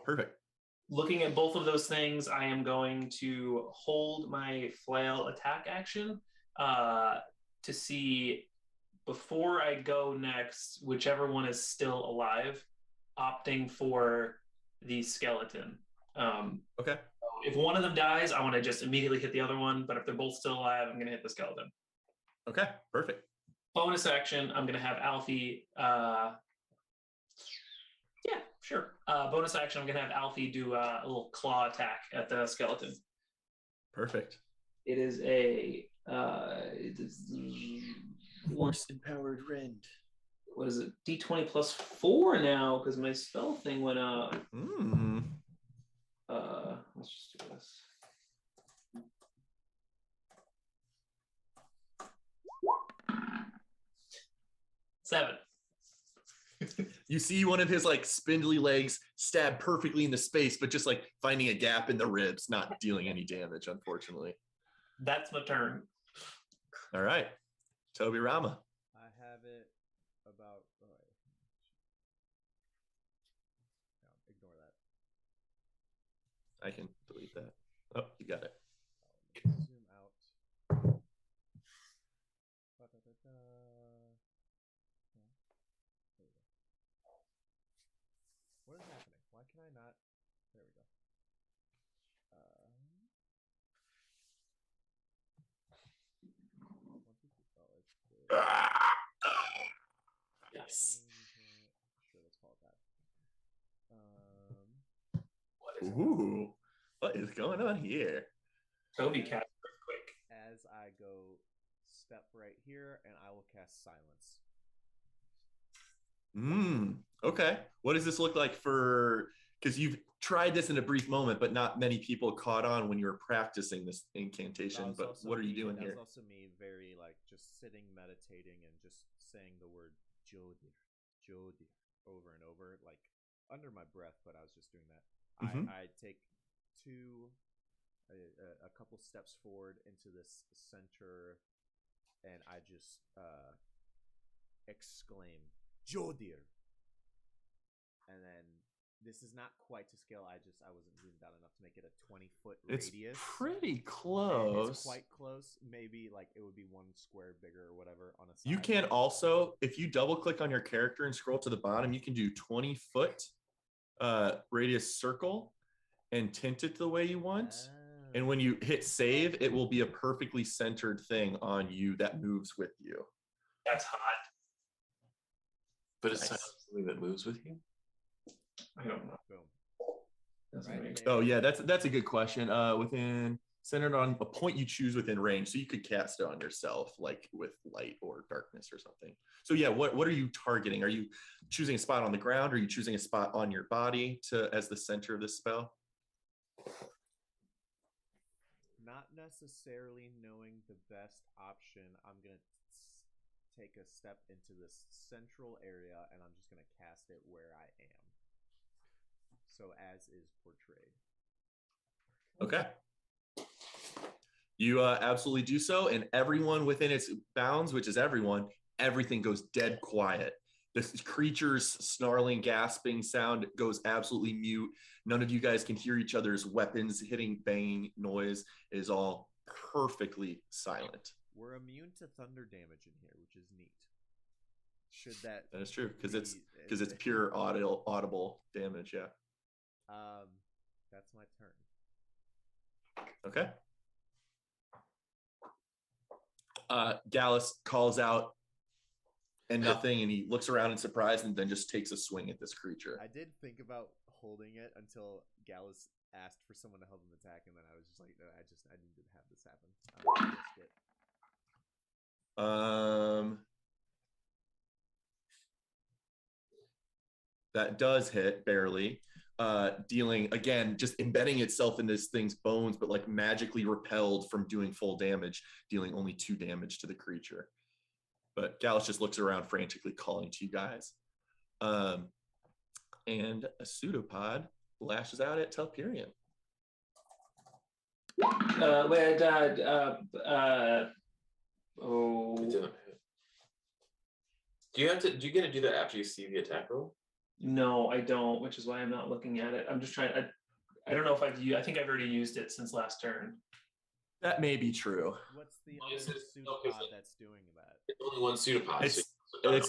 B: perfect.
D: Looking at both of those things, I am going to hold my flail attack action to see, before I go next, whichever one is still alive, opting for the skeleton.
B: Okay.
D: If one of them dies, I want to just immediately hit the other one. But if they're both still alive, I'm going to hit the skeleton.
B: Okay, perfect.
D: Bonus action, I'm going to have Alfie. Yeah, sure. Bonus action, I'm going to have Alfie do a little claw attack at the skeleton.
B: Perfect.
D: It is a
B: Force-empowered rend.
D: What is it? D20 plus 4 now, because my spell thing went up. Let's just do this. Seven.
B: You see one of his like spindly legs stab perfectly into space, but just like finding a gap in the ribs, not dealing any damage, unfortunately.
D: That's my turn.
B: All right. Toby Rama.
A: I have it about. Oh, wait. No, ignore that.
B: I can delete that. Oh, you got it.
A: Zoom out. Ba-da-da-da. There we go. What is happening? Why can I not? There we go.
D: Yes.
A: Sure, let's call it that.
B: Ooh, what is going on here?
D: Toby cast quick.
A: As I go step right here, and I will cast Silence.
B: Okay. What does this look like for? Because you've tried this in a brief moment, but not many people caught on when you were practicing this incantation. But what are you doing here?
A: That's also me, very like just sitting, meditating, and just saying the word Jodir, Jodir over and over, like under my breath. But I was just doing that. I take a couple steps forward into this center, and I just exclaim Jodir, and then this is not quite to scale. I wasn't zoomed out enough to make it a 20-foot radius.
B: It's pretty close.
A: It's quite close. Maybe like it would be 1 square bigger or whatever on a side.
B: You can also, if you double click on your character and scroll to the bottom, you can do 20-foot radius circle and tint it the way you want. And when you hit save, it will be a perfectly centered thing on you that moves with you.
D: That's hot.
C: But it's something that moves with you?
D: I don't know.
A: Boom.
D: Right.
B: Oh yeah, that's a good question. Within centered on a point you choose within range. So you could cast it on yourself, like with light or darkness or something. So yeah, what are you targeting? Are you choosing a spot on the ground? Or are you choosing a spot on your body as the center of this spell?
A: Not necessarily knowing the best option, I'm going to take a step into this central area and I'm just going to cast it where I am. So as is portrayed.
B: Okay. You absolutely do so, and everyone within its bounds, which is everyone, everything goes dead quiet. This creature's snarling, gasping sound goes absolutely mute. None of you guys can hear each other's weapons hitting, banging noise. It is all perfectly silent.
A: We're immune to thunder damage in here, which is neat. Should that?
B: That is true because it's pure audible damage. Yeah.
A: That's my turn.
B: Okay. Gallus calls out and nothing, and he looks around in surprise and then just takes a swing at this creature.
A: I did think about holding it until Gallus asked for someone to help him attack, and then I was just like, no, I needed to have this happen.
B: That does hit barely. Dealing again, just embedding itself in this thing's bones, but like magically repelled from doing full damage, dealing only 2 damage to the creature. But Gallus just looks around frantically calling to you guys. And a pseudopod lashes out at Telperion.
C: Do you get to do that after you see the attack roll?
D: No, I don't, which is why I'm not looking at it. I'm just trying. I don't know if I think I've already used it since last turn.
B: That may be true.
A: What's the other pseudopod that's doing that?
C: It's only one pseudopod.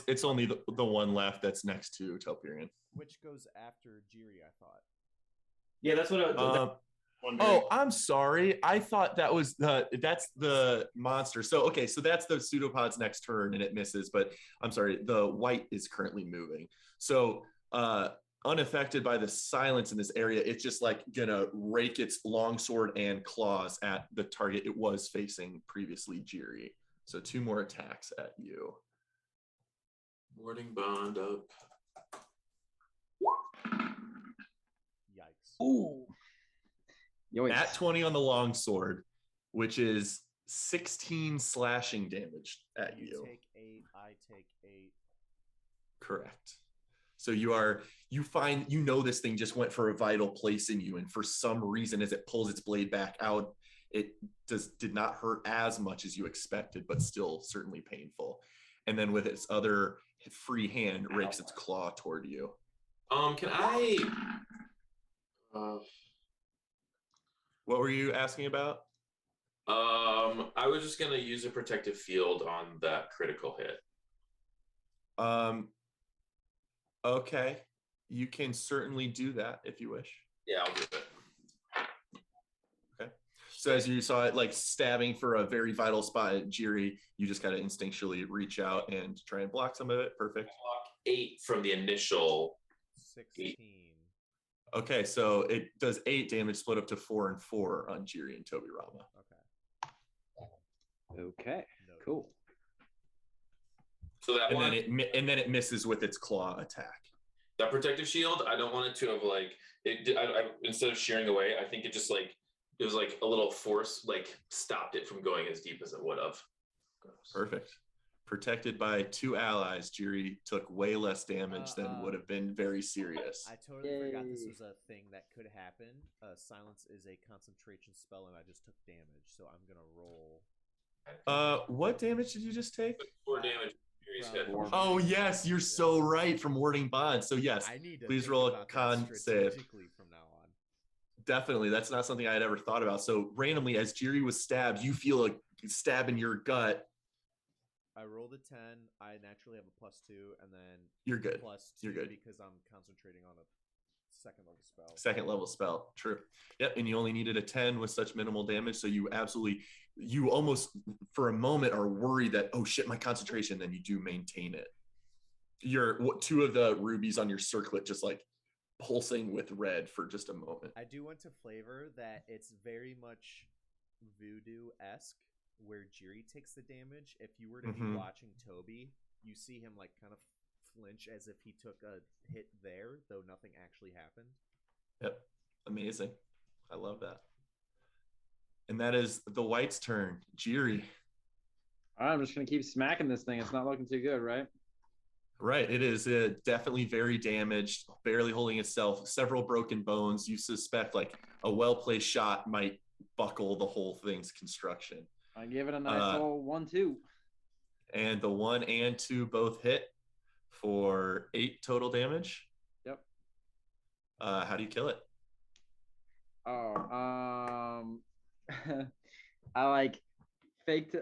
B: It's only the one left that's next to Telperion.
A: Which goes after Jiri, I thought.
D: Yeah, that's what I was wondering.
B: Oh, I'm sorry. I thought that's the monster. So that's the pseudopod's next turn and it misses, but I'm sorry, the white is currently moving. So unaffected by the silence in this area, it's just like gonna rake its longsword and claws at the target it was facing previously, Jiri. So 2 more attacks at you.
C: Warding bond up.
A: Yikes.
E: Ooh. Yoinks.
B: At 20 on the longsword, which is 16 slashing damage at you.
A: Take 8, I take 8.
B: Correct. So you know this thing just went for a vital place in you, and for some reason, as it pulls its blade back out, it did not hurt as much as you expected, but still certainly painful. And then with its other free hand, rakes its claw toward you.
C: Can I?
B: What were you asking about?
C: I was just gonna use a protective field on that critical hit.
B: Okay, you can certainly do that if you wish.
C: Yeah, I'll do it.
B: Okay. So as you saw it like stabbing for a very vital spot at Jiri, you just kind of instinctually reach out and try and block some of it. Perfect.
C: Block 8 from the initial
A: 16.
B: Okay, so it does 8 damage, split up to 4 and 4 on Jiri and Tobirama.
E: Okay. Cool.
C: So that
B: and then it misses with its claw attack.
C: That protective shield, I don't want it to have like it. I instead of shearing away, I think it just like it was like a little force like stopped it from going as deep as it would have.
B: Perfect. Protected by 2 allies, Jiri took way less damage than would have been very serious.
A: I totally forgot this was a thing that could happen. Silence is a concentration spell, and I just took damage, so I'm gonna roll.
B: What damage did you just take?
C: 4 damage.
B: Oh yes, you're so right from warding bond. So yes,
A: I need to
B: please roll a con save.
A: From now on.
B: Definitely, that's not something I had ever thought about. So randomly, as Jiri was stabbed, you feel a stab in your gut.
A: I rolled a 10. I naturally have a +2, and then
B: you're good.
A: +2
B: you're good
A: because I'm concentrating on a second level spell.
B: Second level spell, true. Yep, and you only needed a 10 with such minimal damage, so you almost for a moment are worried that, oh shit, my concentration, then you do maintain it. 2 of the rubies on your circlet just like pulsing with red for just a moment.
A: I do want to flavor that it's very much voodoo-esque, where Jiri takes the damage. If you were to be
B: Mhm.
A: watching Toby, you see him like kind of flinch as if he took a hit there, though nothing actually happened.
B: Yep. Amazing. I love that. And that is the White's turn. Jiri.
E: All right, I'm just gonna keep smacking this thing. It's not looking too good, right?
B: Right. It is definitely very damaged, barely holding itself, several broken bones. You suspect like a well-placed shot might buckle the whole thing's construction.
E: I give it a nice old 1-2.
B: And the 1 and 2 both hit for 8 total damage.
E: Yep.
B: How do you kill it?
E: Oh, I like faked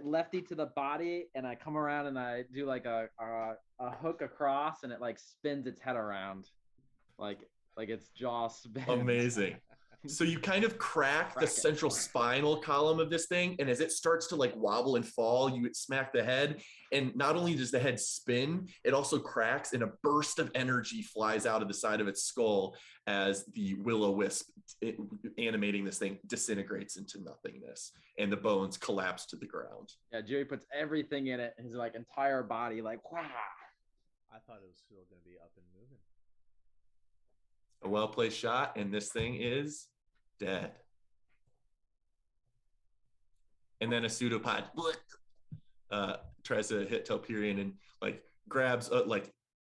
E: lefty to the body, and I come around and I do like a hook across, and it like spins its head around, like its jaw spins.
B: Amazing. So you kind of crack the central spinal column of this thing, and as it starts to like wobble and fall, you smack the head, and not only does the head spin, it also cracks, and a burst of energy flies out of the side of its skull as the will-o-wisp animating this thing disintegrates into nothingness, and the bones collapse to the ground.
E: Yeah, Jerry puts everything in it, his like entire body, like wow.
A: I thought it was still going to be up and moving.
B: A well-placed shot, and this thing is dead. And then a pseudopod tries to hit Telperion and like grabs,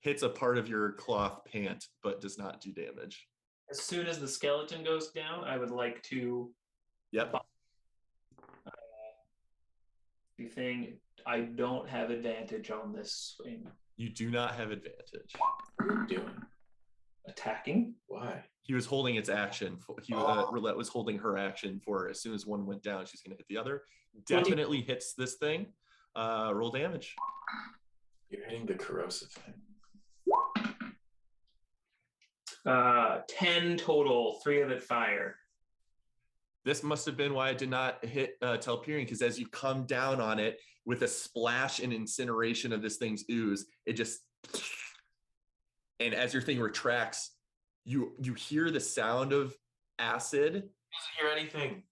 B: hits a part of your cloth pant, but does not do damage.
D: As soon as the skeleton goes down, I would like to.
B: Yep.
D: The thing, I don't have advantage on this swing.
B: You do not have advantage.
C: What are you doing?
D: Attacking?
C: Why?
B: He was holding its action. Roulette was holding her action for as soon as one went down, she's going to hit the other. Definitely hits this thing. Roll damage.
C: You're hitting the corrosive thing.
D: 10 total, 3 of it fire.
B: This must have been why I did not hit Telperion, because as you come down on it with a splash and incineration of this thing's ooze, it just, and as your thing retracts, you hear the sound of acid.
C: Doesn't hear anything.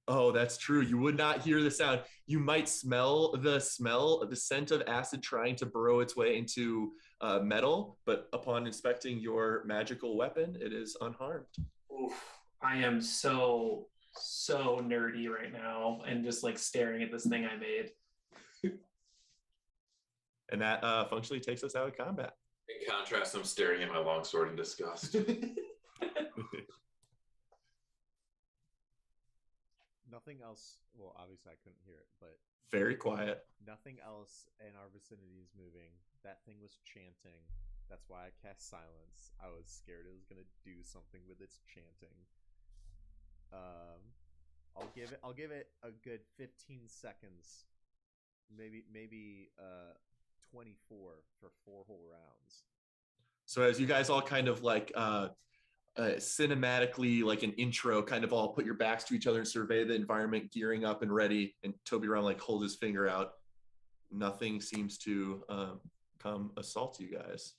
B: Oh, that's true. You would not hear the sound. You might smell the scent of acid trying to burrow its way into metal, but upon inspecting your magical weapon, it is unharmed.
D: Oof. I am so nerdy right now and just like staring at this thing I made.
B: And that functionally takes us out of combat.
C: In contrast, I'm staring at my longsword in disgust.
A: Nothing else. Well, obviously I couldn't hear it, but
B: Very quiet.
A: nothing else in our vicinity is moving. That thing was chanting. That's why I cast silence. I was scared it was gonna do something with its chanting. I'll give it a good 15 seconds. Maybe 24 for 4 whole rounds.
B: So as you guys all kind of like cinematically, like an intro, kind of all put your backs to each other and survey the environment, gearing up and ready, and Toby around like hold his finger out, nothing seems to come assault you guys.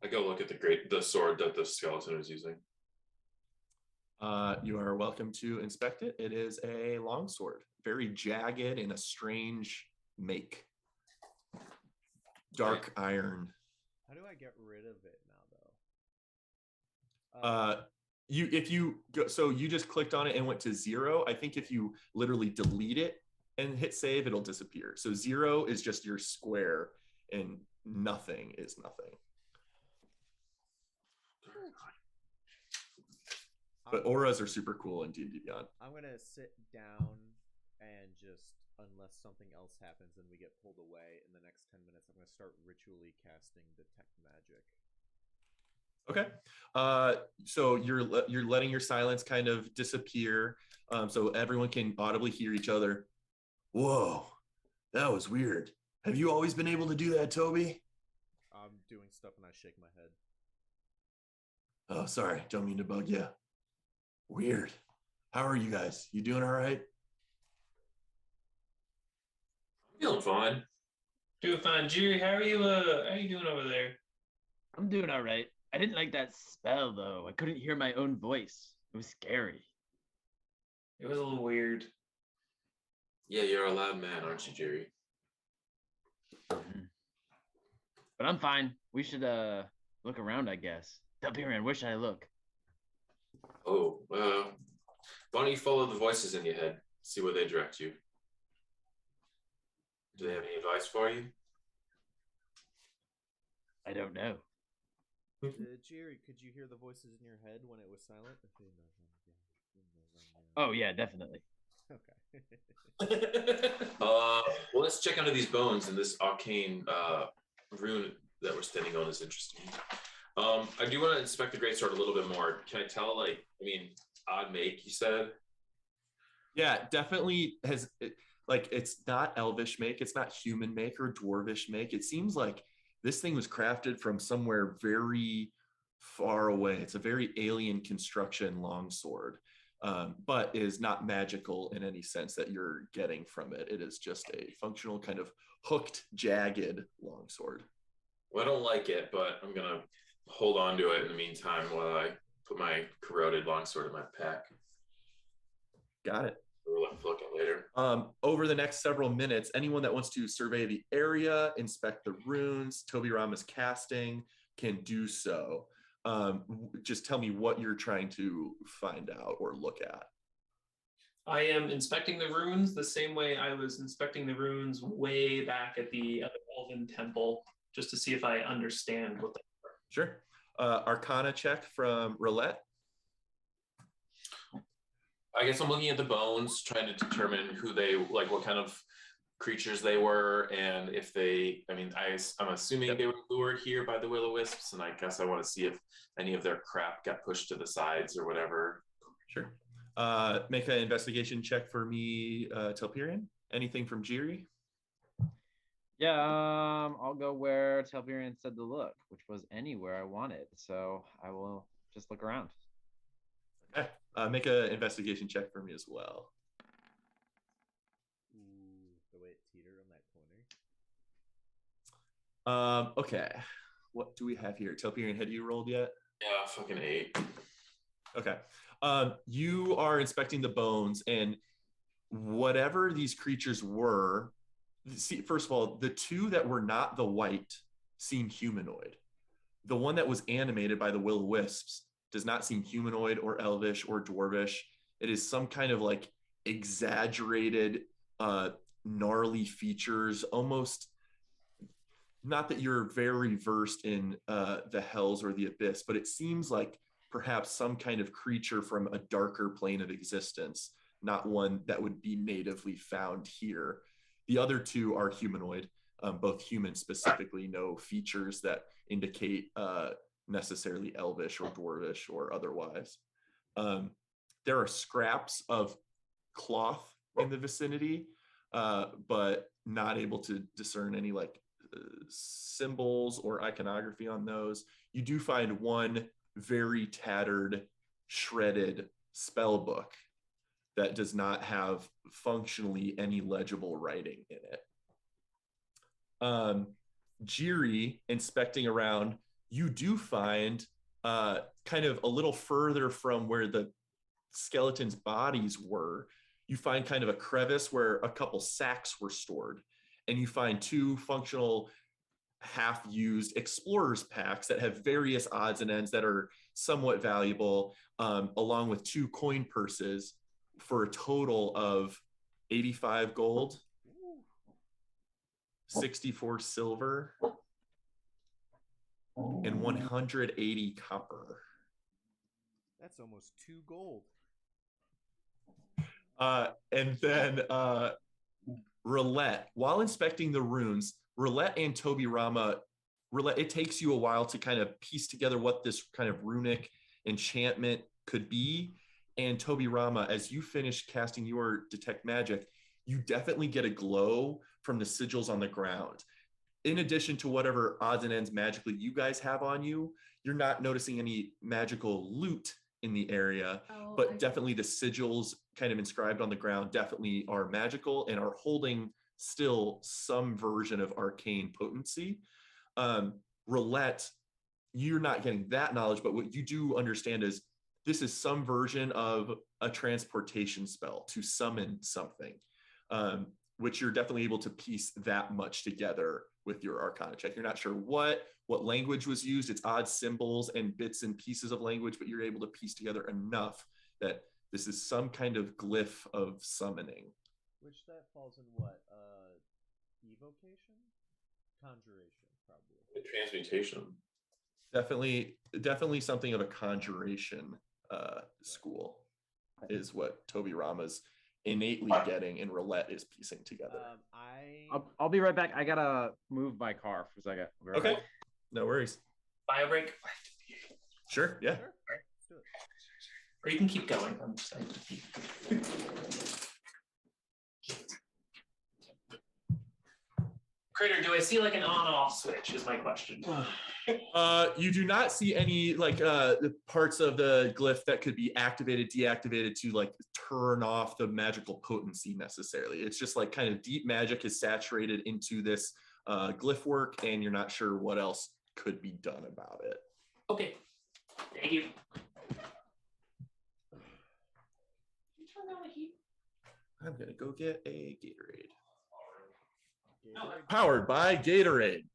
C: I go look at the sword that the skeleton is using.
B: You are welcome to inspect it. It is a longsword, very jagged and a strange make. Dark iron.
A: How do I get rid of it now, though?
B: You just clicked on it and went to 0. I think if you literally delete it and hit save, it'll disappear. So 0 is just your square, and nothing is nothing. But auras are super cool in D&D Beyond.
A: I'm gonna sit down and just, unless something else happens and we get pulled away in the next 10 minutes, I'm gonna start ritually casting detect magic.
B: Okay. So you're letting your silence kind of disappear, so everyone can audibly hear each other. Whoa, that was weird. Have you always been able to do that, Toby?
A: I'm doing stuff and I shake my head.
B: Oh, sorry. Don't mean to bug you. Weird. How are you guys? You doing all right?
C: Feeling fine.
D: Doing fine. Jerry, how are you doing over there?
E: I'm doing all right. I didn't like that spell though. I couldn't hear my own voice. It was scary.
D: It was a little weird.
C: Yeah, you're a loud man, aren't you, Jerry?
E: Mhm. But I'm fine. We should look around, I guess. Telperion, where should I look?
C: Oh, why don't you follow the voices in your head? See where they direct you. Do they have any advice for you?
E: I don't know.
A: Jerry, could you hear the voices in your head when it was silent?
E: Oh yeah, definitely.
A: Okay.
C: Well, let's check under these bones, and this arcane rune that we're standing on is interesting. I do want to inspect the greatsword a little bit more. Can I tell, odd make, you said?
B: Yeah, definitely has, it's not elvish make, it's not human make or dwarvish make. It seems like this thing was crafted from somewhere very far away. It's a very alien construction longsword, but is not magical in any sense that you're getting from it. It is just a functional kind of hooked, jagged longsword.
C: Well, I don't like it, but I'm going to hold on to it in the meantime while I put my corroded longsword in my pack.
B: Got it.
C: We'll look at later.
B: Over the next several minutes, anyone that wants to survey the area, inspect the runes, Toby Rama's casting, can do so. Just tell me what you're trying to find out or look at.
D: I am inspecting the runes the same way I was inspecting the runes way back at the Elven Temple, just to see if I understand what they are.
B: Sure. Arcana check from Roulette.
C: I guess I'm looking at the bones, trying to determine who they, what kind of creatures they were, and if they, I'm assuming they were lured here by the will-o-wisps, and I guess I want to see if any of their crap got pushed to the sides or whatever.
B: Sure. Make an investigation check for me, Telperion. Anything from Jiri?
E: Yeah, I'll go where Telperion said to look, which was anywhere I wanted. So I will just look around.
B: Okay. Make an investigation check for me as well.
A: Ooh, the way it teetered on that corner.
B: Okay. What do we have here? Telperion, had you rolled yet?
C: Yeah, fucking 8.
B: Okay. You are inspecting the bones, and whatever these creatures were, see, first of all, the two that were not the white seem humanoid. The one that was animated by the will-o-wisps does not seem humanoid or elvish or dwarvish. It is some kind of exaggerated, gnarly features, almost, not that you're very versed in the hells or the abyss, but it seems like perhaps some kind of creature from a darker plane of existence, not one that would be natively found here. The other two are humanoid, both human specifically, no features that indicate necessarily elvish or dwarvish or otherwise. There are scraps of cloth in the vicinity, but not able to discern any symbols or iconography on those. You do find one very tattered, shredded spell book that does not have functionally any legible writing in it. Jiri, inspecting around, you do find kind of a little further from where the skeletons' bodies were, you find kind of a crevice where a couple sacks were stored, and you find two functional half-used explorers packs that have various odds and ends that are somewhat valuable, along with two coin purses for a total of 85 gold, 64 silver, and 180 copper.
A: That's almost 2 gold.
B: And then Roulette, while inspecting the runes, Roulette and Toby Rama, Roulette, it takes you a while to kind of piece together what this kind of runic enchantment could be. And Toby Rama, as you finish casting your detect magic, you definitely get a glow from the sigils on the ground. In addition to whatever odds and ends magically you guys have on you, you're not noticing any magical loot in the area, but definitely the sigils kind of inscribed on the ground definitely are magical and are holding still some version of arcane potency. Roulette, you're not getting that knowledge, but what you do understand is this is some version of a transportation spell to summon something, which you're definitely able to piece that much together with your Arcana check. You're not sure what language was used. It's odd symbols and bits and pieces of language, but you're able to piece together enough that this is some kind of glyph of summoning.
A: Which that falls in what? Evocation? Conjuration, probably.
C: Transmutation.
B: Definitely something of a conjuration school is what Toby Rama's innately getting, and Roulette is piecing together.
E: I'll be right back. I gotta move my car for a second.
B: Okay, no worries.
D: Bio break.
B: Sure, yeah.
A: Sure. Let's do it.
D: Or you can keep going. I'm just Critter, do I see like an on-off switch? Is my question.
B: You do not see any the parts of the glyph that could be activated, deactivated to like turn off the magical potency necessarily. It's just like kind of deep magic is saturated into this glyph work, and you're not sure what else could be done about it.
D: Okay. Thank you. Turn down the heat.
B: I'm gonna go get a Gatorade.
A: Gatorade.
B: Powered by Gatorade.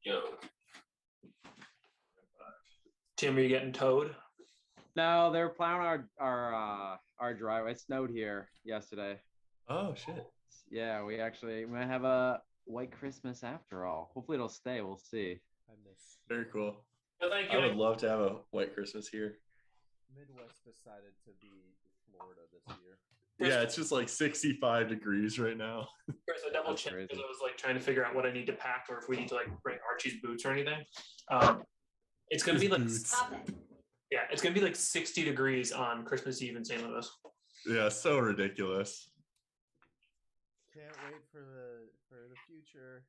C: Yo.
D: Tim, are you getting towed?
E: No, they're plowing our driveway. It snowed here yesterday.
B: Oh shit.
E: Yeah, we might have a white Christmas after all. Hopefully it'll stay. We'll see.
A: I miss
B: Very cool.
D: Well, thank
B: I
D: you.
B: would love to have a white Christmas here.
A: Midwest decided to be Florida this year.
B: Yeah, it's just like 65 degrees right now.
D: Chris, I double
E: That's
D: checked
E: crazy.
D: because I was like trying to figure out what I need to pack or if we need to like bring Archie's boots or anything. It's gonna
B: His
D: be like
B: boots.
F: Stop it.
D: yeah, it's gonna be like 60 degrees on Christmas Eve in St. Louis.
B: Yeah, so ridiculous.
A: Can't wait for the future.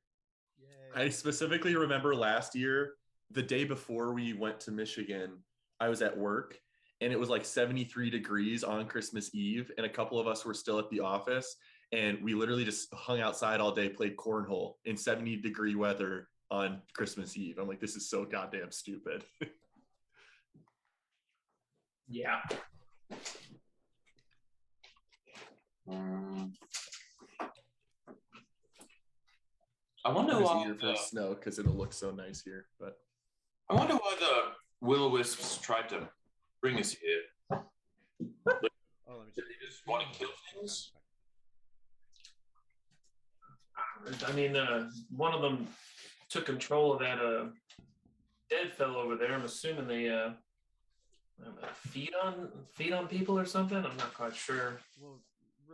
A: Yay.
B: I specifically remember last year, the day before we went to Michigan, I was at work and it was like 73 degrees on Christmas Eve, and a couple of us were still at the office, and we literally just hung outside all day, played cornhole in 70-degree weather on Christmas Eve. I'm like, this is so goddamn stupid.
D: Yeah.
C: I wonder
B: It's
C: why
B: easier for snow because it'll look so nice here, but
C: I wonder why will-o-wisps tried to bring us here?
A: Oh, let me
C: Did they just want to kill things?
D: I mean, one of them took control of that dead fellow over there. I'm assuming they feed on people or something. I'm not quite sure.
A: Well,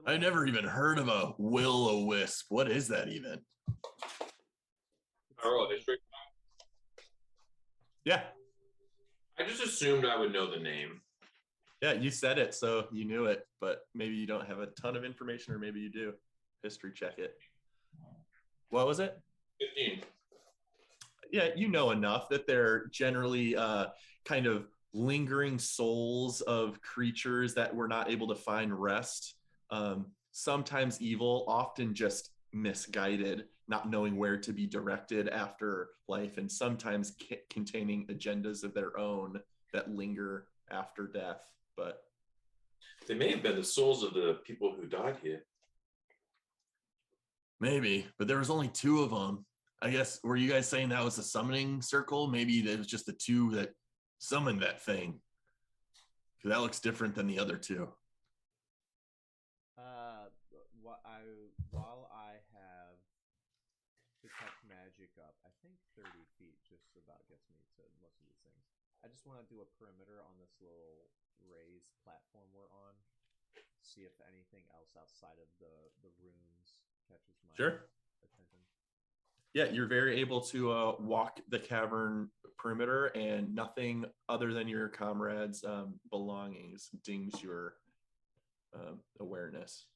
B: I never even heard of a will-o-wisp. What is that even?
C: Oral history.
B: Yeah.
C: I just assumed I would know the name.
B: Yeah, you said it, so you knew it, but maybe you don't have a ton of information, or maybe you do. History check it. What was it?
C: 15.
B: Yeah, you know enough that they're generally kind of lingering souls of creatures that were not able to find rest. Sometimes evil, often just misguided, not knowing where to be directed after life, and sometimes containing agendas of their own that linger after death. But
C: They may have been the souls of the people who died here.
B: maybe, but there was only 2 of them. I guess, were you guys saying that was a summoning circle? Maybe it was just the 2 that summoned that thing. Because that looks different than the other 2.
A: While I have detect magic up, I think 30 feet just about gets me to most of these things. I just want to do a perimeter on this little raised platform we're on. See if anything else outside of the runes catches my attention.
B: Yeah, you're very able to walk the cavern perimeter, and nothing other than your comrades' belongings dings your awareness.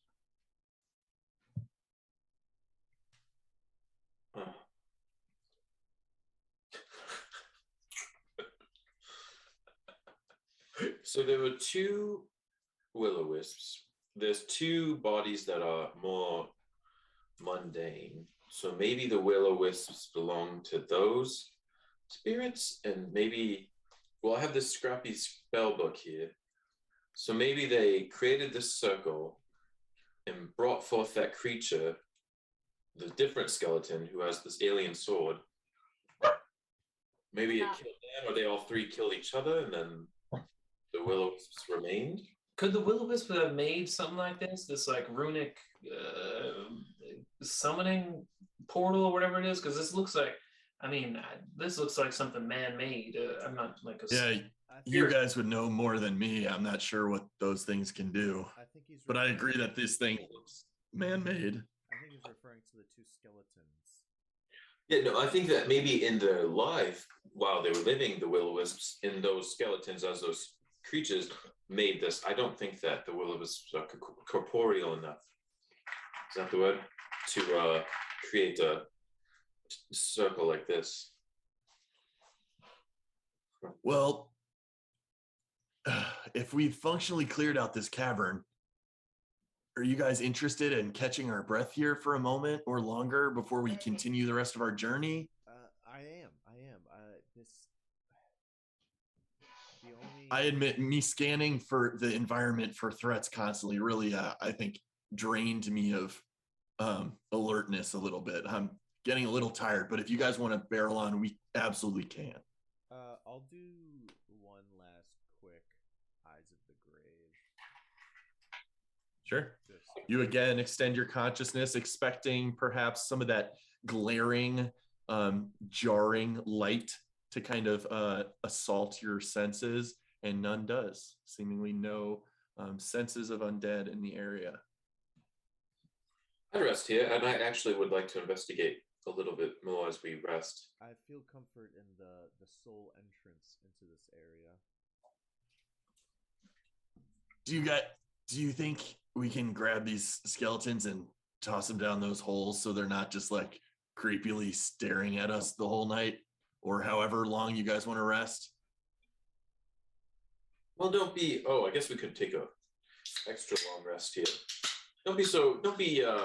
C: So there were 2 will-o-wisps. There's 2 bodies that are more mundane. So maybe the will-o-wisps belong to those spirits, and maybe, well, I have this scrappy spell book here. So maybe they created this circle and brought forth that creature, the different skeleton who has this alien sword. Maybe it killed them, or they all 3 killed each other, and then the will-o-wisps remained.
D: Could the will-o-wisp have made something like this? This like runic summoning portal or whatever it is? Because this looks like, I mean, this looks like something man-made. I'm not like a
B: Yeah, you guys would know more than me. I'm not sure what those things can do.
A: I think he's.
B: But I agree that this thing looks man-made.
A: I think he's referring to the 2 skeletons.
C: Yeah, no, I think that maybe in their life, while they were living, the will-o-wisps in those skeletons as those creatures made this. I don't think that the will-o-wisps are corporeal enough. Is that the word? To create a circle like this.
B: Well, if we functionally cleared out this cavern, are you guys interested in catching our breath here for a moment or longer before we continue the rest of our journey?
A: I am.
B: I admit, me scanning for the environment for threats constantly really, I think, drained me of alertness a little bit. I'm getting a little tired, but if you guys want to barrel on, we absolutely can.
A: I'll do one last quick Eyes of the Grave.
B: Sure. You again extend your consciousness, expecting perhaps some of that glaring, jarring light to kind of assault your senses, and none does. Seemingly no senses of undead in the area.
C: I rest here, and I actually would like to investigate a little bit more as we rest.
A: I feel comfort in the sole entrance into this area.
B: Do you think we can grab these skeletons and toss them down those holes so they're not just like creepily staring at us the whole night, or however long you guys want to rest?
C: Well, don't be. Oh, I guess we could take a extra long rest here. Don't be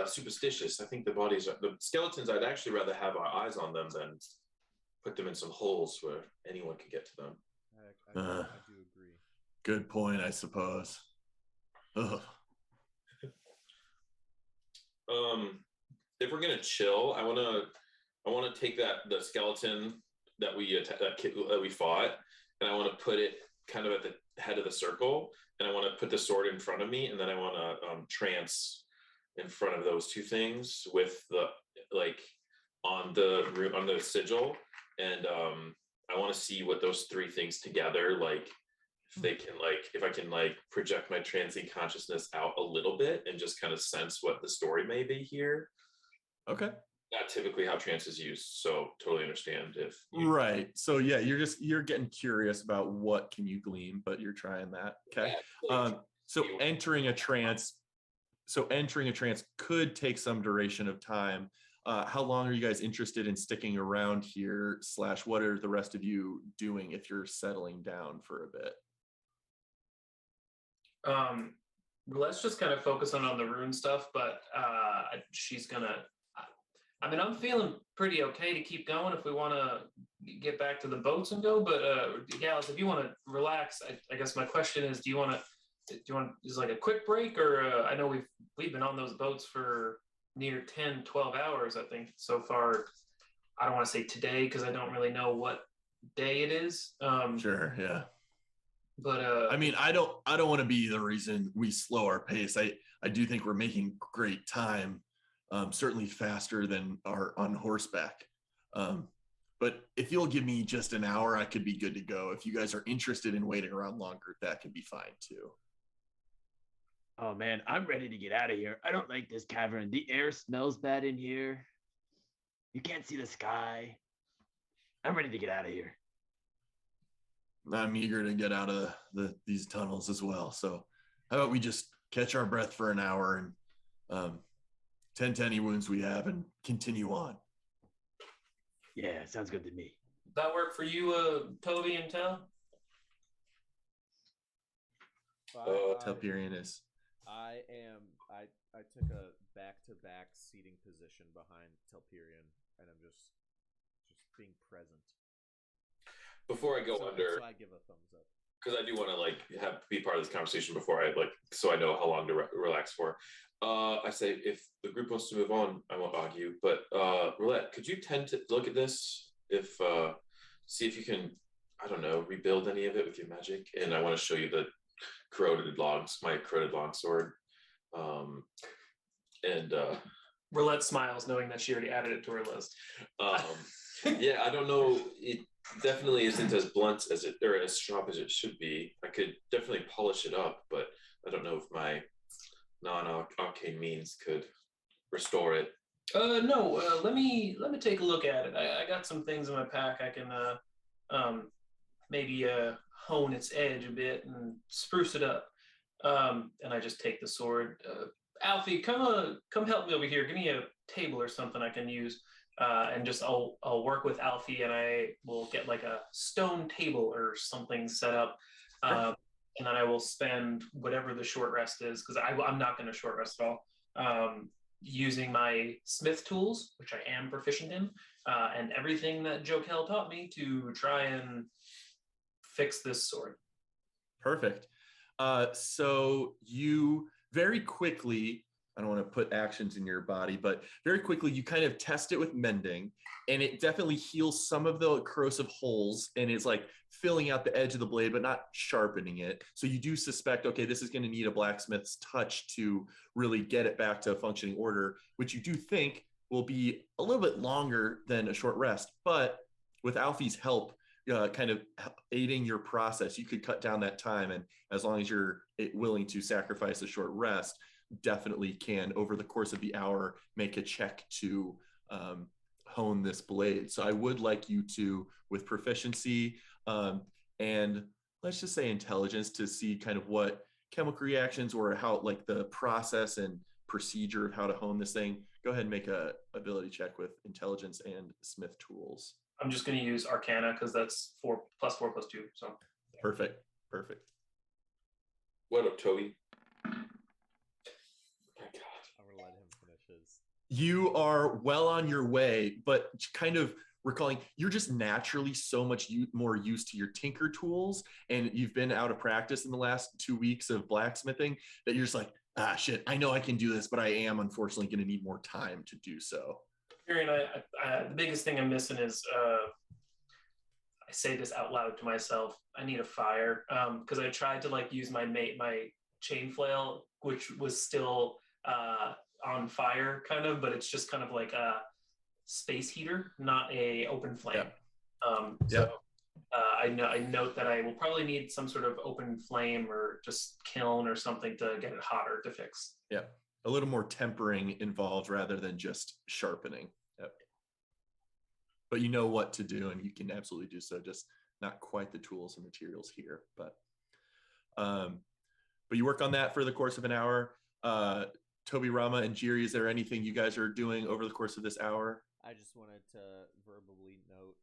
C: superstitious. I think the skeletons. I'd actually rather have our eyes on them than put them in some holes where anyone could get to them.
A: I do agree.
B: Good point, I suppose. Ugh.
C: If we're gonna chill, I wanna take the skeleton that we fought and I want to put it kind of at the head of the circle, and I want to put the sword in front of me, and then I want to trance in front of those two things with the like on the sigil, and I want to see what those three things together like. If they can if I can project my transient consciousness out a little bit and just kind of sense what the story may be here.
B: Okay.
C: Not typically how trance is used, so totally understand if
B: right. So yeah, you're getting curious about what can you glean, but you're trying that. Okay. So entering a trance could take some duration of time. How long are you guys interested in sticking around here? / what are the rest of you doing if you're settling down for a bit?
D: Let's just kind of focus on the rune stuff, but she's gonna. I mean, I'm feeling pretty okay to keep going if we want to get back to the boats and go. But Gallus, if you want to relax, I guess my question is, do you want is like a quick break, or I know we've been on those boats for near 10, 12 hours, I think so far. I don't want to say today because I don't really know what day it is.
B: Sure, yeah.
D: But
B: I mean, I don't want to be the reason we slow our pace. I do think we're making great time, certainly faster than our on horseback. But if you'll give me just an hour, I could be good to go. If you guys are interested in waiting around longer, that could be fine too.
E: Oh man, I'm ready to get out of here. I don't like this cavern. The air smells bad in here. You can't see the sky. I'm ready to get out of here.
B: I'm eager to get out of these tunnels as well. So how about we just catch our breath for an hour and tend to any wounds we have and continue on.
E: Yeah, sounds good to me.
D: That work for you, Toby and Tel?
B: Telperion is.
A: I took a back-to-back seating position behind Telperion, and I'm just being present.
C: Before I go under,
A: so I give a thumbs up
C: because I do want to be part of this conversation before I so I know how long to relax for. I say if the group wants to move on, I won't argue. But Roulette, could you tend to look at this? See if you can, I don't know, rebuild any of it with your magic. And I want to show you my corroded longsword.
D: Roulette smiles, knowing that she already added it to her list.
C: Yeah, I don't know. It definitely isn't as blunt or as sharp as it should be. I could definitely polish it up, but I don't know if my non-arcane means could restore it.
D: No. Let me take a look at it. I got some things in my pack. I can maybe hone its edge a bit and spruce it up. And I just take the sword. Alfie, come help me over here. Give me a table or something I can use. And just I'll work with Alfie, and I will get like a stone table or something set up. And then I will spend whatever the short rest is, because I'm not going to short rest at all, using my smith tools, which I am proficient in, and everything that Jokel taught me to try and fix this sword.
B: Perfect. So you very quickly, I don't want to put actions in your body, but very quickly you kind of test it with mending, and it definitely heals some of the corrosive holes, and it's like filling out the edge of the blade, but not sharpening it. So you do suspect, okay, this is going to need a blacksmith's touch to really get it back to a functioning order, which you do think will be a little bit longer than a short rest. But with Alfie's help, kind of aiding your process, you could cut down that time. And as long as you're willing to sacrifice a short rest, definitely can, over the course of the hour, make a check to hone this blade. So I would like you to, with proficiency and let's just say intelligence, to see kind of what chemical reactions or how like the process and procedure of how to hone this thing. Go ahead and make a ability check with intelligence and smith tools.
D: I'm just going to use Arcana because that's 4 + 4 + 2. So
B: perfect.
C: What up, Toby?
B: You are well on your way, but kind of recalling, you're just naturally so much more used to your tinker tools, and you've been out of practice in the last 2 weeks of blacksmithing, that you're just like, shit, I know I can do this, but I am unfortunately going to need more time to do so.
D: The biggest thing I'm missing is I say this out loud to myself. I need a fire because I tried to like use my chain flail, which was still on fire, kind of, but it's just kind of like a space heater, not a open flame. So I note that I will probably need some sort of open flame or just kiln or something to get it hotter to fix.
B: Yeah, a little more tempering involved rather than just sharpening. Yep. But you know what to do, and you can absolutely do so. Just not quite the tools and materials here, but you work on that for the course of an hour. Toby, Rama, and Jiri, is there anything you guys are doing over the course of this hour?
A: I just wanted to verbally note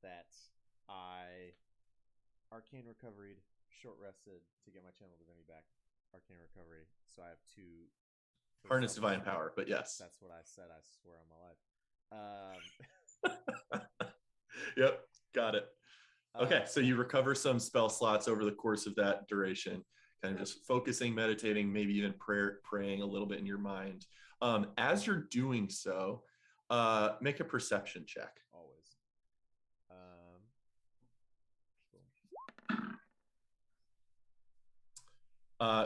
A: that I arcane recovered, short rested to get my channel divinity back. Arcane recovery, so I have 2.
B: Harness divine power, but yes,
A: that's what I said. I swear on my life.
B: Yep, got it. Okay, so you recover some spell slots over the course of that duration, kind of just focusing, meditating, maybe even praying a little bit in your mind. As you're doing so, make a perception check.
A: Always.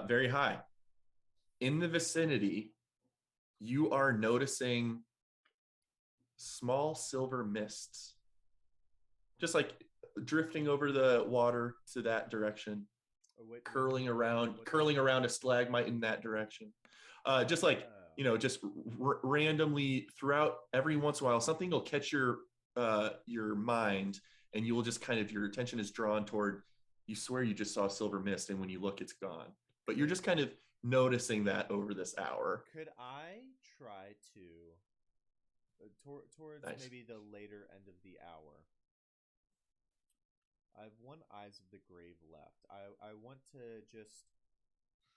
B: Very high. In the vicinity, you are noticing small silver mists, just like drifting over the water to that direction, curling around a stalagmite in that direction. Just like, just randomly throughout, every once in a while, something will catch your mind, and you will just kind of, your attention is drawn toward, you swear you just saw a silver mist, and when you look, it's gone. But you're just kind of noticing that over this hour.
A: Could I try to, towards
B: nice.
A: Maybe the later end of the hour, I have 1 Eyes of the Grave left. I want to just,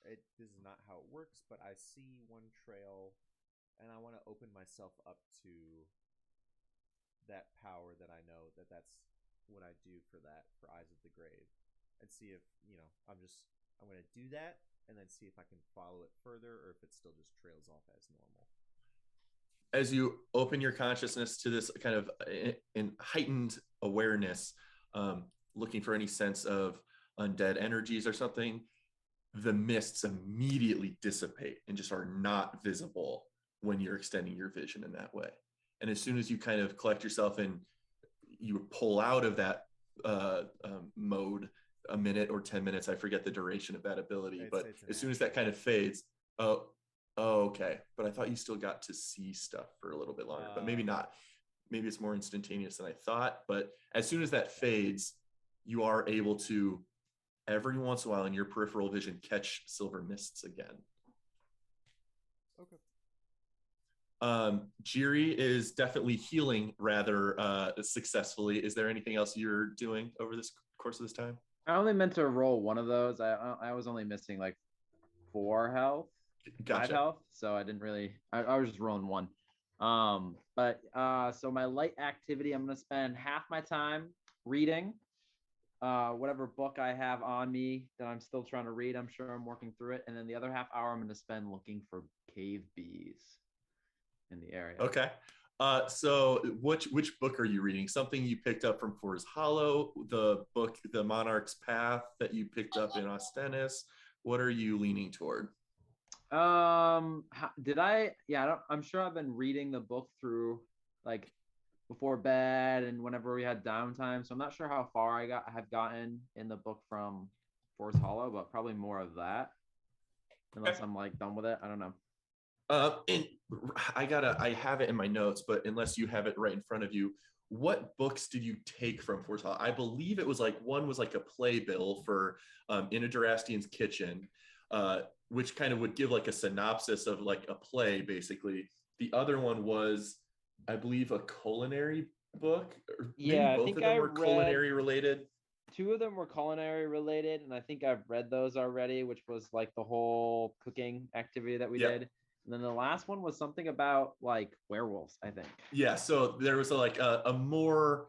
A: this is not how it works, but I see one trail, and I want to open myself up to that power that I know that's what I do for Eyes of the Grave, and see if, I'm going to do that, and then see if I can follow it further, or if it still just trails off as normal.
B: As you open your consciousness to this kind of in heightened awareness, looking for any sense of undead energies or something, the mists immediately dissipate and just are not visible when you're extending your vision in that way. And as soon as you kind of collect yourself and you pull out of that mode, a minute or 10 minutes, I forget the duration of that ability, but as soon as that kind of fades, okay. But I thought you still got to see stuff for a little bit longer, but maybe not. Maybe it's more instantaneous than I thought. But as soon as that fades, you are able to, every once in a while in your peripheral vision, catch silver mists again.
A: Okay.
B: Jiri is definitely healing rather successfully. Is there anything else you're doing over this course of this time?
E: I only meant to roll one of those. I was only missing like 4 health,
B: Gotcha.
E: 5 health, so I didn't really. I was just rolling 1. So my light activity, I'm gonna spend half my time reading whatever book I have on me that I'm still trying to read. I'm sure I'm working through it, and then the other half hour I'm gonna spend looking for cave bees in the area.
B: Okay. So which book are you reading? Something you picked up from Forest Hollow, the book The Monarch's Path that you picked up in Ostenis? What are you leaning toward?
E: Did I? Yeah, I'm sure I've been reading the book through like before bed and whenever we had downtime. So I'm not sure how far I have gotten in the book from Forest Hollow, but probably more of that. Unless I'm like done with it, I don't know.
B: And I have it in my notes, but unless you have it right in front of you, what books did you take from Forest Hollow? I believe it was like, one was like a playbill for In a Durastian's Kitchen, which kind of would give like a synopsis of like a play, basically. The other one was, I believe, a culinary book.
E: Yeah,
B: maybe both of them were culinary related.
E: 2 of them were culinary related, and I think I've read those already, which was like the whole cooking activity that we did. And then the last one was something about like werewolves, I think.
B: Yeah, so there was a more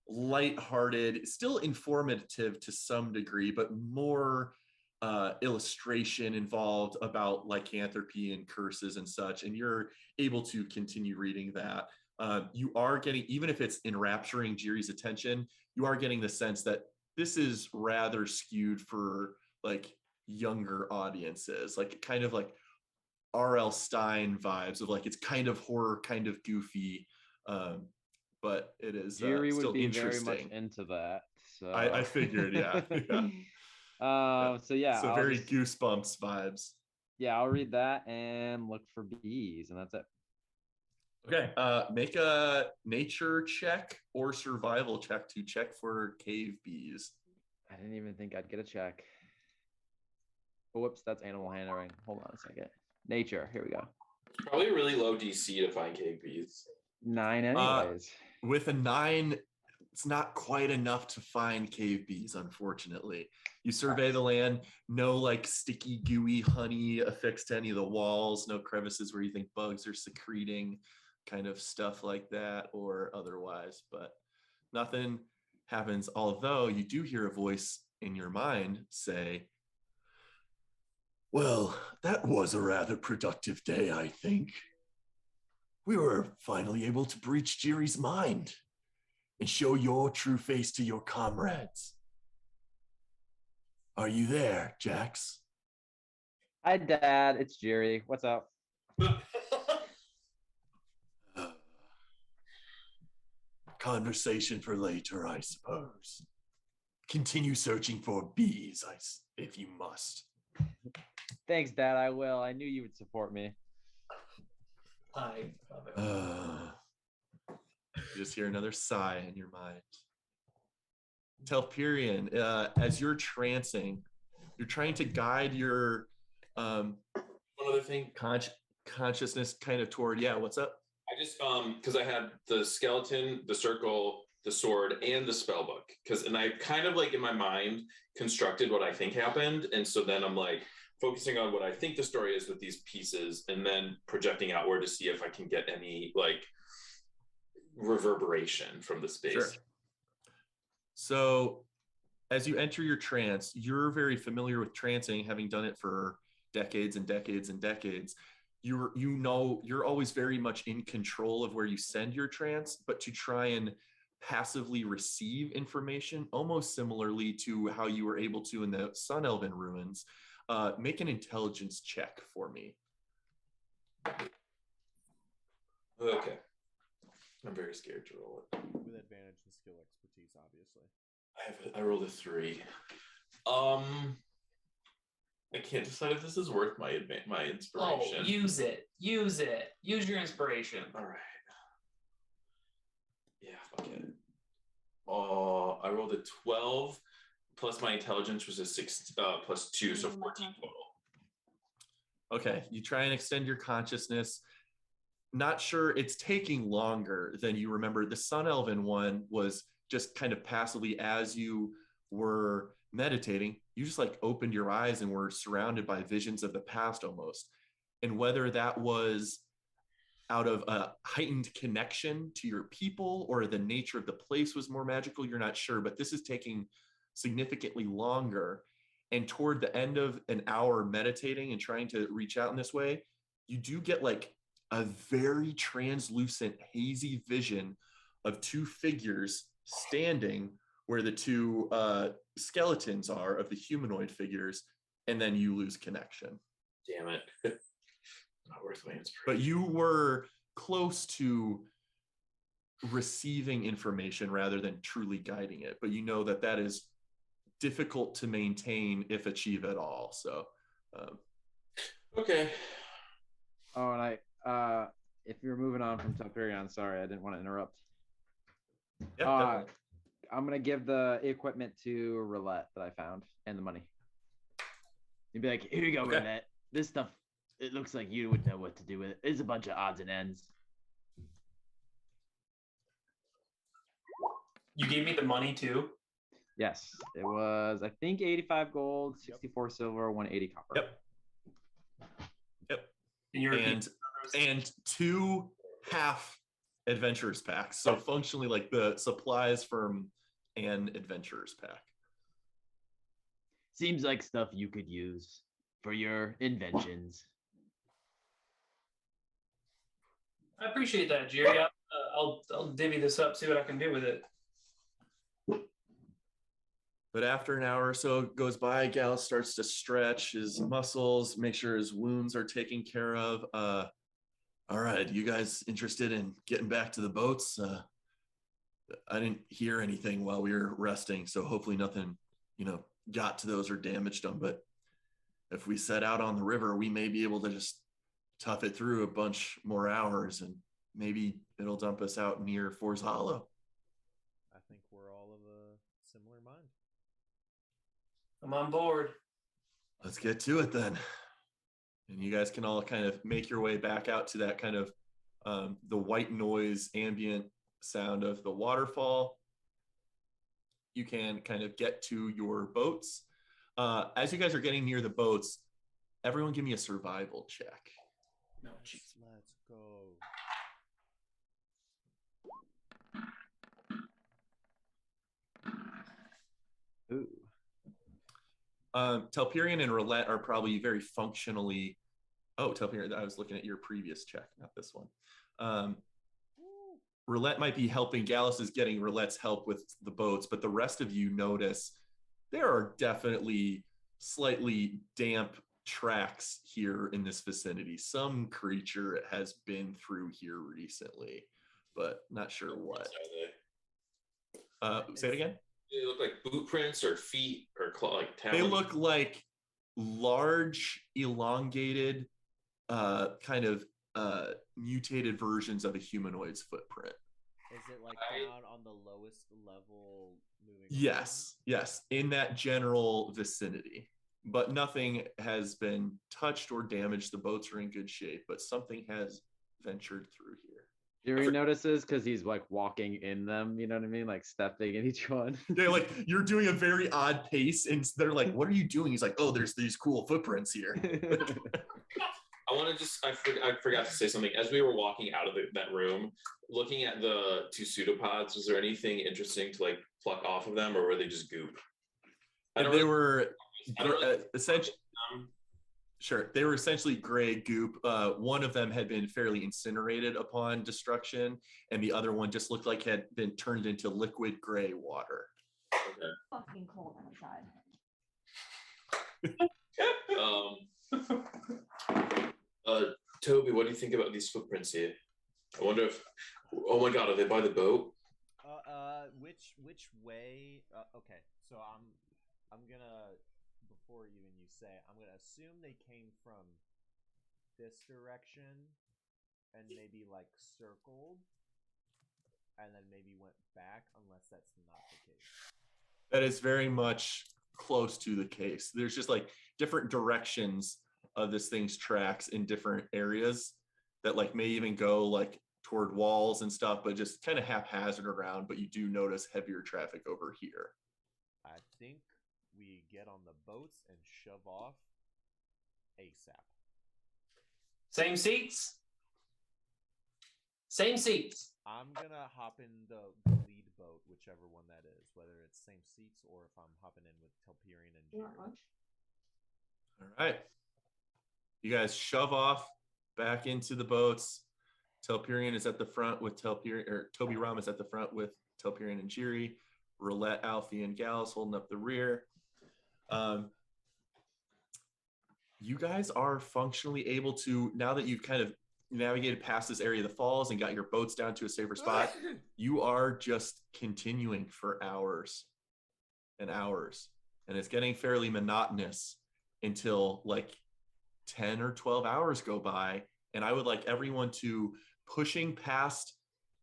B: lighthearted, still informative to some degree, but more illustration involved about lycanthropy and curses and such. And you're able to continue reading that You are getting, even if it's enrapturing Jiri's attention, you are getting the sense that this is rather skewed for like younger audiences, like kind of like R.L. Stein vibes of like it's kind of horror, kind of goofy, but it is
E: Jiri
B: still
E: would be very much
B: interesting.
E: into that. So
B: I figured, yeah, yeah.
E: So yeah,
B: So
E: I'll
B: very
E: just,
B: Goosebumps vibes.
E: yeah, I'll read that and look for bees, and that's it.
B: Okay, make a nature check or survival check to check for cave bees.
E: I didn't even think I'd get a check. Oh, whoops, that's animal handling. Hold on a second. Nature. Here we go.
C: Probably a really low DC to find cave bees.
E: 9 anyways.
B: With a 9, it's not quite enough to find cave bees, unfortunately. You survey the land, no like sticky, gooey honey affixed to any of the walls, no crevices where you think bugs are secreting, kind of stuff like that, or otherwise, but nothing happens. Although you do hear a voice in your mind say, well, that was a rather productive day, I think. We were finally able to breach Jiri's mind and show your true face to your comrades. Are you there, Jax?
E: Hi, Dad. It's Jiri. What's up?
B: Conversation for later, I suppose. Continue searching for bees, if you must.
E: Thanks, Dad. I will. I knew you would support me.
D: I love it.
B: You just hear another sigh in your mind. Telperion, as you're trancing, you're trying to guide your
C: One other thing.
B: consciousness kind of toward, yeah, what's up?
C: I just because I had the skeleton, the circle, the sword, and the spell book. And I kind of like in my mind constructed what I think happened. And so then I'm like focusing on what I think the story is with these pieces and then projecting outward to see if I can get any like reverberation from the space.
B: Sure. So as you enter your trance, you're very familiar with trancing, having done it for decades and decades and decades. You're always very much in control of where you send your trance, but to try and passively receive information, almost similarly to how you were able to in the Sun Elven ruins, make an intelligence check for me.
C: Okay. I'm very scared to roll it.
A: With advantage and skill expertise, obviously.
C: I rolled a 3. I can't decide if this is worth my inspiration.
D: Oh, use it. Use it. Use your inspiration.
C: All right. Yeah, fuck it. Oh, I rolled a 12 plus my intelligence was a 6 plus 2, so 14 total.
B: Okay, you try and extend your consciousness. Not sure, it's taking longer than you remember. The Sun Elven one was just kind of passively as you were meditating, you just like opened your eyes and were surrounded by visions of the past almost. And whether that was out of a heightened connection to your people or the nature of the place was more magical, you're not sure, but this is taking significantly longer. And toward the end of an hour meditating and trying to reach out in this way, you do get like a very translucent, hazy vision of 2 figures standing where the 2 skeletons are of the humanoid figures, and then you lose connection.
C: Damn it. Not worth my inspiration.
B: But you were close to receiving information rather than truly guiding it. But you know that that is difficult to maintain if achieve at all. So,
C: okay.
E: Oh, and if you're moving on from Telperion, sorry, I didn't want to interrupt.
B: yeah, definitely.
E: I'm gonna give the equipment to Roulette that I found and the money. You'd be like, here you go,
B: Okay.
E: Roulette. This stuff, it looks like you would know what to do with it. It's a bunch of odds and ends.
D: You gave me the money too?
E: Yes, it was, I think, 85 gold, 64 silver, 180 copper.
B: Yep.
D: And
B: And 2 half adventurers packs. So functionally like the supplies from an adventurers pack.
E: Seems like stuff you could use for your inventions.
D: I appreciate that, Jerry. I'll divvy this up, see what I can do with it.
B: But after an hour or so goes by, Gal starts to stretch his muscles, make sure his wounds are taken care of. All right, you guys interested in getting back to the boats? I didn't hear anything while we were resting, so hopefully nothing, got to those or damaged them. But if we set out on the river, we may be able to just tough it through a bunch more hours, and maybe it'll dump us out near Force Hollow.
A: I think we're all of a similar mind.
D: I'm on board.
B: Let's get to it then. And you guys can all kind of make your way back out to that kind of the white noise ambient sound of the waterfall. You can kind of get to your boats. As you guys are getting near the boats, everyone give me a survival check.
D: No, jeez.
A: Let's go.
E: Ooh.
B: Telperion and Roulette are probably very functionally. Oh, Telperion, I was looking at your previous check, not this one. Roulette might be helping. Gallus is getting Roulette's help with the boats, but the rest of you notice there are definitely slightly damp tracks here in this vicinity. Some creature has been through here recently, but not sure what. Say it again.
C: Do they look like boot prints or feet or like talons?
B: They look like large, elongated, kind of mutated versions of a humanoid's footprint.
A: Is it like down on the lowest level moving?
B: Yes, in that general vicinity. But nothing has been touched or damaged. The boats are in good shape, but something has ventured through here.
E: Jerry notices because he's like walking in them, you know what I mean? Like stepping in each one.
B: Yeah, like you're doing a very odd pace, and they're like, "What are you doing?" He's like, "Oh, there's these cool footprints here."
C: I want to just, I forgot to say something. As we were walking out of that room, looking at the two pseudopods, was there anything interesting to like pluck off of them, or were they just goop?
B: They were essentially. Sure. They were essentially gray goop. One of them had been fairly incinerated upon destruction, and the other one just looked like had been turned into liquid gray water.
C: Okay.
F: Fucking cold outside.
C: Toby, what do you think about these footprints here? I wonder if, oh my god, are they by the boat?
A: Which way? Okay, so I'm gonna, before even you say, I'm gonna assume they came from this direction and maybe like circled and then maybe went back, unless that's not the case.
B: That is very much close to the case. There's just like different directions of this thing's tracks in different areas that like may even go like toward walls and stuff, but just kind of haphazard around. But you do notice heavier traffic over here.
A: I think we get on the boats and shove off ASAP.
D: Same seats. Same seats.
A: I'm gonna hop in the lead boat, whichever one that is, whether it's same seats or if I'm hopping in with Telperion and
F: You
A: Jerry.
F: want lunch?
B: All right. You guys shove off back into the boats. Telperion is at the front with Telperion, or Toby Ram is at the front with Telperion and Jiri. Roulette, Alfie, and Gallus holding up the rear. You guys are functionally able to, now that you've kind of navigated past this area of the falls and got your boats down to a safer spot, you are just continuing for hours and hours. And it's getting fairly monotonous until like 10 or 12 hours go by. And I would like everyone to, pushing past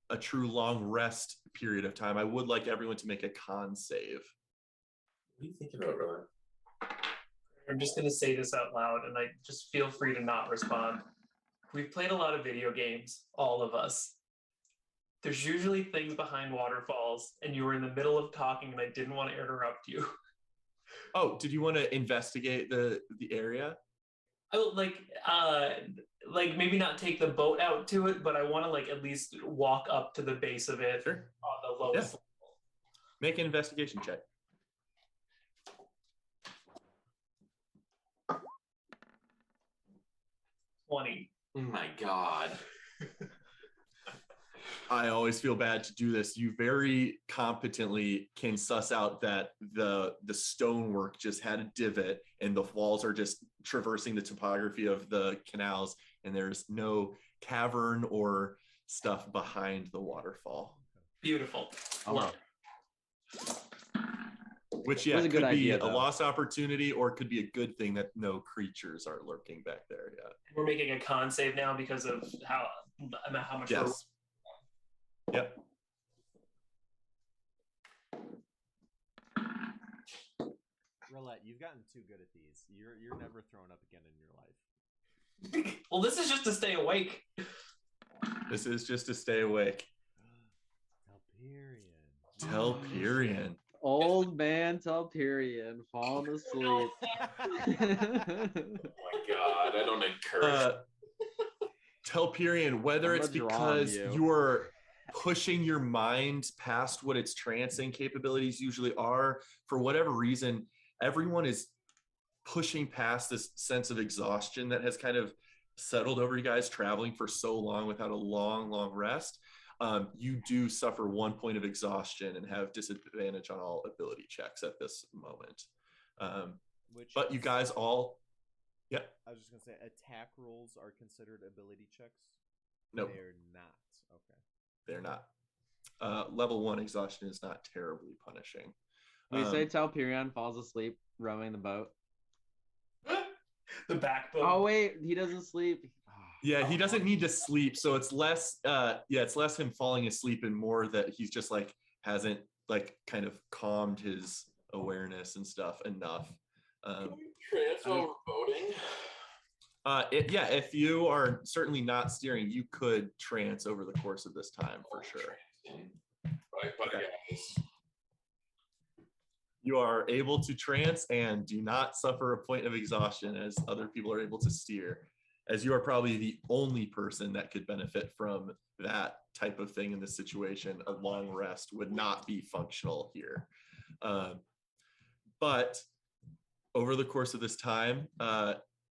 B: a true long rest period of time, I would like everyone to make a con save.
C: What are you thinking about, Rowan?
D: I'm just going to say this out loud, and just feel free to not respond. We've played a lot of video games, all of us. There's usually things behind waterfalls, and you were in the middle of talking, and I didn't want to interrupt you.
B: Oh, did you want to investigate the area?
D: Oh, like maybe not take the boat out to it, but I want to like at least walk up to the base of it.
B: Sure.
D: On the lowest level.
B: Make an investigation check.
D: $20.
C: Oh my god.
B: I always feel bad to do this. You very competently can suss out that the stonework just had a divot and the walls are just traversing the topography of the canals, and there's no cavern or stuff behind the waterfall.
D: Beautiful. Love it.
B: Which,
E: It was a good
B: could be
E: idea,
B: a
E: though.
B: lost opportunity, or it could be a good thing that no creatures are lurking back there yet.
D: We're making a con save now because of how much we're
B: Yes. Yep.
A: Roulette, you've gotten too good at these. You're never thrown up again in your life.
D: Well, this is just to stay awake.
B: This is just to stay awake. Telperion.
E: Old man Telperion falling asleep.
C: Oh my god, I don't encourage.
B: Telperion, whether
E: I'm
B: it's
E: gonna draw on
B: because
E: you.
B: you're pushing your mind past what its trancing capabilities usually are, for whatever reason, everyone is pushing past this sense of exhaustion that has kind of settled over you guys traveling for so long without a long rest. You do suffer 1 point of exhaustion and have disadvantage on all ability checks at this moment. But you guys all, yeah.
A: I was just gonna say, attack rolls are considered ability checks.
B: Nope.
A: They're not. Okay.
B: They're not. Level 1 exhaustion is not terribly punishing.
E: We say Telperion falls asleep rowing the boat.
D: The backbone.
E: Oh wait, he doesn't sleep.
B: Yeah, he doesn't need to sleep, so it's less it's less him falling asleep and more that he's just like hasn't like kind of calmed his awareness and stuff enough.
C: Trance while we're boating?
B: If you are certainly not steering, you could trance over the course of this time for sure.
C: Right, but
B: Okay.
C: guys.
B: You are able to trance and do not suffer a point of exhaustion as other people are able to steer, as you are probably the only person that could benefit from that type of thing in this situation. A long rest would not be functional here. But over the course of this time,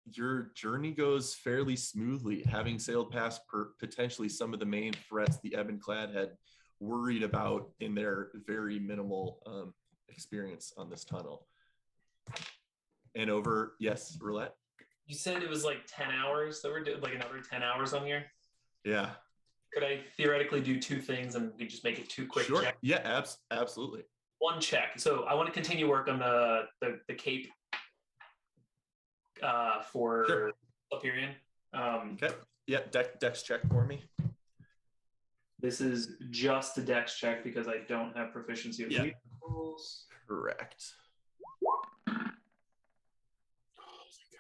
B: your journey goes fairly smoothly, having sailed past potentially some of the main threats the Ebon-clad had worried about in their very minimal experience on this tunnel. And over, yes, Roulette?
D: You said it was like 10 hours that we're doing, like another 10 hours on here.
B: Yeah.
D: Could I theoretically do two things and we just make it two quick
B: Sure.
D: checks?
B: Yeah, absolutely.
D: One check. So I want to continue work on the cape for
B: Sure.
D: Hyperion.
B: Okay. Yeah, dex check for me.
D: This is just a dex check because I don't have proficiency of
B: Yeah.
D: rules.
B: Correct.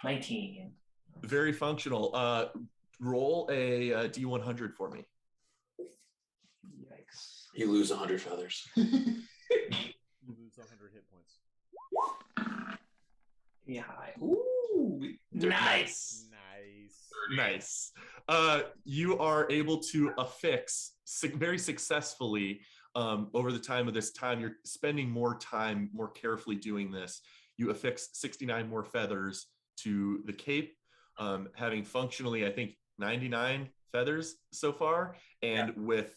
D: 19.
B: Very functional. Roll a D100 for me.
D: Yikes.
C: You lose 100 feathers.
A: You lose 100 hit points.
D: Yeah. High. Ooh, nice.
B: Nice. You are able to affix very successfully over the time of this time. You're spending more time, more carefully doing this. You affix 69 more feathers to the cape, having functionally, I think, 99 feathers so far, and with,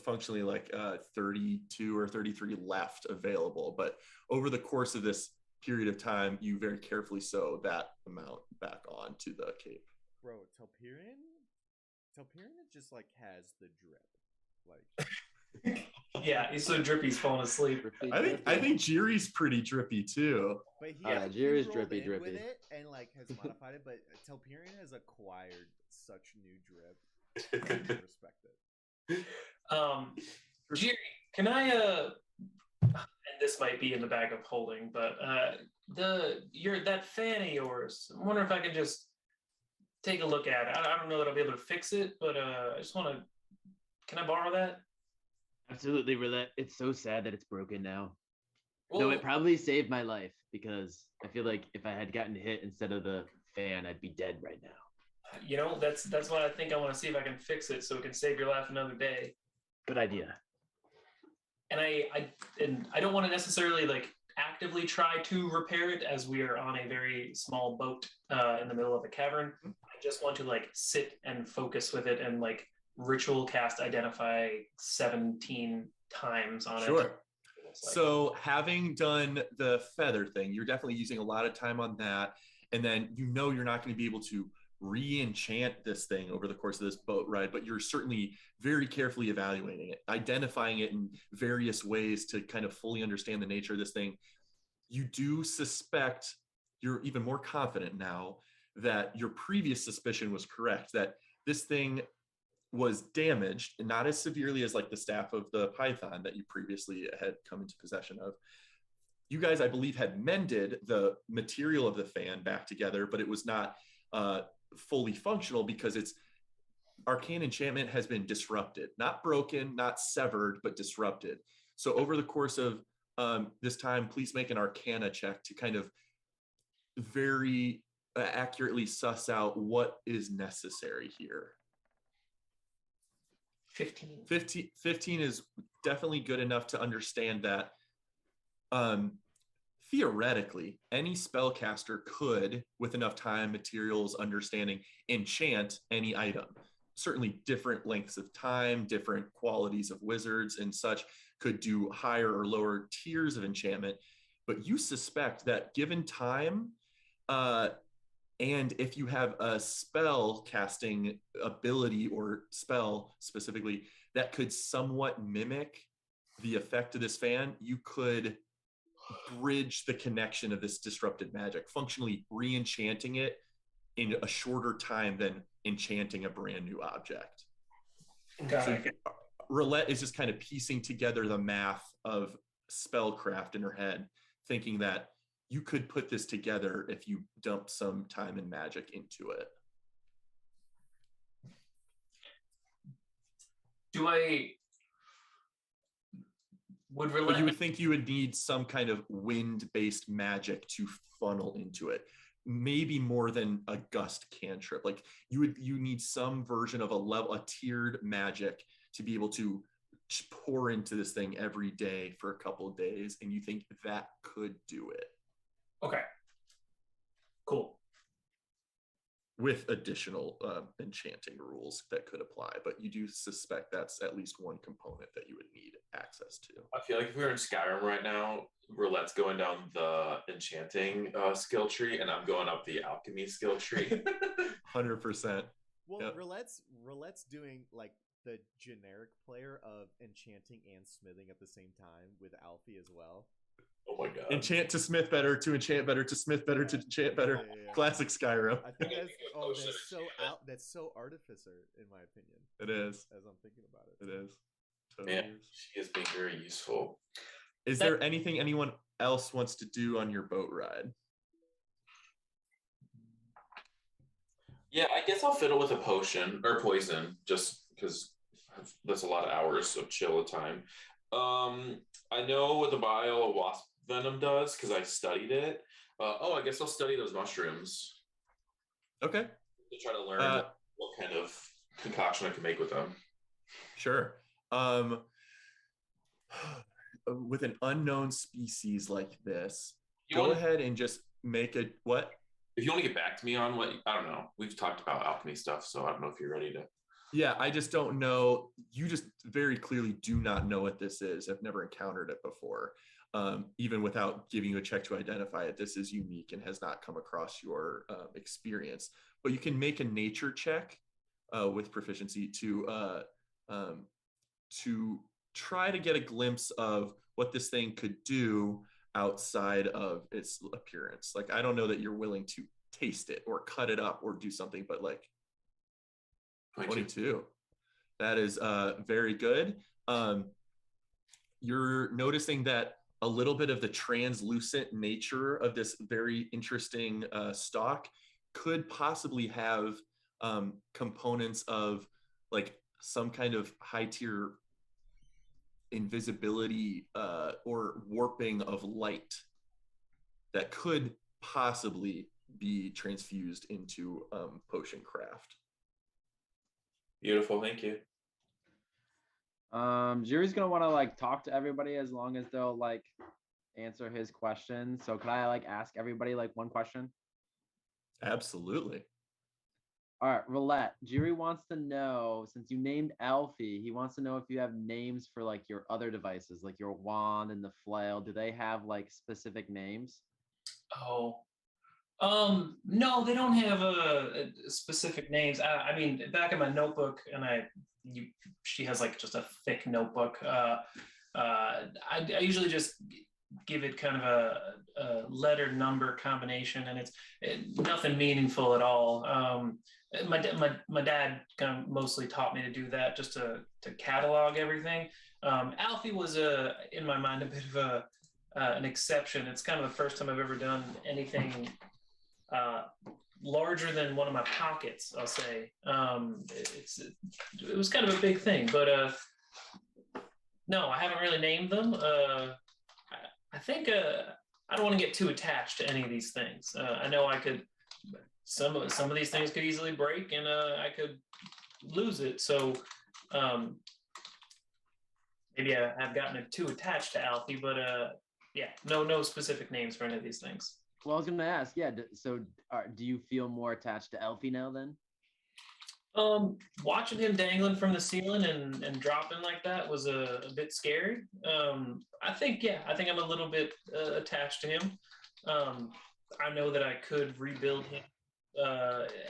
B: functionally like 32 or 33 left available. But over the course of this period of time, you very carefully sew that amount back onto the cape.
A: Bro, Telperion just like has the drip. Like
D: Yeah, he's so drippy he's falling asleep.
B: I think Jiri's pretty drippy too.
A: But he,
E: Yeah,
A: he
E: Jiri's
A: rolled
E: drippy,
A: in
E: drippy.
A: with it and like has modified it, but Telperion has acquired such new drip. I respect it.
D: Jerry, can I and this might be in the bag of holding, but that fan of yours, I wonder if I can just take a look at it. I don't know that I'll be able to fix it, but I just want to, can I borrow that?
E: Absolutely, Roulette. It's so sad that it's broken now.
D: Well,
E: No, it probably saved my life because I feel like if I had gotten hit instead of the fan, I'd be dead right now.
D: that's why I think I want to see if I can fix it so it can save your life another day.
E: Good idea.
D: And I don't want to necessarily like actively try to repair it as we are on a very small boat in the middle of a cavern. I just want to like sit and focus with it and like ritual cast identify 17 times on it.
B: Sure.
D: It's like-
B: So having done the feather thing, you're definitely using a lot of time on that. And then you're not going to be able to re-enchant this thing over the course of this boat ride, but you're certainly very carefully evaluating it, identifying it in various ways to kind of fully understand the nature of this thing. You do suspect, you're even more confident now that your previous suspicion was correct, that this thing was damaged, and not as severely as like the staff of the python that you previously had come into possession of. You guys, I believe, had mended the material of the fan back together, but it was not fully functional because its arcane enchantment has been disrupted, not broken, not severed, but disrupted. So over the course of this time, please make an Arcana check to kind of very accurately suss out what is necessary here.
D: 15.
B: 15 is definitely good enough to understand that theoretically, any spellcaster could, with enough time, materials, understanding, enchant any item. Certainly different lengths of time, different qualities of wizards and such could do higher or lower tiers of enchantment. But you suspect that given time, and if you have a spell casting ability or spell specifically that could somewhat mimic the effect of this fan, you could bridge the connection of this disrupted magic, functionally re-enchanting it in a shorter time than enchanting a brand new object.
D: Got
B: So
D: it.
B: Roulette is just kind of piecing together the math of spellcraft in her head, thinking that you could put this together if you dump some time and magic into it.
D: Would
B: But
D: relate?
B: you would think you would need some kind of wind-based magic to funnel into it. Maybe more than a gust cantrip. Like you need some version of a tiered magic to be able to pour into this thing every day for a couple of days, and you think that could do it.
D: Okay. Cool.
B: With additional enchanting rules that could apply, but you do suspect that's at least one component that you would need access to.
C: I feel like if we were in Skyrim right now, Roulette's going down the enchanting skill tree, and I'm going up the alchemy skill tree.
B: 100%.
A: Well,
B: Yep.
A: Roulette's doing like the generic player of enchanting and smithing at the same time with Alfie as well.
C: Oh my god.
B: Enchant to smith better, to enchant better, to smith better, to enchant better.
A: Yeah.
B: Classic Skyrim.
A: I think that's so artificer in my opinion.
B: It is.
A: As I'm thinking about it.
B: It is. Totally
C: Man,
B: is.
C: she is being very useful.
B: Is there anything anyone else wants to do on your boat ride?
C: Yeah, I guess I'll fiddle with a potion or poison just because that's a lot of hours of chill time. I know what the vial of wasp venom does because I studied it. I guess I'll study those mushrooms
B: Okay.
C: to try to learn what kind of concoction I can make with them.
B: Sure. With an unknown species like this, go ahead and just make a what?
C: If you want to get back to me on what, I don't know. We've talked about alchemy stuff, so I don't know if you're ready to.
B: Yeah, I just don't know. You just very clearly do not know what this is. I've never encountered it before. Even without giving you a check to identify it, this is unique and has not come across your experience. But you can make a nature check with proficiency to try to get a glimpse of what this thing could do outside of its appearance. Like, I don't know that you're willing to taste it or cut it up or do something, but like 22. That is very good. You're noticing that a little bit of the translucent nature of this very interesting stock could possibly have components of like some kind of high tier invisibility or warping of light that could possibly be transfused into potion craft.
C: Beautiful, thank you.
E: Jiri's gonna want to like talk to everybody as long as they'll like answer his questions. So could I like ask everybody like one question?
B: Absolutely.
E: All right, Roulette. Jiri wants to know, since you named Alfie, he wants to know if you have names for like your other devices, like your wand and the flail. Do they have like specific names?
D: Oh, no, they don't have specific names. I mean, back in my notebook, and she has like just a thick notebook. I usually just give it kind of a letter number combination, and it's nothing meaningful at all. My dad kind of mostly taught me to do that, just to catalog everything. Alfie was in my mind a bit of an exception. It's kind of the first time I've ever done anything larger than one of my pockets, I'll say. It was kind of a big thing, but no, I haven't really named them. I think I don't want to get too attached to any of these things. I know I could, some of these things could easily break, and I could lose it. So maybe I've gotten too attached to Alfie, but yeah, no specific names for any of these things.
E: Well, I was going to ask, yeah. So, do you feel more attached to Alfie now then?
D: Watching him dangling from the ceiling and dropping like that was a bit scary. I think I'm a little bit attached to him. I know that I could rebuild him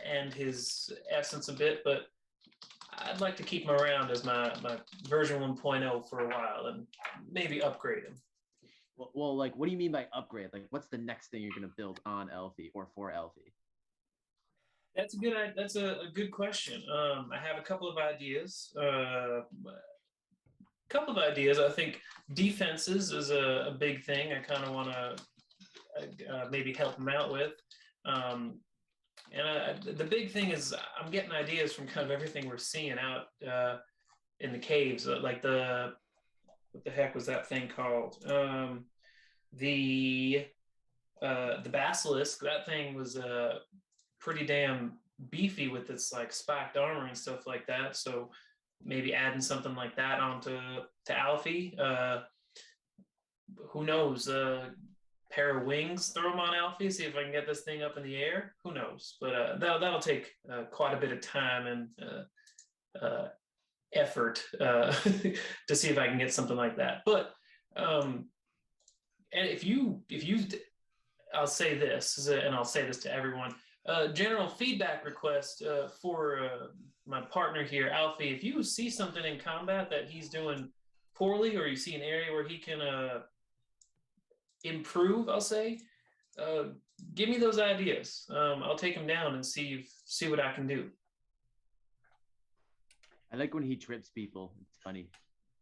D: and his essence a bit, but I'd like to keep him around as my version 1.0 for a while and maybe upgrade him.
E: Well, like, what do you mean by upgrade? Like, what's the next thing you're going to build on Alfie or for Alfie?
D: That's a good question. I have a couple of ideas. I think defenses is a big thing. I kind of want to maybe help him out with. And the big thing is I'm getting ideas from kind of everything we're seeing out in the caves. Like what the heck was that thing called? The basilisk. That thing was pretty damn beefy with its like spiked armor and stuff like that. So maybe adding something like that onto Alfie. Who knows? Pair of wings, throw them on Alfie, see if I can get this thing up in the air. Who knows? But that'll take quite a bit of time and effort to see if I can get something like that. But and if you I'll say this, and I'll say this to everyone. General feedback request for my partner here, Alfie. If you see something in combat that he's doing poorly, or you see an area where he can improve, I'll say, give me those ideas. I'll take him down and see what I can do.
E: I like when he trips people. It's funny.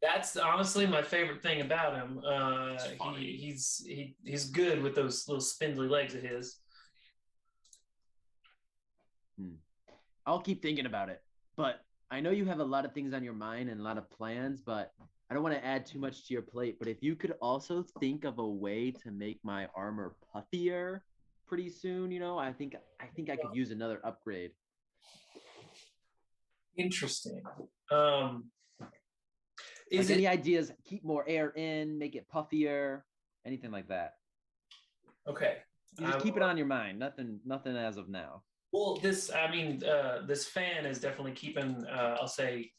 D: That's honestly my favorite thing about him. He's good with those little spindly legs of his.
E: I'll keep thinking about it, but I know you have a lot of things on your mind and a lot of plans, but I don't want to add too much to your plate. But if you could also think of a way to make my armor puffier pretty soon, I think I could use another upgrade.
D: Interesting.
E: Any ideas? Keep more air in, make it puffier, anything like that.
D: Okay.
E: You just keep it on your mind. Nothing as of now.
D: Well, this fan is definitely keeping, I'll say,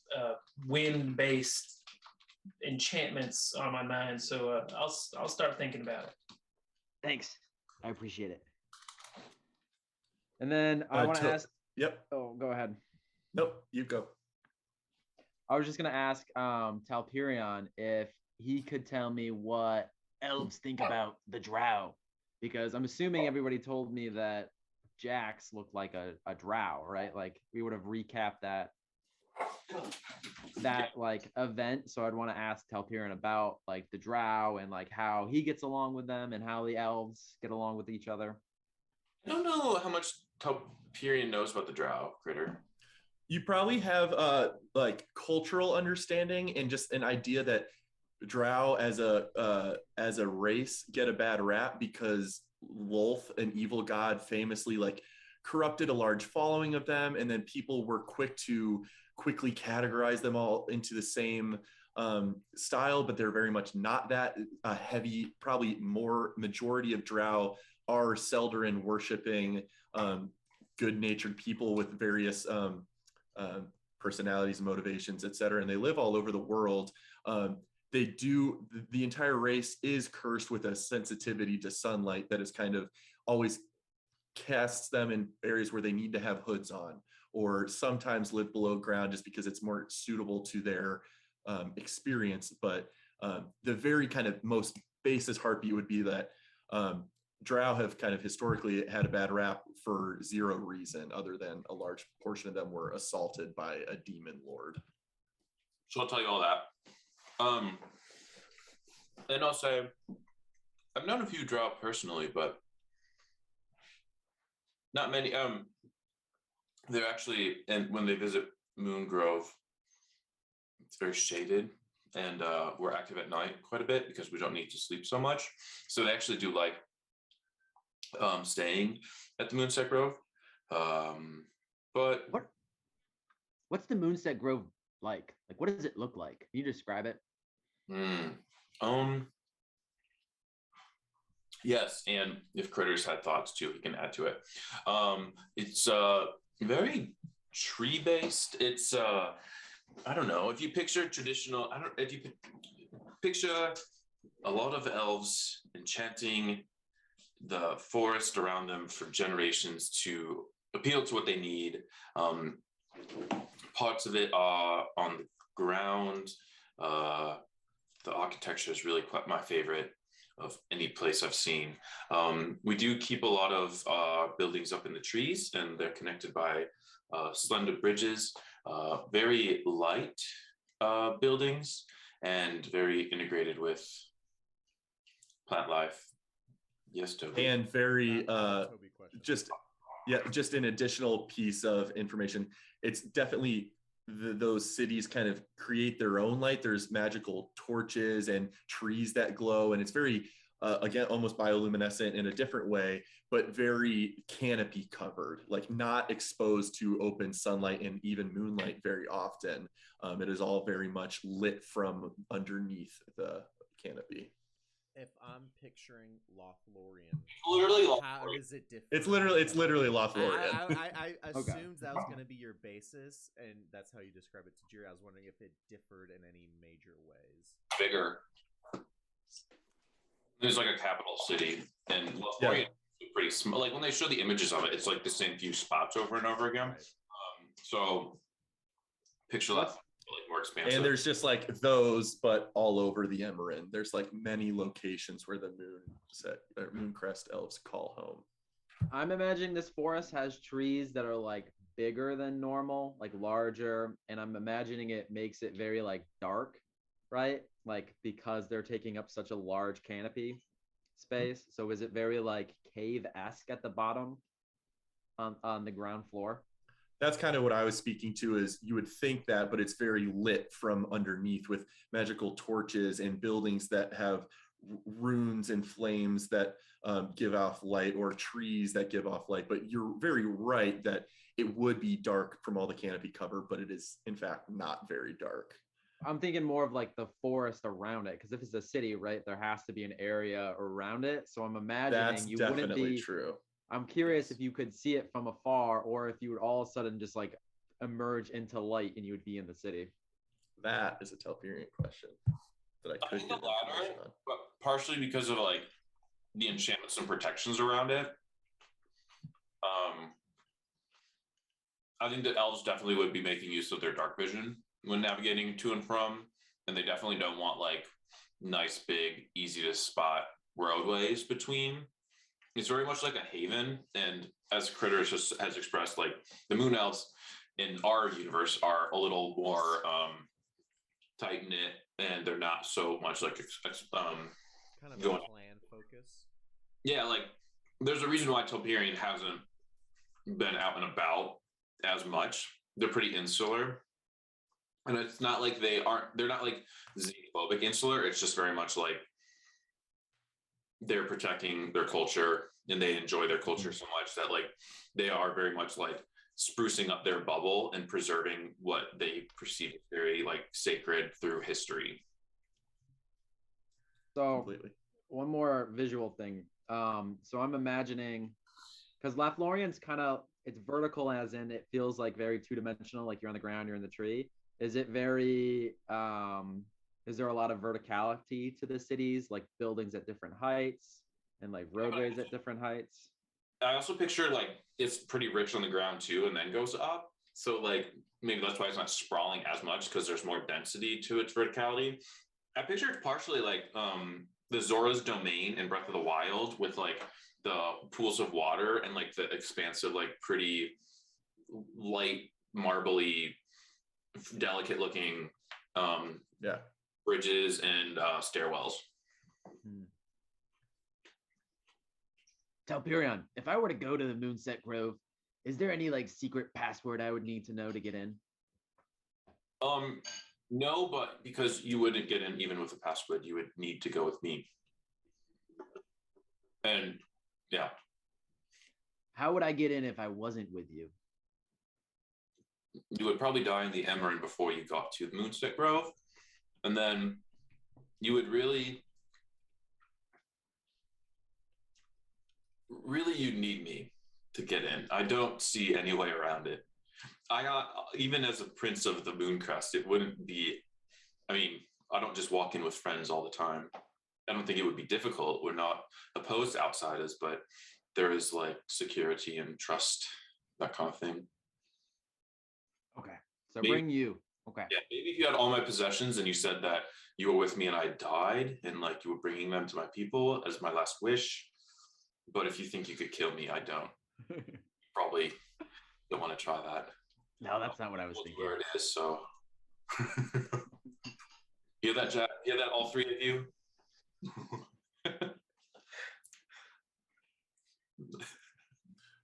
D: wind-based enchantments on my mind. So I'll start thinking about it.
E: Thanks. I appreciate it. And then I want to ask.
B: Yep.
E: Oh, go ahead.
B: Nope, you go.
E: I was just going to ask Talpyrion if he could tell me what elves think about the drow, because I'm assuming everybody told me that Jax looked like a drow, right? Like we would have recapped that like event. So I'd want to ask Talpyrion about like the drow and like how he gets along with them and how the elves get along with each other.
C: I don't know how much Talpyrion knows about the drow critter.
B: You probably have like cultural understanding and just an idea that drow as a race get a bad rap because Lolth, an evil god, famously like corrupted a large following of them, and then people were quickly categorize them all into the same style, but they're very much not that heavy. Probably more majority of drow are Seldarin worshipping good-natured people with various personalities, motivations, etc. And they live all over the world. The entire race is cursed with a sensitivity to sunlight that is kind of always casts them in areas where they need to have hoods on, or sometimes live below ground just because it's more suitable to their experience. But the very kind of most basis heartbeat would be that Drow have kind of historically had a bad rap for zero reason, other than a large portion of them were assaulted by a demon lord.
C: So I'll tell you all that. And I'll say, I've known a few Drow personally, but not many. They're actually, and when they visit Moongrove, it's very shaded, and we're active at night quite a bit because we don't need to sleep so much. So they actually do like staying at the Moonset Grove. But
E: what's the Moonset Grove like? Like, what does it look like? Can you describe it?
C: Yes, and if Critters had thoughts too, he can add to it. It's very tree-based. It's I don't know, if you picture traditional, if you picture a lot of elves enchanting the forest around them for generations to appeal to what they need. Parts of it are on the ground. The architecture is really quite my favorite of any place I've seen. We do keep a lot of buildings up in the trees, and they're connected by slender bridges, very light buildings, and very integrated with plant life. Yes, Toby.
B: And very just an additional piece of information. It's definitely those cities kind of create their own light. There's magical torches and trees that glow, and it's very again almost bioluminescent in a different way, but very canopy covered, like not exposed to open sunlight and even moonlight very often. It is all very much lit from underneath the canopy.
A: If I'm picturing Lothlorien,
C: Literally
A: how does it differ?
B: It's literally Lothlorien.
A: I assumed
E: Okay.
A: that was going to be your basis, and that's how you describe it to Jiri. I was wondering if it differed in any major ways.
C: Bigger. There's like a capital city, and Lothlorien is pretty small. Like when they show the images of it, it's like the same few spots over and over again.
A: Right.
C: So picture that like more expansive.
B: And there's just like those, but all over the Emerald. There's like many locations where the Mooncrest elves call home.
E: I'm imagining this forest has trees that are like bigger than normal, like larger, and I'm imagining it makes it very like dark, right? Like because they're taking up such a large canopy space. So is it very like cave-esque at the bottom on the ground floor?
B: That's kind of what I was speaking to, is you would think that, but it's very lit from underneath with magical torches and buildings that have runes and flames that give off light, or trees that give off light. But you're very right that it would be dark from all the canopy cover, but it is in fact not very dark.
E: I'm thinking more of like the forest around it, because if it's a city, right, there has to be an area around it. So I'm imagining
B: That's
E: you wouldn't
B: definitely
E: be
B: true.
E: I'm curious if you could see it from afar, or if you would all of a sudden just like emerge into light and you would be in the city.
B: That is a Telperian question that I could
C: think
B: get
C: the latter,
B: information on.
C: but partially because of like the enchantments and protections around it. I think the elves definitely would be making use of their dark vision when navigating to and from, and they definitely don't want like nice, big, easy to spot roadways between. It's very much like a haven, and as Critters has expressed, like the Moon Elves in our universe are a little more tight knit, and they're not so much like
A: Kind of a clan focus.
C: Yeah, like there's a reason why Telperian hasn't been out and about as much. They're pretty insular, and it's not like they're not like xenophobic insular. It's just very much like they're protecting their culture, and they enjoy their culture so much that like they are very much like sprucing up their bubble and preserving what they perceive as very like sacred through history.
E: So
B: Completely.
E: one more visual thing. So I'm imagining Because Lothlorien's kind of it's vertical, as in it feels like very two-dimensional, like you're on the ground, you're in the tree. Is it very is there a lot of verticality to the cities, like buildings at different heights and like roadways at different heights?
C: I also picture like it's pretty rich on the ground too, and then goes up. So like maybe that's why it's not sprawling as much because there's more density to its verticality. I picture it partially like the Zora's Domain in Breath of the Wild with like the pools of water and like the expansive, like pretty light, marbly, delicate looking
B: Yeah.
C: bridges and stairwells.
E: Talpurion, if I were to go to the Moonset Grove, is there any like secret password I would need to know to get in?
C: No, but because you wouldn't get in even with a password, you would need to go with me. And yeah.
E: How would I get in if I wasn't with you?
C: You would probably die in the Emerald before you got to the Moonset Grove. And then you would really you'd need me to get in. I don't see any way around it. I got, even as a prince of the Mooncrest, it wouldn't be, I mean, I don't just walk in with friends all the time. I don't think it would be difficult. We're not opposed to outsiders, but there is like security and trust, that kind of thing.
E: Okay. So
C: Maybe,
E: bring you. Okay.
C: yeah, maybe if you had all my possessions and you said that you were with me and I died and like you were bringing them to my people as my last wish. But if you think you could kill me, I don't. Probably don't want to try that.
E: No, that's not what I was thinking.
C: Where it is, so. Hear that, Jack? Hear that, all three of you?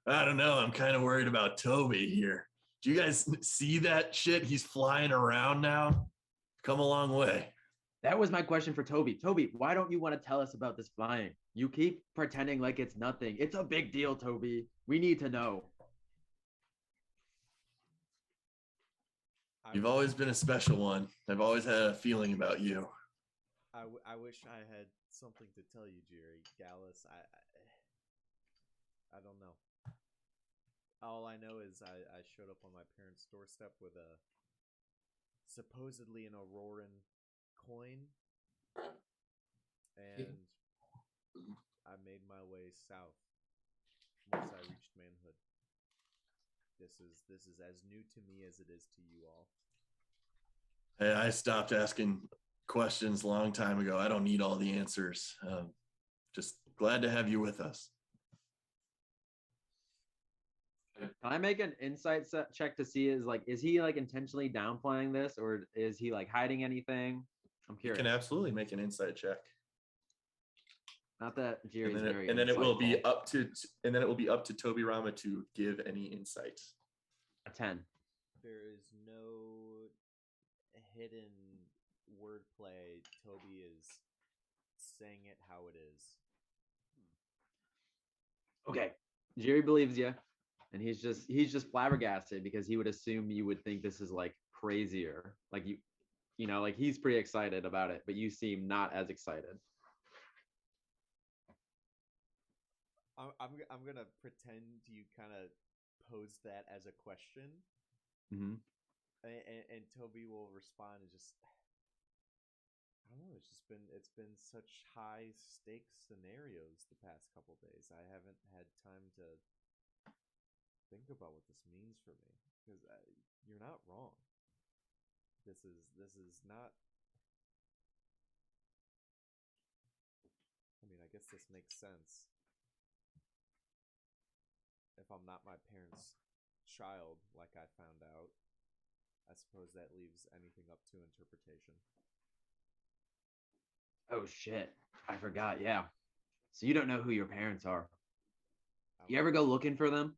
B: I don't know. I'm kind of worried about Toby here. Do you guys see that shit? He's flying around now. Come a long way.
E: That was my question for Toby. Toby, why don't you want to tell us about this flying? You keep pretending like it's nothing. It's a big deal, Toby. We need to know.
B: You've always been a special one. I've always had a feeling about you.
A: I wish I had something to tell you, Jerry. Gallus, I don't know. All I know is I showed up on my parents' doorstep with a supposedly an Auroran coin, and I made my way south once I reached manhood. This is as new to me as it is to you all.
B: Hey, I stopped asking questions a long time ago. I don't need all the answers. Just glad to have you with us.
E: Can I make an insight check to see is he like intentionally downplaying this, or is he like hiding anything? I'm
B: You
E: curious.
B: can absolutely make an insight check.
E: Not that Jerry's
B: And
E: very.
B: then it will be
E: insightful.
B: up to Toby Rama to give any insight.
E: A 10.
A: There is no hidden wordplay. Toby is saying it how it is.
E: Okay, Jerry believes you, and he's just flabbergasted because he would assume you would think this is like crazier, like you know, like he's pretty excited about it, but you seem not as excited.
A: I'm gonna pretend you kind of pose that as a question,
E: Mm-hmm.
A: and Toby will respond and just I don't know. It's been such high stakes scenarios the past couple days. I haven't had time to think about what this means for me because you're not wrong. This is not. I mean, I guess this makes sense. If I'm not my parents' child, like I found out, I suppose that leaves anything up to interpretation.
E: Oh shit, I forgot. Yeah, so you don't know who your parents are. You ever go looking for them?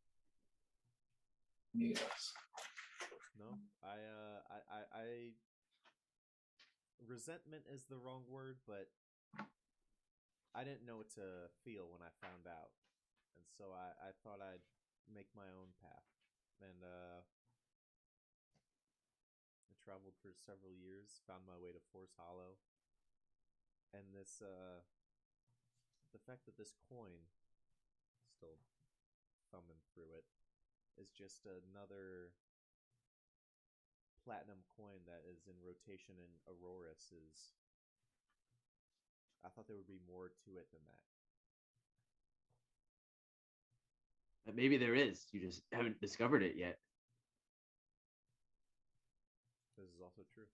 D: Yes.
A: No, I resentment is the wrong word, but I didn't know what to feel when I found out, and so I thought I'd make my own path, and I traveled for several years, found my way to Force Hollow, and this the fact that this coin still thumbing through it, is just another platinum coin that is in rotation in Auroras. Is I thought there would be more to it than that.
E: But maybe there is. You just haven't discovered it yet.
A: This is also true.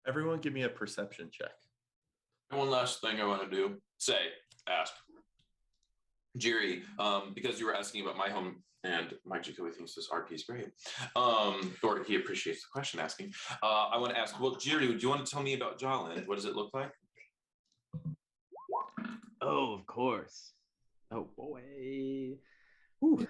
B: Everyone give me a perception check.
C: And one last thing I want to ask. Jerry, because you were asking about my home, and Mike Jacoby thinks this RP is great, or he appreciates the question asking. I want to ask, well, Jerry, do you want to tell me about Jolland? What does it look like?
E: Oh, of course. Oh boy. Whew.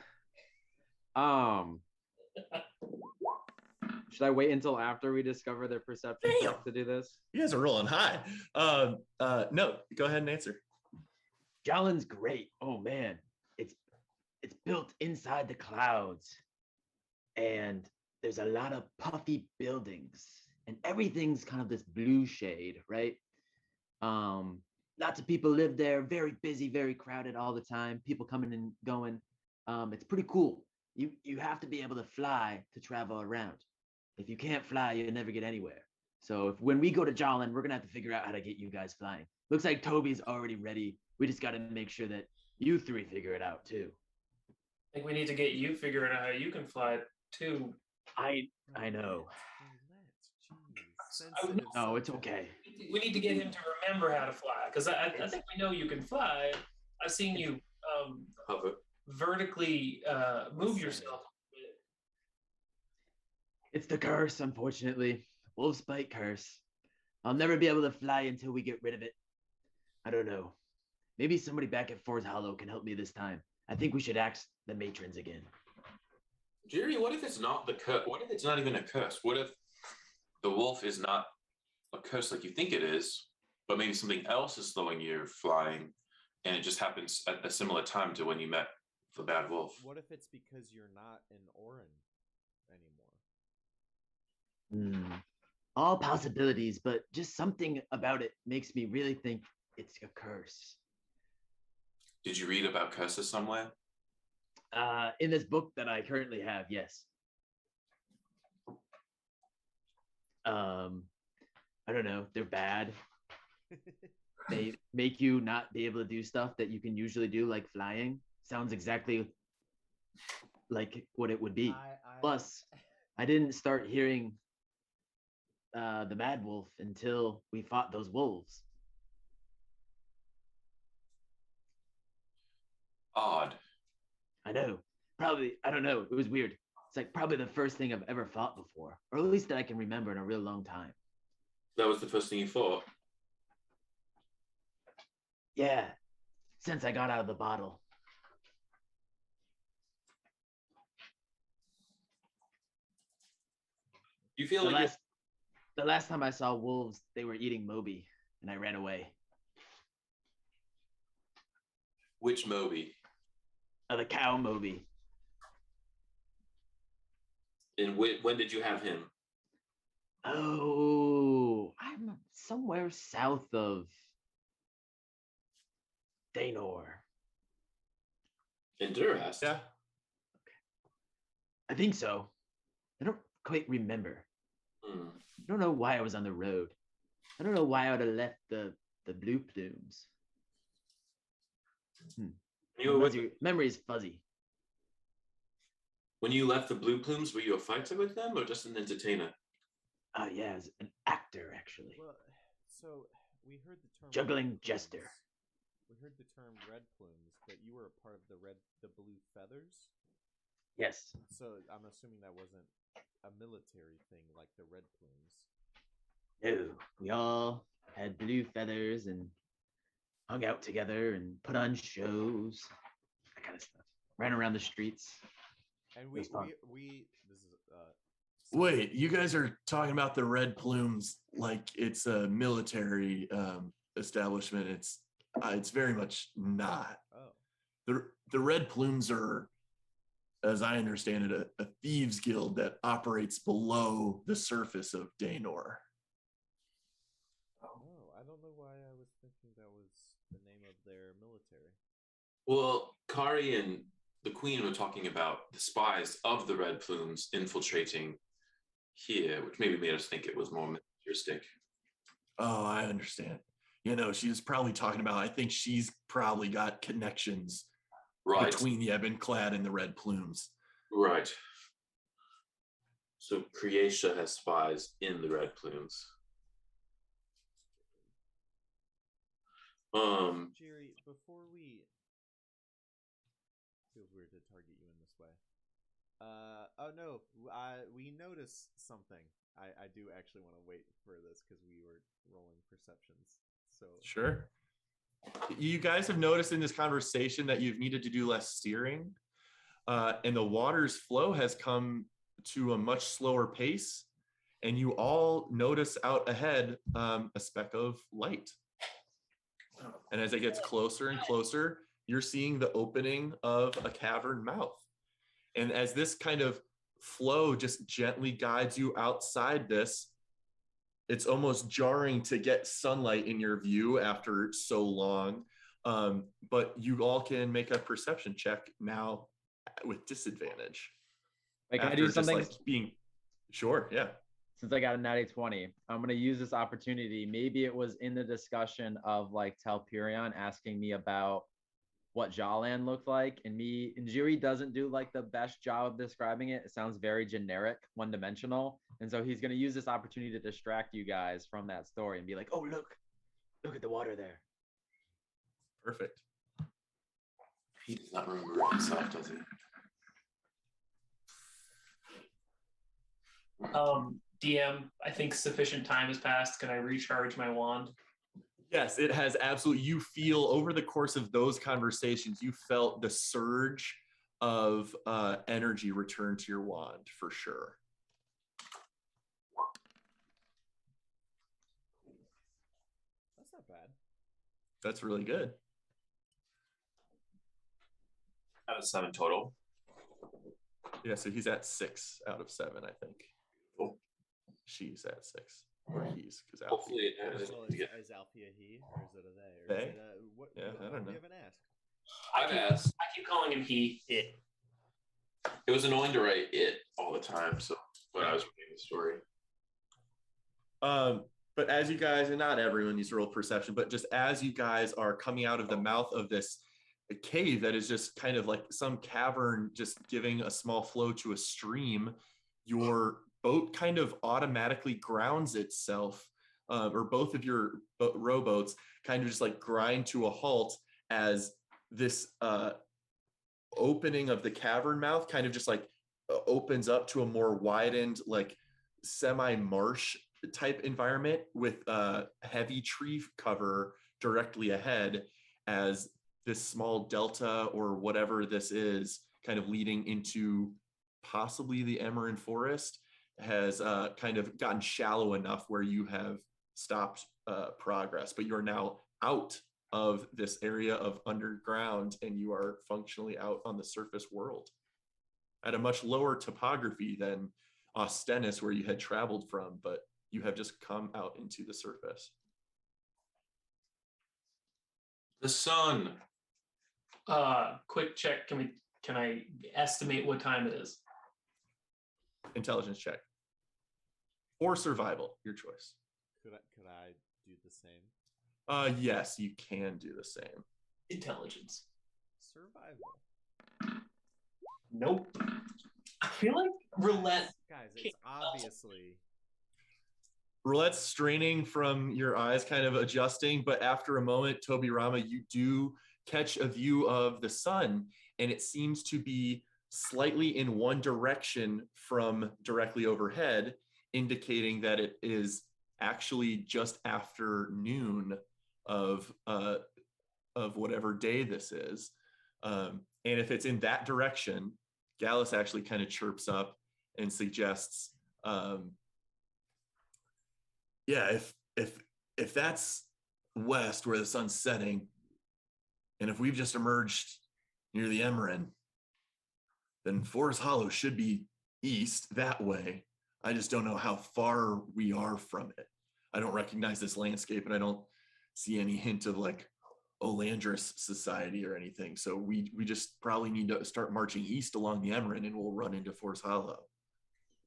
E: Should I wait until after we discover their perception check to do this?
B: You guys are rolling high. No, go ahead and answer.
E: Jalen's great. Oh man, it's built inside the clouds, and there's a lot of puffy buildings, and everything's kind of this blue shade, right? Lots of people live there. Very busy, very crowded all the time. People coming and going. It's pretty cool. You have to be able to fly to travel around. If you can't fly, you'll never get anywhere. So when we go to Jolland, we're gonna have to figure out how to get you guys flying. Looks like Toby's already ready. We just gotta make sure that you three figure it out too.
D: I think we need to get you figuring out how you can fly too.
E: I know. No, it's okay.
D: We need to get him to remember how to fly, because I think we know you can fly. I've seen you
C: Hover.
D: vertically move yourself.
E: It's the curse, unfortunately. Wolf's bite curse. I'll never be able to fly until we get rid of it. I don't know. Maybe somebody back at Forest Hollow can help me this time. I think we should ask the matrons again.
C: Jerry, what if it's not the curse? What if it's not even a curse? What if the wolf is not a curse like you think it is, but maybe something else is slowing your flying, and it just happens at a similar time to when you met the bad wolf?
A: What if it's because you're not in Orin anymore?
E: All possibilities, but just something about it makes me really think it's a curse.
C: Did you read about curses somewhere?
E: In this book that I currently have, yes. I don't know. They're bad. They make you not be able to do stuff that you can usually do, like flying. Sounds exactly like what it would be. Plus, I didn't start hearing the Mad Wolf until we fought those wolves.
C: Odd.
E: I know. Probably, I don't know. It was weird. It's like probably the first thing I've ever fought before, or at least that I can remember in a real long time.
C: That was the first thing you thought?
E: Yeah, since I got out of the bottle.
C: You feel like
E: the last time I saw wolves, they were eating Moby, and I ran away.
C: which Moby?
E: The cow Moby.
C: And when did you have him?
E: Oh, I'm somewhere south of Daenor.
C: In Duras?
B: Yeah.
E: I think so. I don't quite remember.
C: Hmm.
E: I don't know why I was on the road. I don't know why I would have left the blue plumes.
C: You were with,
E: Memory is fuzzy.
C: when you left the Blue Plumes, were you a fighter with them or just an entertainer?
E: Oh yeah, as an actor actually.
A: Well, so we heard the term
E: Juggling
A: red
E: jester.
A: plumes. We heard the term red plumes, but you were a part of the blue feathers.
E: Yes.
A: So I'm assuming that wasn't a military thing like the red plumes.
E: No, we all had blue feathers and hung out together and put on shows, that kind of stuff. Ran around the streets.
A: And
E: It was fun.
A: we this is
B: Wait, you guys are talking about the Red Plumes like it's a military establishment. It's very much not.
A: oh
B: The Red Plumes are, as I understand it, a thieves guild that operates below the surface of Daenor.
A: oh I don't know why I was thinking that was the name of their military.
C: Well, Kari and the Queen were talking about the spies of the Red Plumes infiltrating here, which maybe made us think it was more militaristic.
B: Oh, I understand. You know, she was probably talking about, I think she's probably got connections
C: Right,
B: between the Ebon Clad and the Red Plumes.
C: right. So Creatia has spies in the Red Plumes.
A: Jerry, before we feels weird to target you in this way. Oh no, we noticed something. I do actually want to wait for this because we were rolling perceptions. So
B: Sure. You guys have noticed in this conversation that you've needed to do less steering, and the water's flow has come to a much slower pace, and you all notice out ahead a speck of light. And as it gets closer and closer, you're seeing the opening of a cavern mouth. And as this kind of flow just gently guides you outside this, it's almost jarring to get sunlight in your view after so long. But you all can make a perception check now with disadvantage.
E: Like, can I
B: After
E: do
B: just
E: something?
B: like being sure, yeah.
E: Since I got a natty 20, I'm going to use this opportunity. Maybe it was in the discussion of like Telperion asking me about what Jawland looked like, and Jiri doesn't do like the best job of describing it. It sounds very generic, one-dimensional. And so he's going to use this opportunity to distract you guys from that story and be like, oh, look at the water there.
B: Perfect.
C: He does not remember himself, does he?
D: DM, I think sufficient time has passed. Can I recharge my wand?
B: Yes, it has absolutely. You feel over the course of those conversations, you felt the surge of energy return to your wand for sure.
A: that's not bad.
B: That's really good.
C: Out of 7 total.
B: Yeah, so he's at 6 out of 7, I think.
C: Cool.
B: She's at 6. Or he's, because
C: Hopefully,
A: Well, is Alfie a he or is it a they? Or
B: They?
A: is it what?
B: Yeah, I don't know.
A: You haven't asked.
C: I've asked.
D: I keep calling him he. It.
C: It was annoying to write it all the time. So when I was reading the story,
B: But as you guys, and not everyone needs to roll perception, but just as you guys are coming out of the mouth of this cave that is just kind of like some cavern, just giving a small flow to a stream, your boat kind of automatically grounds itself, or both of your rowboats kind of just like grind to a halt as this opening of the cavern mouth kind of just like opens up to a more widened, like semi-marsh type environment with heavy tree cover directly ahead, as this small delta or whatever this is kind of leading into possibly the Emerald Forest has kind of gotten shallow enough where you have stopped progress, but you're now out of this area of underground and you are functionally out on the surface world at a much lower topography than Ostennis, where you had traveled from, but you have just come out into the surface.
C: the sun.
D: Quick check. Can I estimate what time it is?
B: Intelligence check. Or survival, your choice.
A: Could I do the same?
B: Yes, you can do the same.
D: Intelligence.
A: Survival.
D: Nope. I feel like roulette.
A: Guys, it's obviously
B: Roulette's straining from your eyes, kind of adjusting, but after a moment, Toby Rama, you do catch a view of the sun, and it seems to be slightly in one direction from directly overhead, indicating that it is actually just after noon of whatever day this is. And if it's in that direction, Gallus actually kind of chirps up and suggests, yeah, if that's west where the sun's setting, and if we've just emerged near the Emerald, then Forest Hollow should be east that way. I just don't know how far we are from it. I don't recognize this landscape, and I don't see any hint of like Olandris society or anything. So we just probably need to start marching east along the Emerald, and we'll run into Forest Hollow.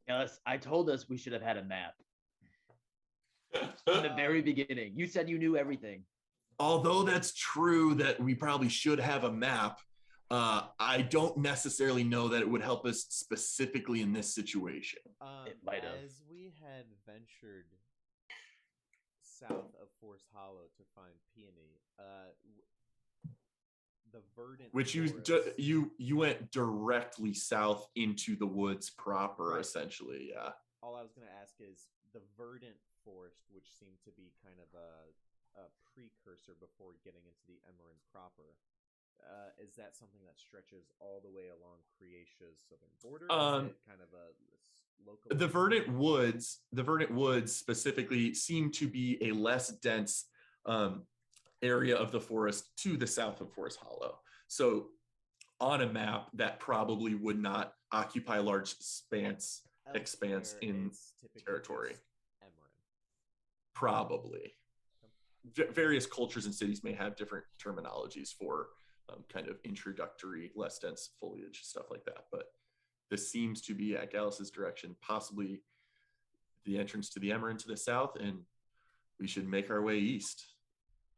E: Ellis, I told us we should have had a map in the very beginning. You said you knew everything.
B: Although that's true that we probably should have a map, I don't necessarily know that it would help us specifically in this situation.
E: It might have.
A: As we had ventured south of Forest Hollow to find Peony, the verdant
B: Which
A: forest-
B: you went directly south into the woods proper,
A: Right.
B: essentially. Yeah.
A: all I was going to ask is the verdant forest, which seemed to be kind of a precursor before getting into the Emerald proper. Is that something that stretches all the way along Croatia's southern border? Is it kind of a local?
B: The verdant woods specifically seem to be a less dense area of the forest to the south of Forest Hollow. So on a map, that probably would not occupy a large expanse
A: Elsewhere,
B: in
A: it's typically
B: territory.
A: just Emerald.
B: Probably. Various cultures and cities may have different terminologies for kind of introductory, less dense foliage, stuff like that. But this seems to be at Gallus' direction, possibly the entrance to the Emerald to the south, and we should make our way east.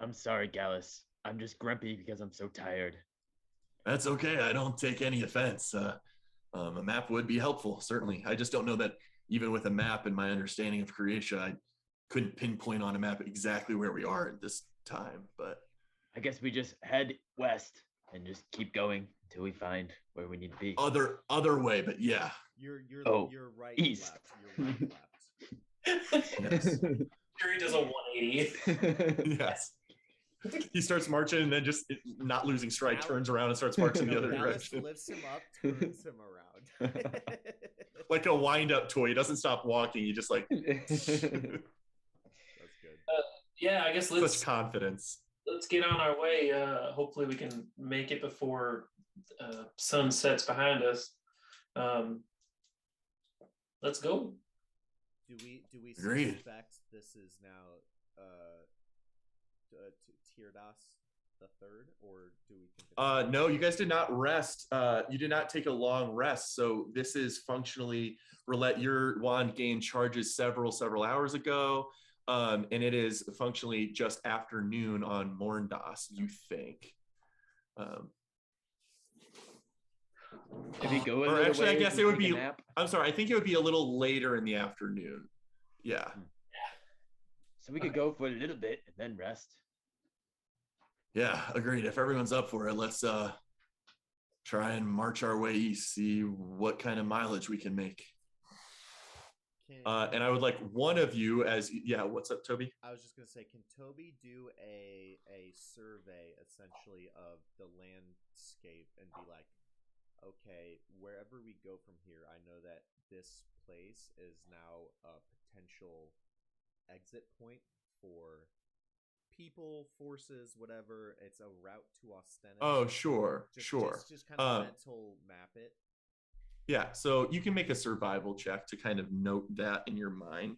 E: I'm sorry, Gallus. I'm just grumpy because I'm so tired.
B: That's okay. I don't take any offense. A map would be helpful, certainly. I just don't know that even with a map and my understanding of Croatia, I couldn't pinpoint on a map exactly where we are at this time. But
E: I guess we just head west and just keep going until we find where we need to be.
B: other way, but yeah.
A: You're right.
E: east.
A: Left. You're right. Left.
B: Yes.
D: Fury does a 180.
B: Yes. He starts marching and then just not losing stride, turns around and starts marching the other
A: Dallas
B: direction.
A: lifts him up, turns him around.
B: Like a wind-up toy. He doesn't stop walking. He just like
A: That's good.
D: Yeah, I guess
B: such
D: let's
B: confidence.
D: get on our way. Hopefully we can make it before sun sets behind us. Let's go.
A: Do we
B: Agreed.
A: suspect this is now Tierdas the third, or do we think? It's
B: No, you guys did not rest. You did not take a long rest. So this is functionally roulette. Your wand gained charges several hours ago. And it is functionally just afternoon on Morndas, you think.
E: If you go
B: Or
E: another
B: actually, I
E: way,
B: guess
E: we
B: it would
E: take a
B: be-
E: nap.
B: I'm sorry, I think it would be a little later in the afternoon. Yeah.
E: So we could go for a little bit and then rest.
B: Yeah, agreed. If everyone's up for it, let's try and march our way east, see what kind of mileage we can make. And I would like one of you what's up, Toby?
A: I was just gonna say, can Toby do a survey essentially of the landscape and be like, okay, wherever we go from here, I know that this place is now a potential exit point for people, forces, whatever. It's a route to Ostennis.
B: Oh, sure.
A: Just kind of mental map it.
B: Yeah, so you can make a survival check to kind of note that in your mind.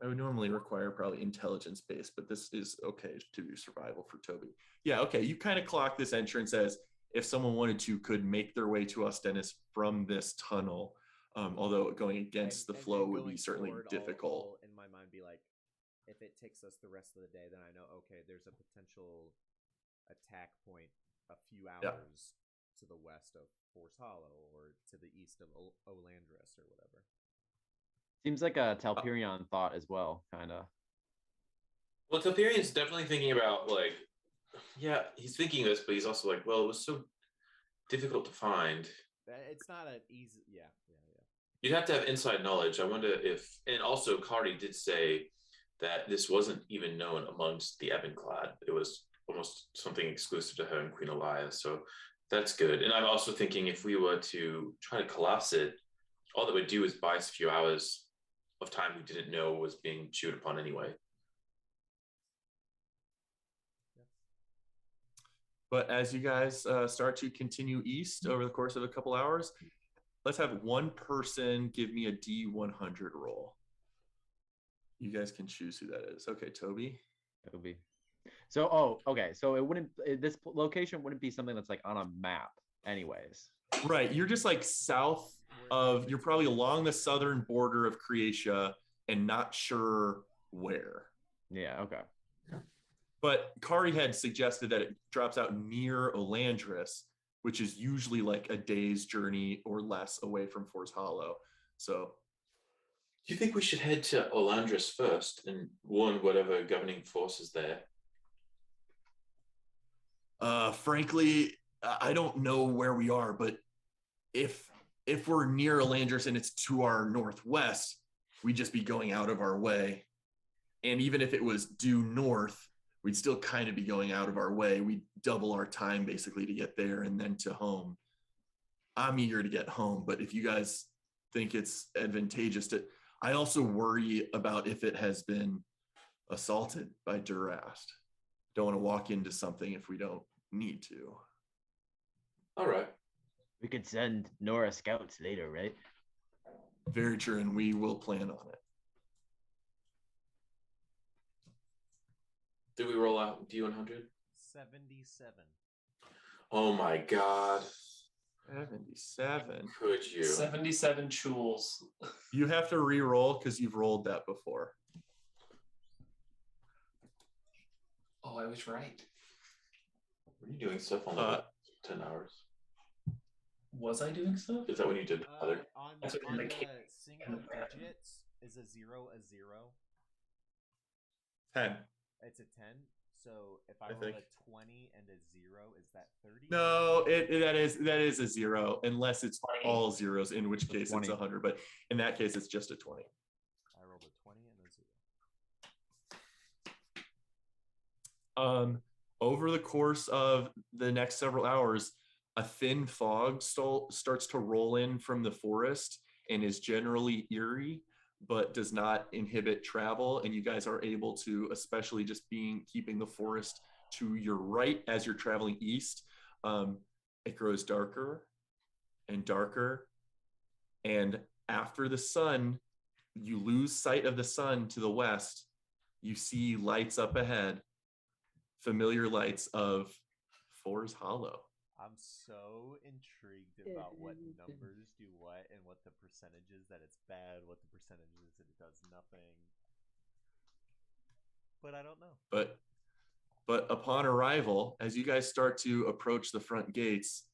B: I would normally require probably intelligence based, but this is okay to do survival for Toby. Yeah, okay, you kind of clock this entrance as if someone wanted to, could make their way to Ostennis from this tunnel, although going against the flow would be
A: going
B: certainly
A: forward,
B: difficult.
A: I'll in my mind be like, if it takes us the rest of the day, then I know, okay, there's a potential attack point a few hours to the west of Force Hollow or to the east of Olandris or whatever.
E: Seems like a Talperion thought as well, kind of.
C: Well, Telperion's definitely thinking about, like, yeah, he's thinking this, but he's also like, well, it was so difficult to find.
A: It's not an easy, yeah.
C: You'd have to have inside knowledge. I wonder if, and also Cardi did say that this wasn't even known amongst the Ebenclad. It was almost something exclusive to her and Queen Elias. So that's good. And I'm also thinking if we were to try to collapse it, all that would do is buy us a few hours of time we didn't know was being chewed upon anyway.
B: But as you guys start to continue east over the course of a couple hours, let's have one person give me a D100 roll. You guys can choose who that is. Okay, Toby.
E: Toby. So, okay. So it wouldn't. This location wouldn't be something that's like on a map, anyways.
B: Right. You're just like south of. You're probably along the southern border of Croatia, and not sure where.
E: Yeah. Okay.
B: But Kari had suggested that it drops out near Olandris, which is usually like a day's journey or less away from Force Hollow. So,
C: Do you think we should head to Olandris first and warn whatever governing force is there?
B: frankly, I don't know where we are, but if we're near Olandris and it's to our northwest, we'd just be going out of our way. And even if it was due north, we'd still kind of be going out of our way. We'd double our time basically to get there and then to home. I'm eager to get home, but if you guys think it's advantageous to, I also worry about if it has been assaulted by Durast. Don't want to walk into something if we don't need to.
C: All right.
E: We could send Nora scouts later, right?
B: Very true, and we will plan on it.
C: Did we roll out D100?
A: 77.
C: Oh my god.
B: 77.
C: Could you?
D: 77 chules.
B: You have to re-roll because you've rolled that before.
D: Oh, I was right.
C: Were you doing stuff on like 10 hours?
D: Was I doing stuff?
C: Is that when you did other?
A: On
D: That's
A: the
D: what the kid-
A: single digits, is a 0 a 0?
B: 10.
A: It's a 10. So if I
B: I
A: roll
B: think.
A: a 20 and a 0, is that 30?
B: No, that is a 0, unless it's
D: 20.
B: all zeros, in which case
E: 20.
B: it's 100. But in that case, it's just a 20.
A: I rolled a 20 and a 0.
B: Over the course of the next several hours, a thin fog starts to roll in from the forest and is generally eerie, but does not inhibit travel. And you guys are able to, especially just keeping the forest to your right as you're traveling east, it grows darker and darker. And after the sun, you lose sight of the sun to the west. You see lights up ahead, familiar lights of For's Hollow.
A: I'm so intrigued about what numbers do what and what the percentages that it's bad, what the percentages that it does nothing. But I don't know.
B: But upon arrival, as you guys start to approach the front gates,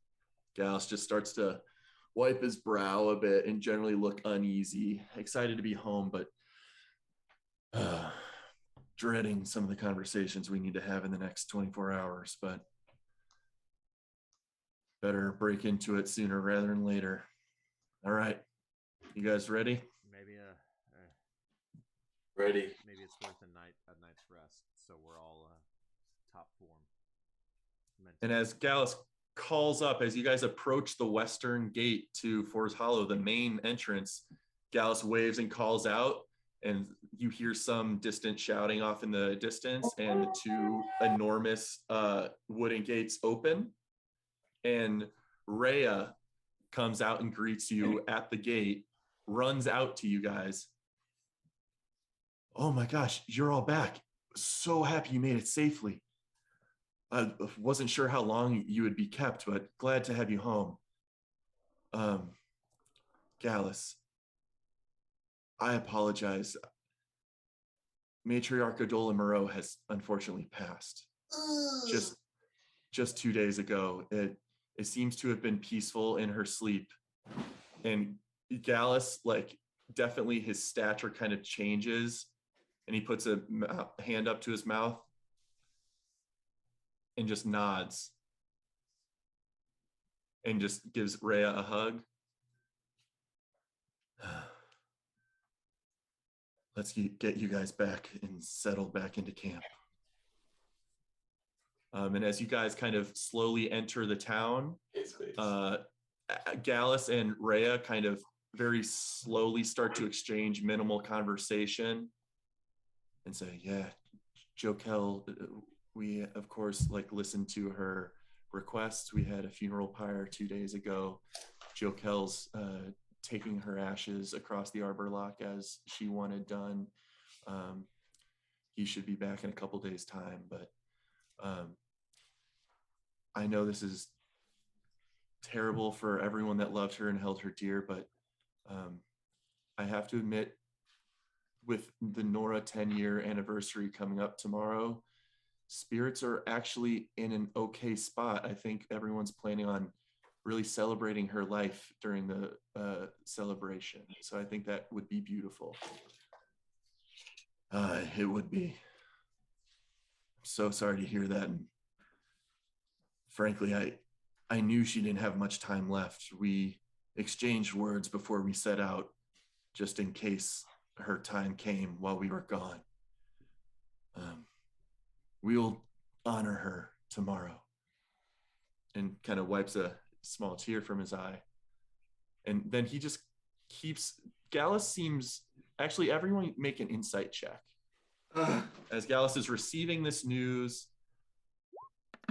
B: Gallus just starts to wipe his brow a bit and generally look uneasy, excited to be home, but dreading some of the conversations we need to have in the next 24 hours. But better break into it sooner rather than later. All right, you guys ready?
A: Maybe
C: Ready.
A: maybe it's worth a night's rest, so we're all top form.
B: And as Gallus calls up, as you guys approach the western gate to For's Hollow, the main entrance, Gallus waves and calls out, and you hear some distant shouting off in the distance, and the two enormous wooden gates open, and Rhea comes out and greets you at the gate, runs out to you guys. Oh my gosh, you're all back. So happy you made it safely. I wasn't sure how long you would be kept, but glad to have you home. Gallus, I apologize. Matriarch Adola Moreau has unfortunately passed. Just 2 days ago. It seems to have been peaceful in her sleep. And Gallus, like, definitely his stature kind of changes, and he puts a hand up to his mouth and just nods and just gives Rhea a hug. Let's get you guys back and settled back into camp. And as you guys kind of slowly enter the town, Gallus and Rhea kind of very slowly start to exchange minimal conversation and say, yeah, Jokel, we of course listened to her requests. We had a funeral pyre 2 days ago. Jokel's taking her ashes across the Arbor Lock as she wanted done. He should be back in a couple days' time, but I know this is terrible for everyone that loved her and held her dear, but I have to admit, with the Nora 10-year anniversary coming up tomorrow, spirits are actually in an okay spot. I think everyone's planning on really celebrating her life during the celebration. So I think that would be beautiful. It would be. I'm so sorry to hear that. And frankly, I knew she didn't have much time left. We exchanged words before we set out, just in case her time came while we were gone. We'll honor her tomorrow. And kind of wipes a small tear from his eye. And then he just keeps, Gallus seems, actually everyone make an insight check. As Gallus is receiving this news,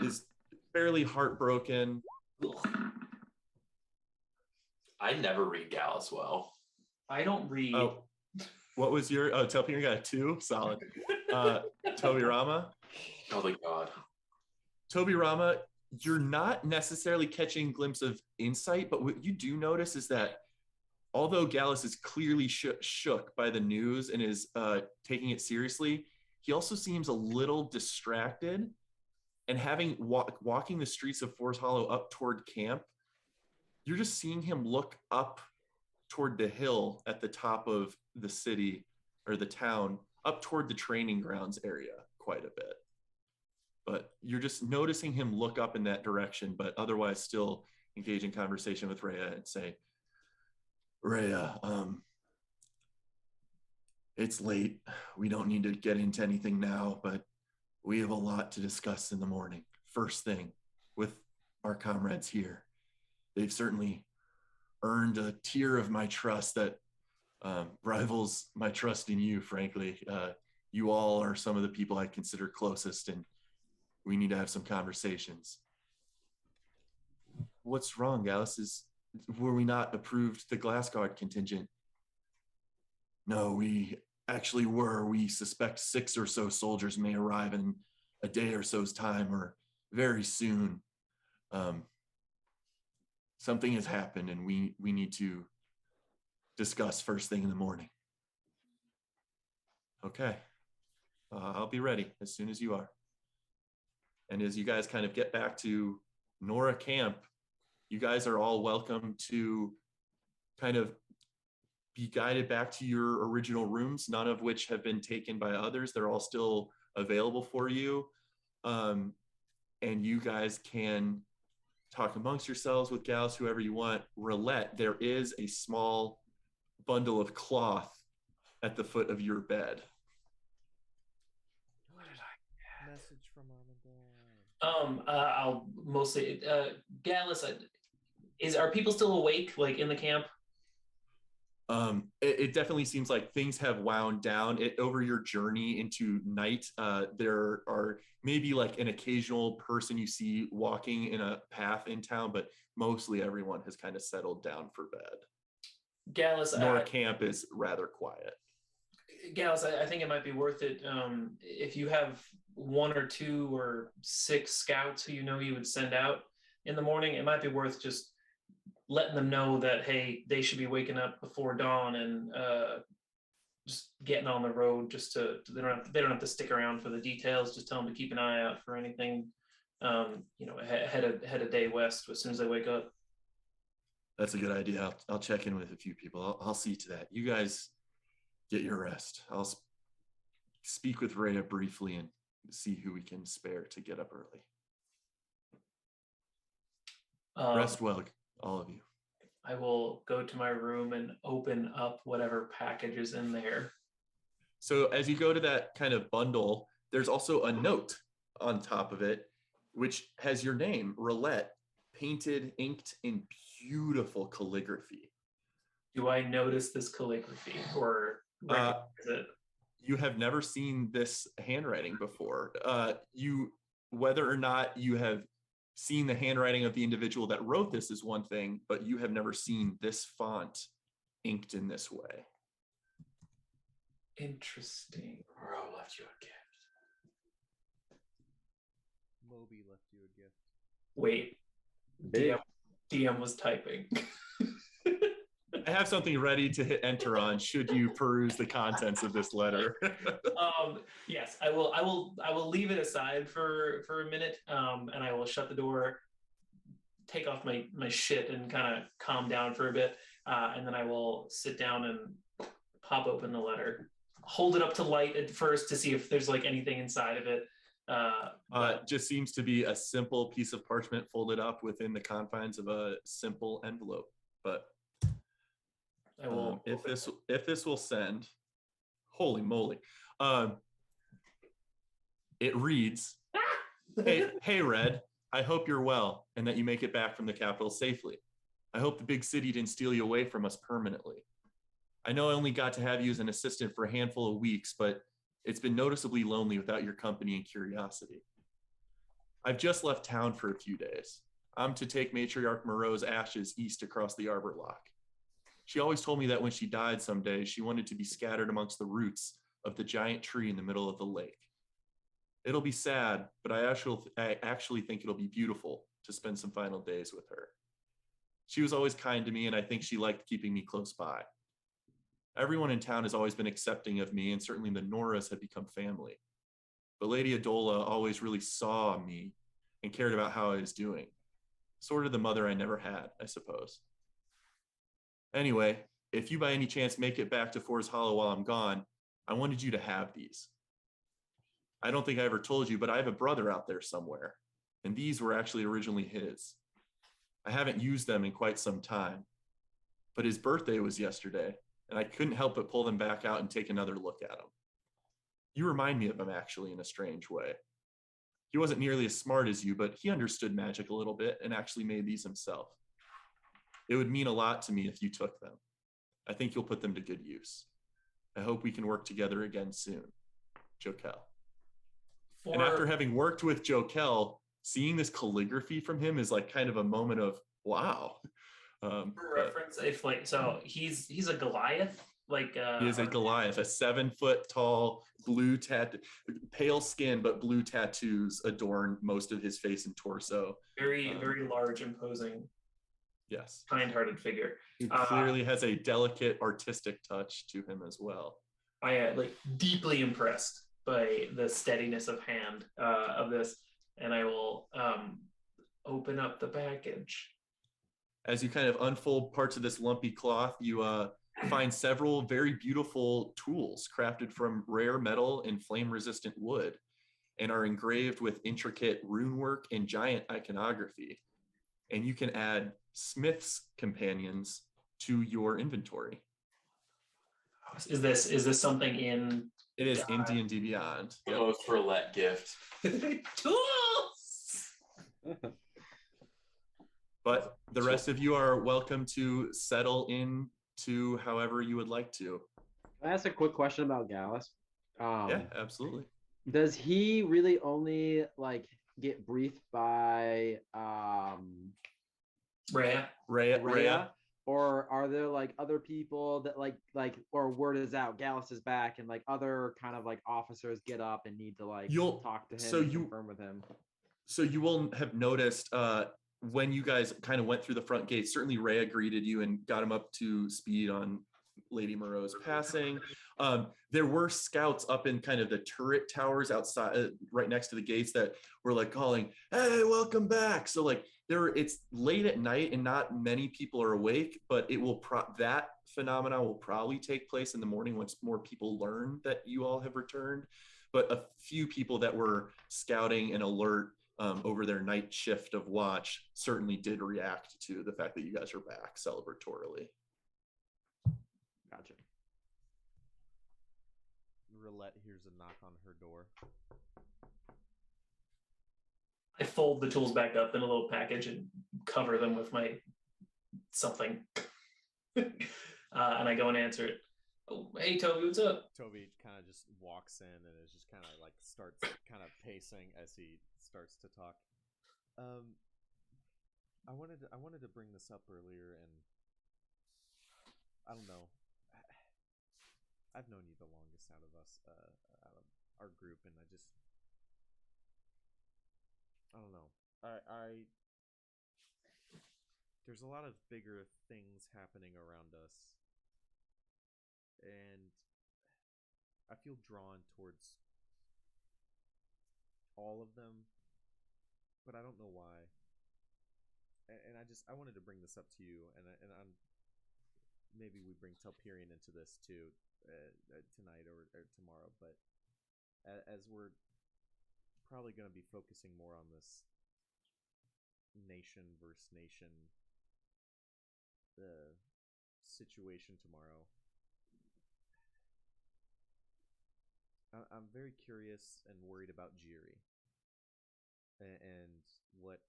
B: is fairly heartbroken.
C: I never read Gallus well.
D: I don't read.
B: Oh, what was your, Telpinger got a 2? Solid. Toby Rama?
C: Oh my God.
B: Toby Rama, you're not necessarily catching a glimpse of insight, but what you do notice is that although Gallus is clearly shook by the news and is taking it seriously, he also seems a little distracted. And having walking the streets of Forest Hollow up toward camp, you're just seeing him look up toward the hill at the top of the city or the town, up toward the training grounds area quite a bit. But you're just noticing him look up in that direction, but otherwise still engage in conversation with Rhea and say, Rhea, it's late. We don't need to get into anything now, but we have a lot to discuss in the morning. First thing, with our comrades here. They've certainly earned a tier of my trust that rivals my trust in you, frankly. You all are some of the people I consider closest, and we need to have some conversations. What's wrong, Gallus? Were we not approved the Glassguard contingent? No, we actually were. We suspect 6 or so soldiers may arrive in a day or so's time, or very soon. Something has happened, and we need to discuss first thing in the morning. Okay. I'll be ready as soon as you are. And as you guys kind of get back to Nora camp, you guys are all welcome to kind of be guided back to your original rooms, none of which have been taken by others. They're all still available for you. And you guys can talk amongst yourselves with Gallus, whoever you want. Roulette, there is a small bundle of cloth at the foot of your bed.
A: Message from mom and dad.
D: I'll mostly Gallus. Are people still awake, like in the camp?
B: It definitely seems like things have wound down. Over your journey into night, there are maybe like an occasional person you see walking in a path in town, but mostly everyone has kind of settled down for bed.
D: Gallus,
B: Nora camp is rather quiet.
D: Gallus, I think it might be worth it if you have 1 or 2 or 6 scouts who you would send out in the morning. It might be worth just letting them know that, hey, they should be waking up before dawn and just getting on the road. Just they don't have to stick around for the details. Just tell them to keep an eye out for anything, head a day west as soon as they wake up.
B: That's a good idea. I'll check in with a few people. I'll see to that. You guys get your rest. I'll speak with Rhea briefly and see who we can spare to get up early. Rest well, all of you.
D: I will go to my room and open up whatever package is in there.
B: So as you go to that kind of bundle, there's also a note on top of it, which has your name, Roulette, painted, inked in beautiful calligraphy.
D: Do I notice this calligraphy or recognize it?
B: You have never seen this handwriting before. Whether or not you have seen the handwriting of the individual that wrote this is one thing, but you have never seen this font inked in this way.
D: Interesting.
C: Bro left you a gift.
A: Moby left you a gift.
D: Wait,
E: Big.
D: DM was typing.
B: I have something ready to hit enter on should you peruse the contents of this letter.
D: Yes, I will. I will leave it aside for a minute, and I will shut the door, take off my shit, and kind of calm down for a bit, and then I will sit down and pop open the letter, hold it up to light at first to see if there's like anything inside of it.
B: Just seems to be a simple piece of parchment folded up within the confines of a simple envelope. But
D: I will.
B: if this will send, holy moly, it reads, hey Red, I hope you're well and that you make it back from the capital safely. I hope the big city didn't steal you away from us permanently. I know I only got to have you as an assistant for a handful of weeks, but it's been noticeably lonely without your company and curiosity. I've just left town for a few days. I'm to take Matriarch Moreau's ashes east across the Arbor Lock. She always told me that when she died someday, she wanted to be scattered amongst the roots of the giant tree in the middle of the lake. It'll be sad, but I actually think it'll be beautiful to spend some final days with her. She was always kind to me, and I think she liked keeping me close by. Everyone in town has always been accepting of me, and certainly the Noras have become family. But Lady Adola always really saw me and cared about how I was doing. Sort of the mother I never had, I suppose. Anyway, if you by any chance make it back to Forest Hollow while I'm gone, I wanted you to have these. I don't think I ever told you, but I have a brother out there somewhere, and these were actually originally his. I haven't used them in quite some time, but his birthday was yesterday, and I couldn't help but pull them back out and take another look at them. You remind me of him, actually, in a strange way. He wasn't nearly as smart as you, but he understood magic a little bit and actually made these himself. It would mean a lot to me if you took them. I think you'll put them to good use. I hope we can work together again soon. Jokel. And after having worked with Jokel, seeing this calligraphy from him is like kind of a moment of wow.
D: For reference, if like so, he's a Goliath. Like
B: he is a Goliath, a 7 foot tall, pale skin but blue tattoos adorn most of his face and torso.
D: Very large, imposing.
B: Yes.
D: Kind-hearted figure.
B: He clearly has a delicate artistic touch to him as well.
D: I am like deeply impressed by the steadiness of hand of this, and I will open up the package.
B: As you kind of unfold parts of this lumpy cloth, you find several very beautiful tools crafted from rare metal and flame-resistant wood, and are engraved with intricate rune work and giant iconography. And you can add smith's companions to your inventory.
D: Is this something in?
B: It is in D&D Beyond.
C: The most roulette gift.
D: Tools.
B: But the rest of you are welcome to settle into however you would like to.
E: Can I ask a quick question about Gallus?
B: Yeah, absolutely.
E: Does he really only like get briefed by Rhea? Or are there like other people that like or word is out, Gallus is back, and like other kind of like officers get up and need to like talk to him and confirm with him?
B: So you will have noticed when you guys kind of went through the front gate, certainly Rhea greeted you and got him up to speed on Lady Moreau's passing. There were scouts up in kind of the turret towers outside, right next to the gates, that were like calling, "Hey, welcome back!" So like it's late at night and not many people are awake, but it will that phenomena will probably take place in the morning once more people learn that you all have returned. But a few people that were scouting and alert over their night shift of watch certainly did react to the fact that you guys are back celebratorily.
E: Gotcha.
A: Roulette hears a knock on her door.
D: I fold the tools back up in a little package and cover them with my something. And I go and answer it. "Oh, hey, Toby, what's up?"
A: Toby kind of just walks in and is just kind of like starts kind of pacing as he starts to talk. I wanted to bring this up earlier, and I don't know. I've known you the longest out of us, out of our group, and I don't know. I there's a lot of bigger things happening around us, and I feel drawn towards all of them, but I don't know why. And I wanted to bring this up to you, and I'm maybe we bring Telperion into this too tonight or tomorrow, but as we're probably going to be focusing more on this nation versus nation situation tomorrow. I'm very curious and worried about Jiri and what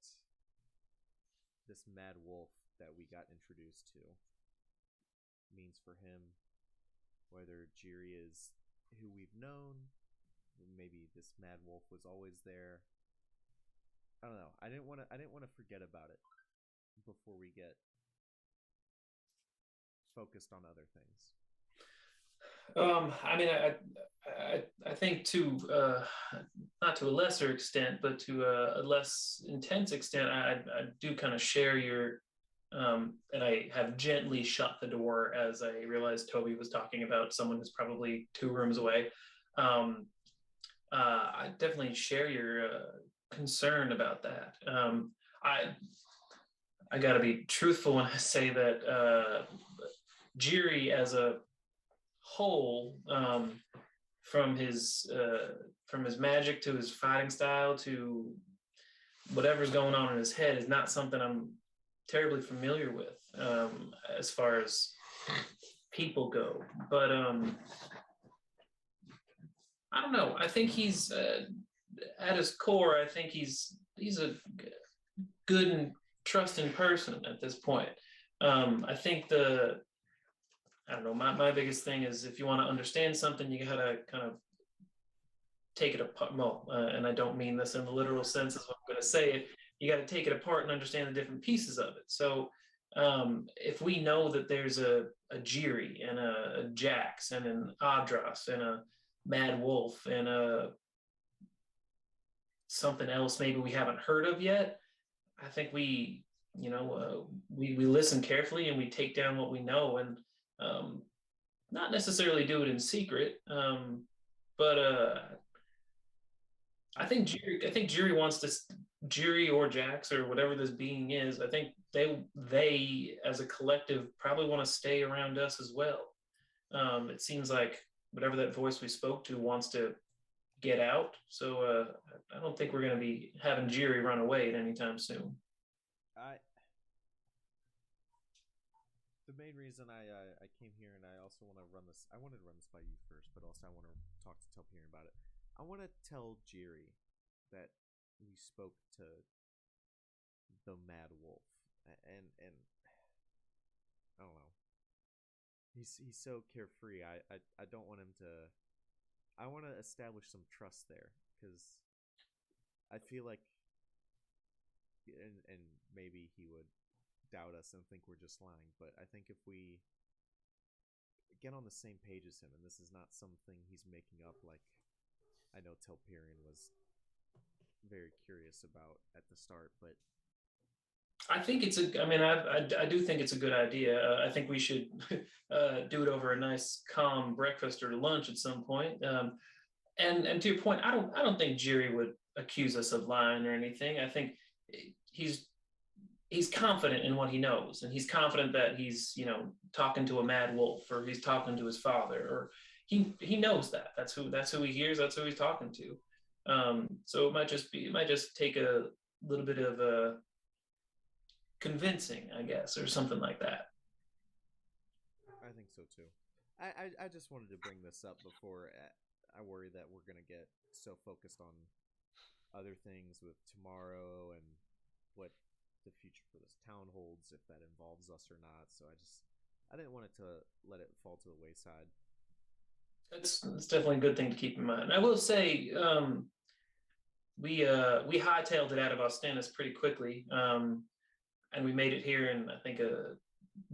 A: this mad wolf that we got introduced to means for him. Whether Jiri is who we've known, maybe this mad wolf was always there. I don't know. I didn't want to forget about it before we get focused on other things.
D: I mean, I think to not to a lesser extent, but to a less intense extent, I do kind of share your, and I have gently shut the door as I realized Toby was talking about someone who's probably 2 rooms away. I definitely share your concern about that. I got to be truthful when I say that Jiri as a whole, from his magic to his fighting style to whatever's going on in his head, is not something I'm terribly familiar with as far as people go. But I don't know. I think he's at his core. I think he's a good and trusting person at this point. I think I don't know, my biggest thing is if you want to understand something, you gotta kind of take it apart. Well, and I don't mean this in the literal sense as I'm going to say it. You got to take it apart and understand the different pieces of it. So if we know that there's a Jiri and a Jax and an Adras and a Mad Wolf and a something else maybe we haven't heard of yet, I think we listen carefully and we take down what we know, and not necessarily do it in secret, but I think Jiri wants to, Jiri or Jax or whatever this being is. I think they as a collective probably want to stay around us as well. It seems like whatever that voice we spoke to wants to get out. So I don't think we're going to be having Jiri run away anytime soon.
A: The main reason I came here, and I also want to run this. I wanted to run this by you first, but also I want to talk to Telperion about it. I want to tell Jiri that we spoke to the Mad Wolf, and I don't know. He's so carefree. I don't want him to. I want to establish some trust there, because I feel like, and maybe he would doubt us and think we're just lying, but I think if we get on the same page as him, and this is not something he's making up, like I know Telperion was very curious about at the start, but
D: I think it's I mean, I do think it's a good idea. I think we should do it over a nice, calm breakfast or lunch at some point. And to your point, I don't think Jiri would accuse us of lying or anything. I think he's confident in what he knows, and he's confident that he's talking to a mad wolf, or he's talking to his father, or he knows that that's who he hears, that's who he's talking to. So it might just take a little bit of a convincing, I guess, or something like that.
A: I think so too. I just wanted to bring this up before I worry that we're gonna get so focused on other things with tomorrow and what the future for this town holds, if that involves us or not. So I didn't want it to let it fall to the wayside.
D: That's definitely a good thing to keep in mind. I will say, we hightailed it out of Ostanis pretty quickly, and we made it here in I think a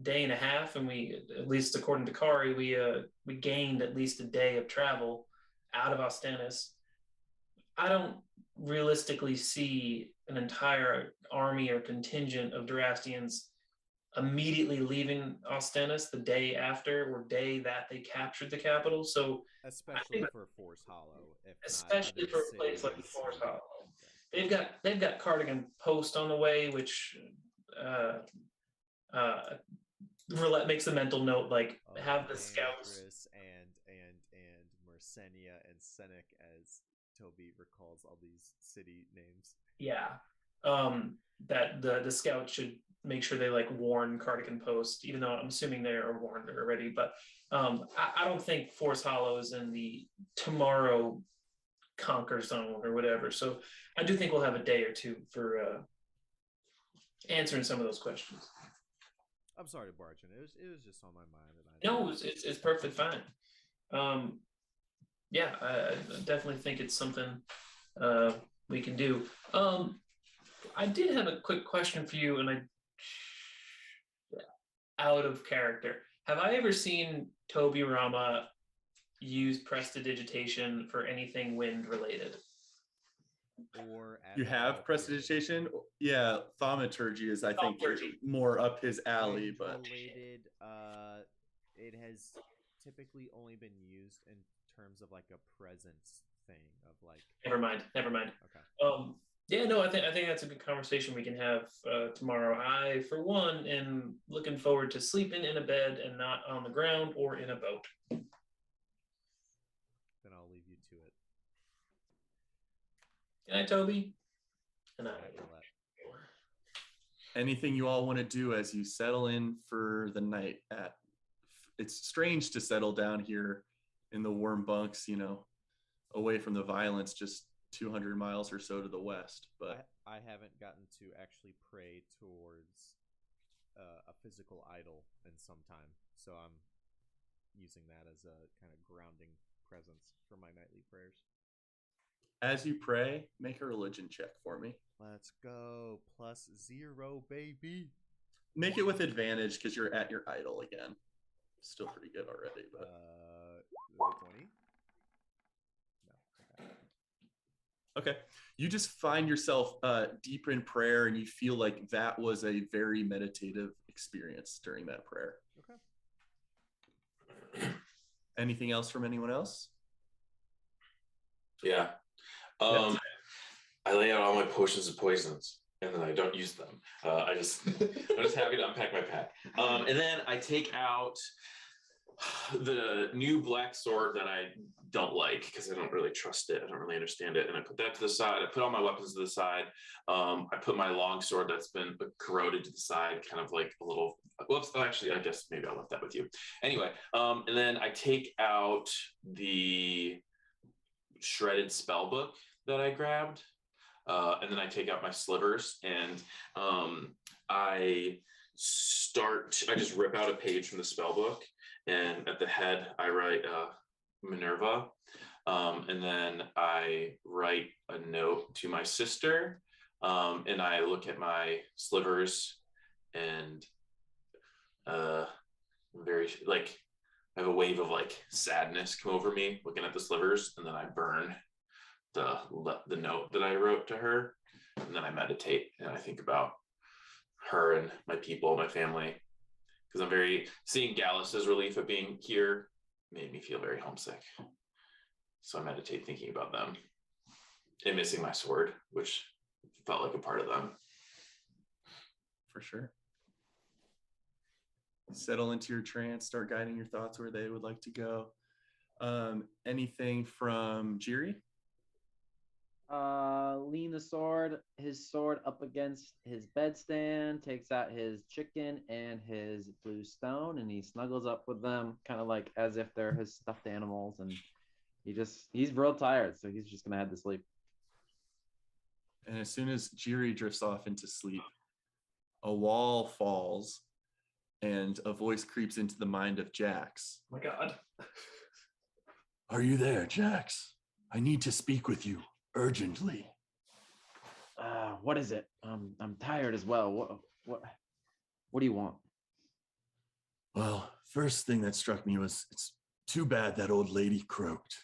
D: day and a half, and we, at least according to Kari, we gained at least a day of travel out of Ostanis. I don't realistically see an entire army or contingent of Durastians immediately leaving Ostennis the day after or day that they captured the capital. So I
A: Especially
D: think,
A: for Force Hollow, if not
D: especially
A: other
D: for a place like
A: cities.
D: Forest Hollow, they've got Cardigan Post on the way, which uh, uh, makes a mental note, like have the scouts.
A: Andrus and Mersenia and Senek, as Toby recalls all these city names.
D: Yeah, that the scouts should make sure they like warn Cardigan Post, even though I'm assuming they are warned already. But I don't think Force Hollow is in the tomorrow conquer zone or whatever. So I do think we'll have a day or two for answering some of those questions.
A: I'm sorry to barge in. It was just on my mind, and
D: No, it's perfectly fine. Yeah, I definitely think it's something we can do. I did have a quick question for you, and out of character. Have I ever seen Toby Rama use prestidigitation for anything wind related?
A: Or
B: You have prestidigitation? Yeah, thaumaturgy is, I think,
D: Thaumaturgy.
B: more up his alley, but
A: related. It has typically only been used in terms of like a presence thing of like.
D: Never mind.
A: Okay.
D: Yeah, no, I think that's a good conversation we can have tomorrow. I, for one, am looking forward to sleeping in a bed and not on the ground or in a boat.
A: Then I'll leave you to it.
D: Good night, Toby. And I.
B: anything you all want to do as you settle in for the night at it's strange to settle down here in the warm bunks, away from the violence, just 200 miles or so to the west. But
A: I haven't gotten to actually pray towards a physical idol in some time, so I'm using that as a kind of grounding presence for my nightly prayers.
B: As you pray, make a religion check for me.
A: Let's go. +0, baby.
B: Make it with advantage because you're at your idol again. Still pretty good already, but
A: 20. No.
B: Okay. You just find yourself deep in prayer, and you feel like that was a very meditative experience during that prayer.
A: Okay.
B: Anything else from anyone else?
C: Yeah. I lay out all my potions of poisons, and then I don't use them. I'm just happy to unpack my pack. And then I take out the new black sword that I don't like because I don't really trust it. I don't really understand it. And I put that to the side. I put all my weapons to the side. I put my long sword that's been corroded to the side, kind of like a little, whoops, actually, I guess maybe I'll left that with you. Anyway, and then I take out the shredded spell book that I grabbed. And then I take out my slivers, and I just rip out a page from the spell book, and at the head I write Minerva, and then I write a note to my sister, and I look at my slivers, and very like I have a wave of like sadness come over me looking at the slivers, and then I burn the note that I wrote to her, and then I meditate and I think about her and my people, my family, because I'm very seeing Gallus's relief at being here made me feel very homesick. So I meditate thinking about them and missing my sword, which felt like a part of them.
B: For sure. Settle into your trance, start guiding your thoughts where they would like to go. Anything from Jiri?
E: Lean his sword up against his bedstand, takes out his chicken and his blue stone, and he snuggles up with them, kind of like as if they're his stuffed animals. And he's real tired, so he's just gonna head to sleep.
B: And as soon as Jiri drifts off into sleep, a wall falls and a voice creeps into the mind of Jax.
D: Oh my God.
G: Are you there, Jax? I need to speak with you urgently.
E: What is it? I'm tired as well. What do you want?
G: Well, first thing that struck me was it's too bad that old lady croaked.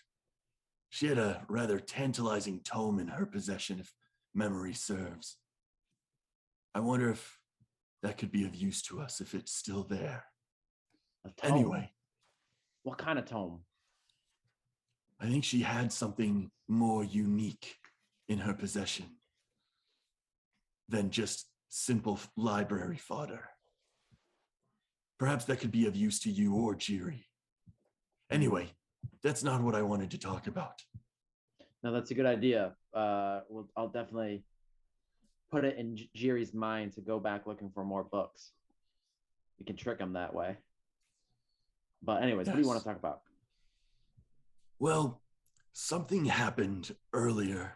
G: She had a rather tantalizing tome in her possession, if memory serves. I wonder if that could be of use to us if it's still there.
E: A tome?
G: Anyway,
E: What kind of tome?
G: I think she had something more unique in her possession than just simple library fodder. Perhaps that could be of use to you or Jiri. Anyway, that's not what I wanted to talk about.
E: No, that's a good idea. I'll definitely put it in Jiri's mind to go back looking for more books. We can trick him that way. But anyways, What do you want to talk about?
G: Well, something happened earlier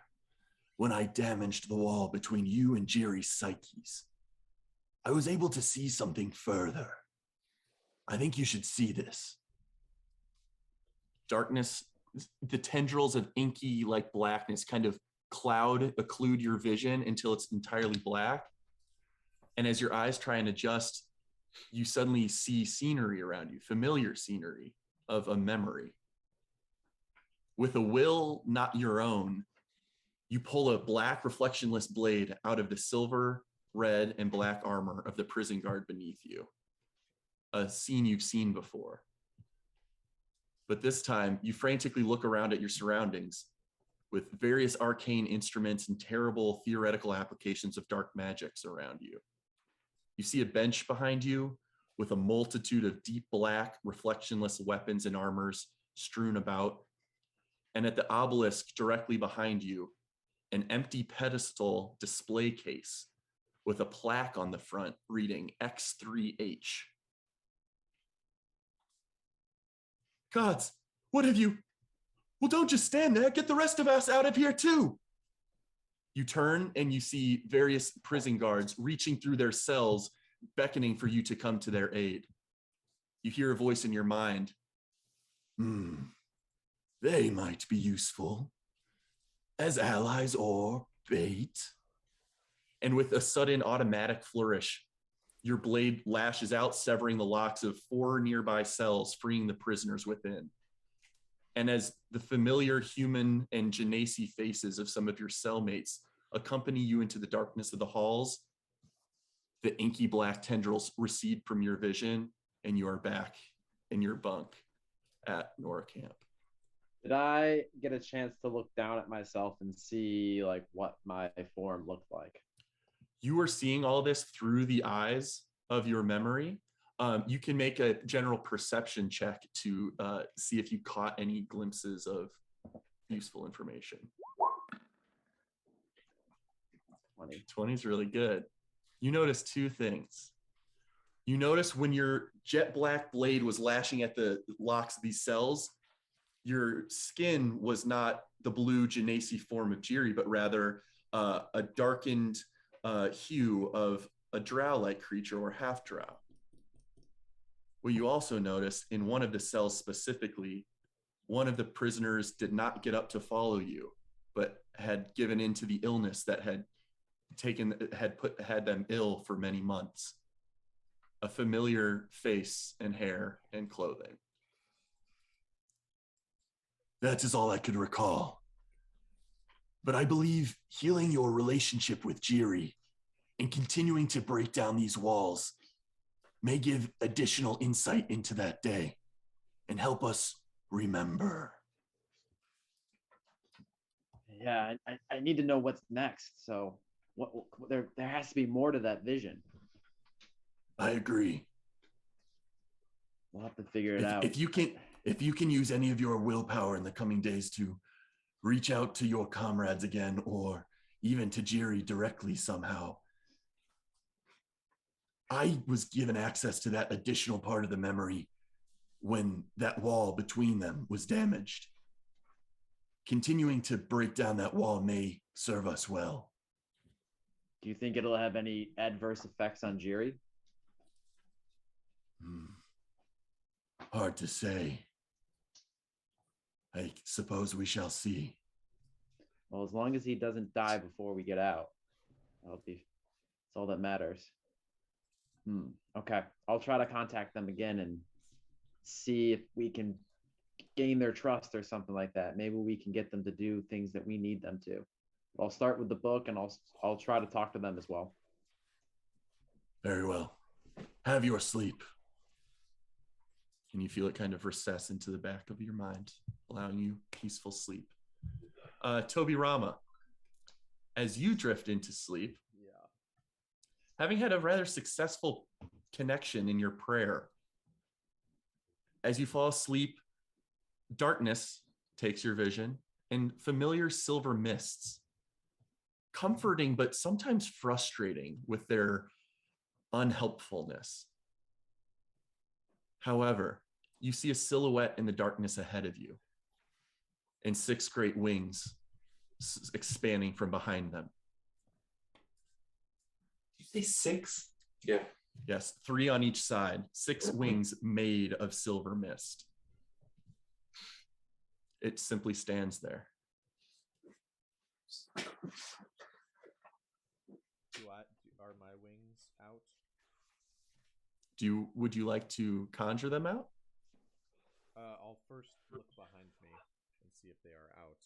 G: when I damaged the wall between you and Jiri's psyches. I was able to see something further. I think you should see this.
B: Darkness, the tendrils of inky like blackness kind of occlude your vision until it's entirely black. And as your eyes try and adjust, you suddenly see scenery around you, familiar scenery of a memory. With a will not your own, you pull a black reflectionless blade out of the silver, red, and black armor of the prison guard beneath you. A scene you've seen before. But this time, you frantically look around at your surroundings with various arcane instruments and terrible theoretical applications of dark magics around you. You see a bench behind you with a multitude of deep black, reflectionless weapons and armors strewn about. And at the obelisk directly behind you, an empty pedestal display case with a plaque on the front reading X3H. Gods, what have you? Well, don't just stand there. Get the rest of us out of here too. You turn and you see various prison guards reaching through their cells, beckoning for you to come to their aid. You hear a voice in your mind.
G: They might be useful as allies or bait.
B: And with a sudden automatic flourish, your blade lashes out, severing the locks of 4 nearby cells, freeing the prisoners within. And as the familiar human and genasi faces of some of your cellmates accompany you into the darkness of the halls, the inky black tendrils recede from your vision, and you are back in your bunk at Nora Camp.
E: Did I get a chance to look down at myself and see like what my form looked like?
B: You are seeing all this through the eyes of your memory. You can make a general perception check to see if you caught any glimpses of useful information. 20 is really good. You notice 2 things. You notice when your jet black blade was lashing at the locks of these cells, your skin was not the blue genasi form of Jiri, but rather a darkened hue of a drow-like creature or half-drow. What you also notice in one of the cells specifically, one of the prisoners did not get up to follow you, but had given in to the illness that had them ill for many months. A familiar face and hair and clothing.
G: That is all I could recall. But I believe healing your relationship with Jiri and continuing to break down these walls may give additional insight into that day and help us remember.
E: Yeah, I need to know what's next. So there has to be more to that vision.
G: I agree.
E: We'll have to figure it out.
G: If you can use any of your willpower in the coming days to reach out to your comrades again, or even to Jiri directly somehow. I was given access to that additional part of the memory when that wall between them was damaged. Continuing to break down that wall may serve us well.
E: Do you think it'll have any adverse effects on Jiri?
G: Hard to say. I suppose we shall see.
E: Well, as long as he doesn't die before we get out, that's all that matters. Okay, I'll try to contact them again and see if we can gain their trust or something like that. Maybe we can get them to do things that we need them to. I'll start with the book, and I'll try to talk to them as well.
G: Very well. Have your sleep. And you feel it kind of recess into the back of your mind, allowing you peaceful sleep. Toby Rama, as you drift into sleep, having had a rather successful connection in your prayer, as you fall asleep, darkness takes your vision and familiar silver mists, comforting but sometimes frustrating with their unhelpfulness. However, you see a silhouette in the darkness ahead of you, and 6 great wings expanding from behind them.
C: Did you say 6? Yeah.
G: Yes, 3 on each side, 6 wings made of silver mist. It simply stands there.
A: Are my wings out?
G: Would you like to conjure them out?
A: I'll first look behind me and see if they are out.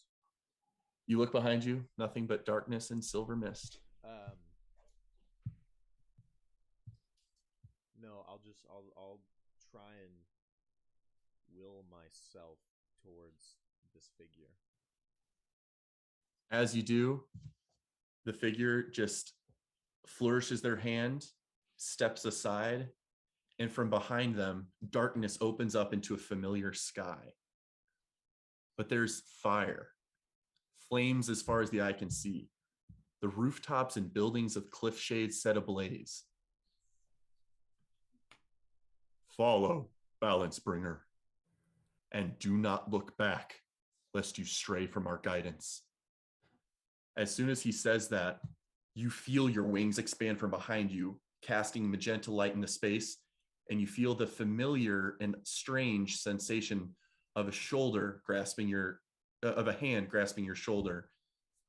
G: You look behind you, nothing but darkness and silver mist.
A: No, I'll try and will myself towards this figure.
G: As you do, the figure just flourishes their hand, steps aside, and from behind them, darkness opens up into a familiar sky. But there's fire, flames as far as the eye can see, the rooftops and buildings of cliff shades set ablaze. Follow, balance bringer, and do not look back, lest you stray from our guidance. As soon as he says that, you feel your wings expand from behind you, casting magenta light into space, and you feel the familiar and strange sensation of a hand grasping your shoulder,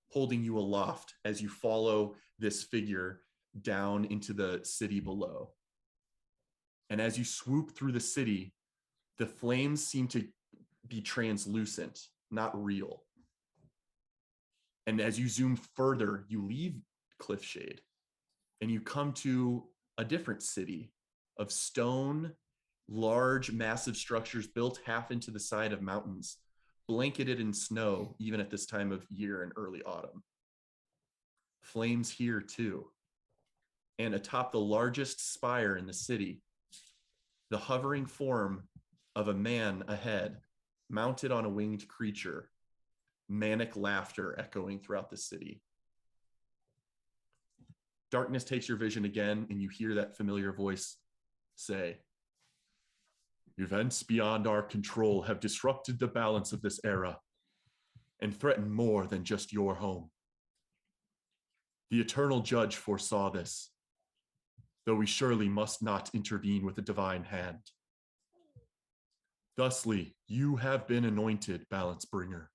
G: holding you aloft as you follow this figure down into the city below. And as you swoop through the city, the flames seem to be translucent, not real. And as you zoom further, you leave Cliffshade and you come to a different city of stone, large, massive structures built half into the side of mountains, blanketed in snow, even at this time of year in early autumn. Flames here too. And atop the largest spire in the city, the hovering form of a man ahead, mounted on a winged creature, manic laughter echoing throughout the city. Darkness takes your vision again, and you hear that familiar voice say, "Events beyond our control have disrupted the balance of this era and threaten more than just your home. The eternal judge foresaw this, though we surely must not intervene with a divine hand. Thusly, you have been anointed, balance bringer,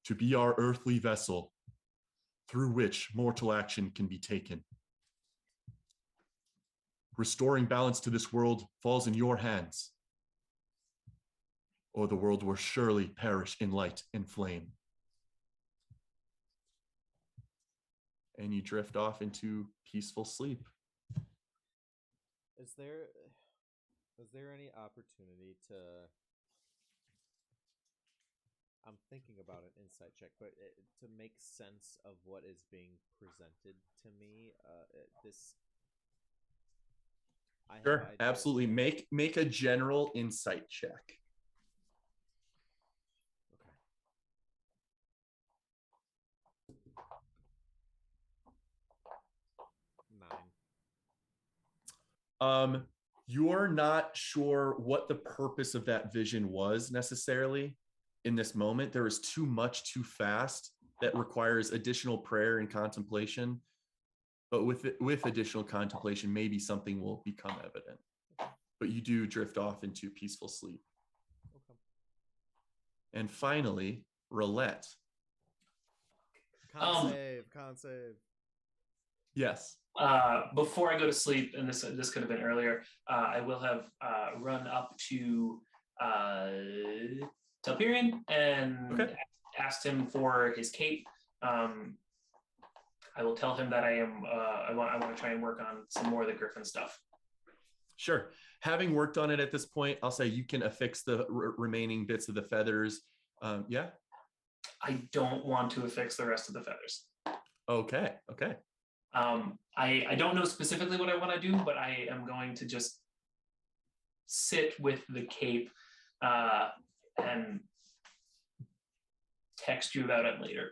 G: to be our earthly vessel through which mortal action can be taken. Restoring balance to this world falls in your hands, or the world will surely perish in light and flame." And you drift off into peaceful sleep.
A: Is there any opportunity to? I'm thinking about an insight check, but to make sense of what is being presented to me,
G: Sure, absolutely. Make a general insight check.
A: Okay.
G: You're not sure what the purpose of that vision was necessarily in this moment. There is too much too fast that requires additional prayer and contemplation. But with additional contemplation, maybe something will become evident. But you do drift off into peaceful sleep.
A: Okay.
G: And finally, Roulette.
A: Con save.
G: Yes.
D: Before I go to sleep, and this could have been earlier, I will have run up to Telperion and
B: Okay.
D: asked him for his cape. I will tell him that I want to try and work on some more of the Griffin stuff.
B: Sure. Having worked on it at this point, I'll say you can affix the remaining bits of the feathers. Yeah.
D: I don't want to affix the rest of the feathers.
B: Okay. Okay.
D: I don't know specifically what I want to do, but I am going to just sit with the cape and text you about it later.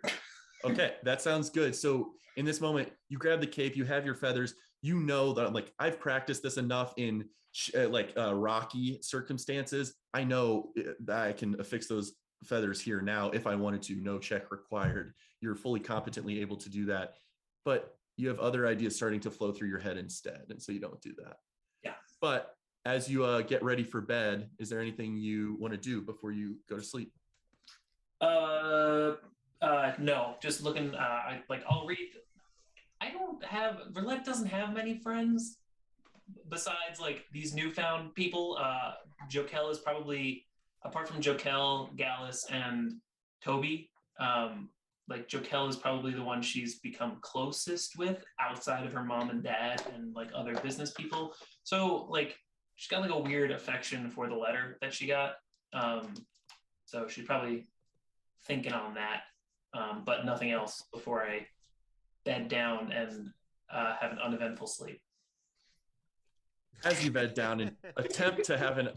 B: Okay, that sounds good. So in this moment, you grab the cape, you have your feathers. You know that like I've practiced this enough in rocky circumstances. I know that I can affix those feathers here now if I wanted to. No check required. You're fully competently able to do that, but you have other ideas starting to flow through your head instead, and so you don't do that.
D: Yeah.
B: But as you get ready for bed, is there anything you want to do before you go to sleep?
D: No, just looking. I'll read. Verlet doesn't have many friends besides like these newfound people. Jokel is probably, apart from Jokel, Gallus, and Toby. Jokel is probably the one she's become closest with outside of her mom and dad and like other business people. So like she's got like a weird affection for the letter that she got. So she's probably thinking on that, but nothing else before I bed down and have an uneventful sleep.
B: As you bed down and attempt to have an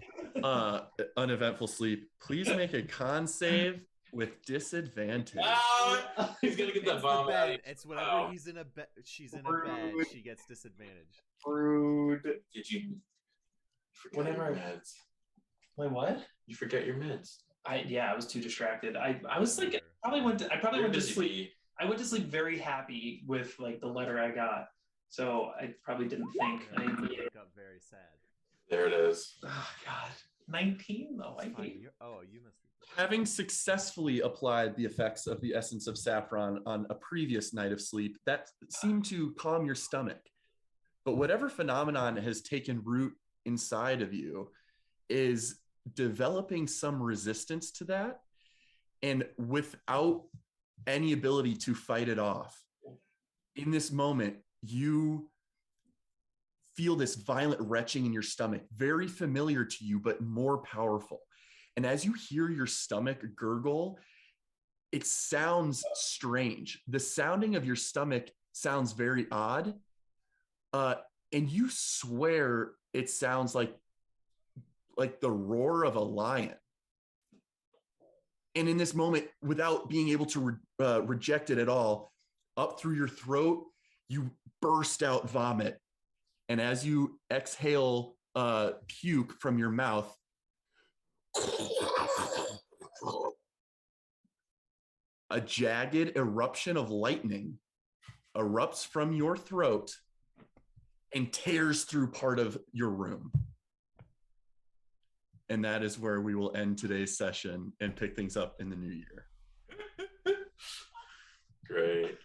B: uneventful sleep, please make a con save with disadvantage.
C: He's gonna get that
A: It's the
C: vomit.
A: bed. It's whenever he's in a bed. She's in a bed.
D: Rude.
A: She gets disadvantage.
D: Rude.
C: Did you forget
D: Whatever.
C: your meds?
D: Wait, what?
C: You forget your meds.
D: I was too distracted. I was like, I probably
C: You're
D: went to
C: busy
D: sleep.
C: bee.
D: I went to sleep very happy with like the letter I got. So I probably didn't think I
A: You
D: needed.
A: wake up very sad.
C: There it is.
D: Oh God, 19 though. I
A: It's fine.
D: hate.
A: You must be.
B: Having successfully applied the effects of the essence of saffron on a previous night of sleep, that seemed to calm your stomach. But whatever phenomenon has taken root inside of you is developing some resistance to that. And without any ability to fight it off, in this moment, you feel this violent retching in your stomach, very familiar to you, but more powerful. And as you hear your stomach gurgle, it sounds strange. The sounding of your stomach sounds very odd. And you swear it sounds like the roar of a lion. And in this moment, without being able to reject it at all, up through your throat, you burst out vomit. And as you exhale puke from your mouth, a jagged eruption of lightning erupts from your throat and tears through part of your room. And that is where we will end today's session and pick things up in the new year.
C: Great.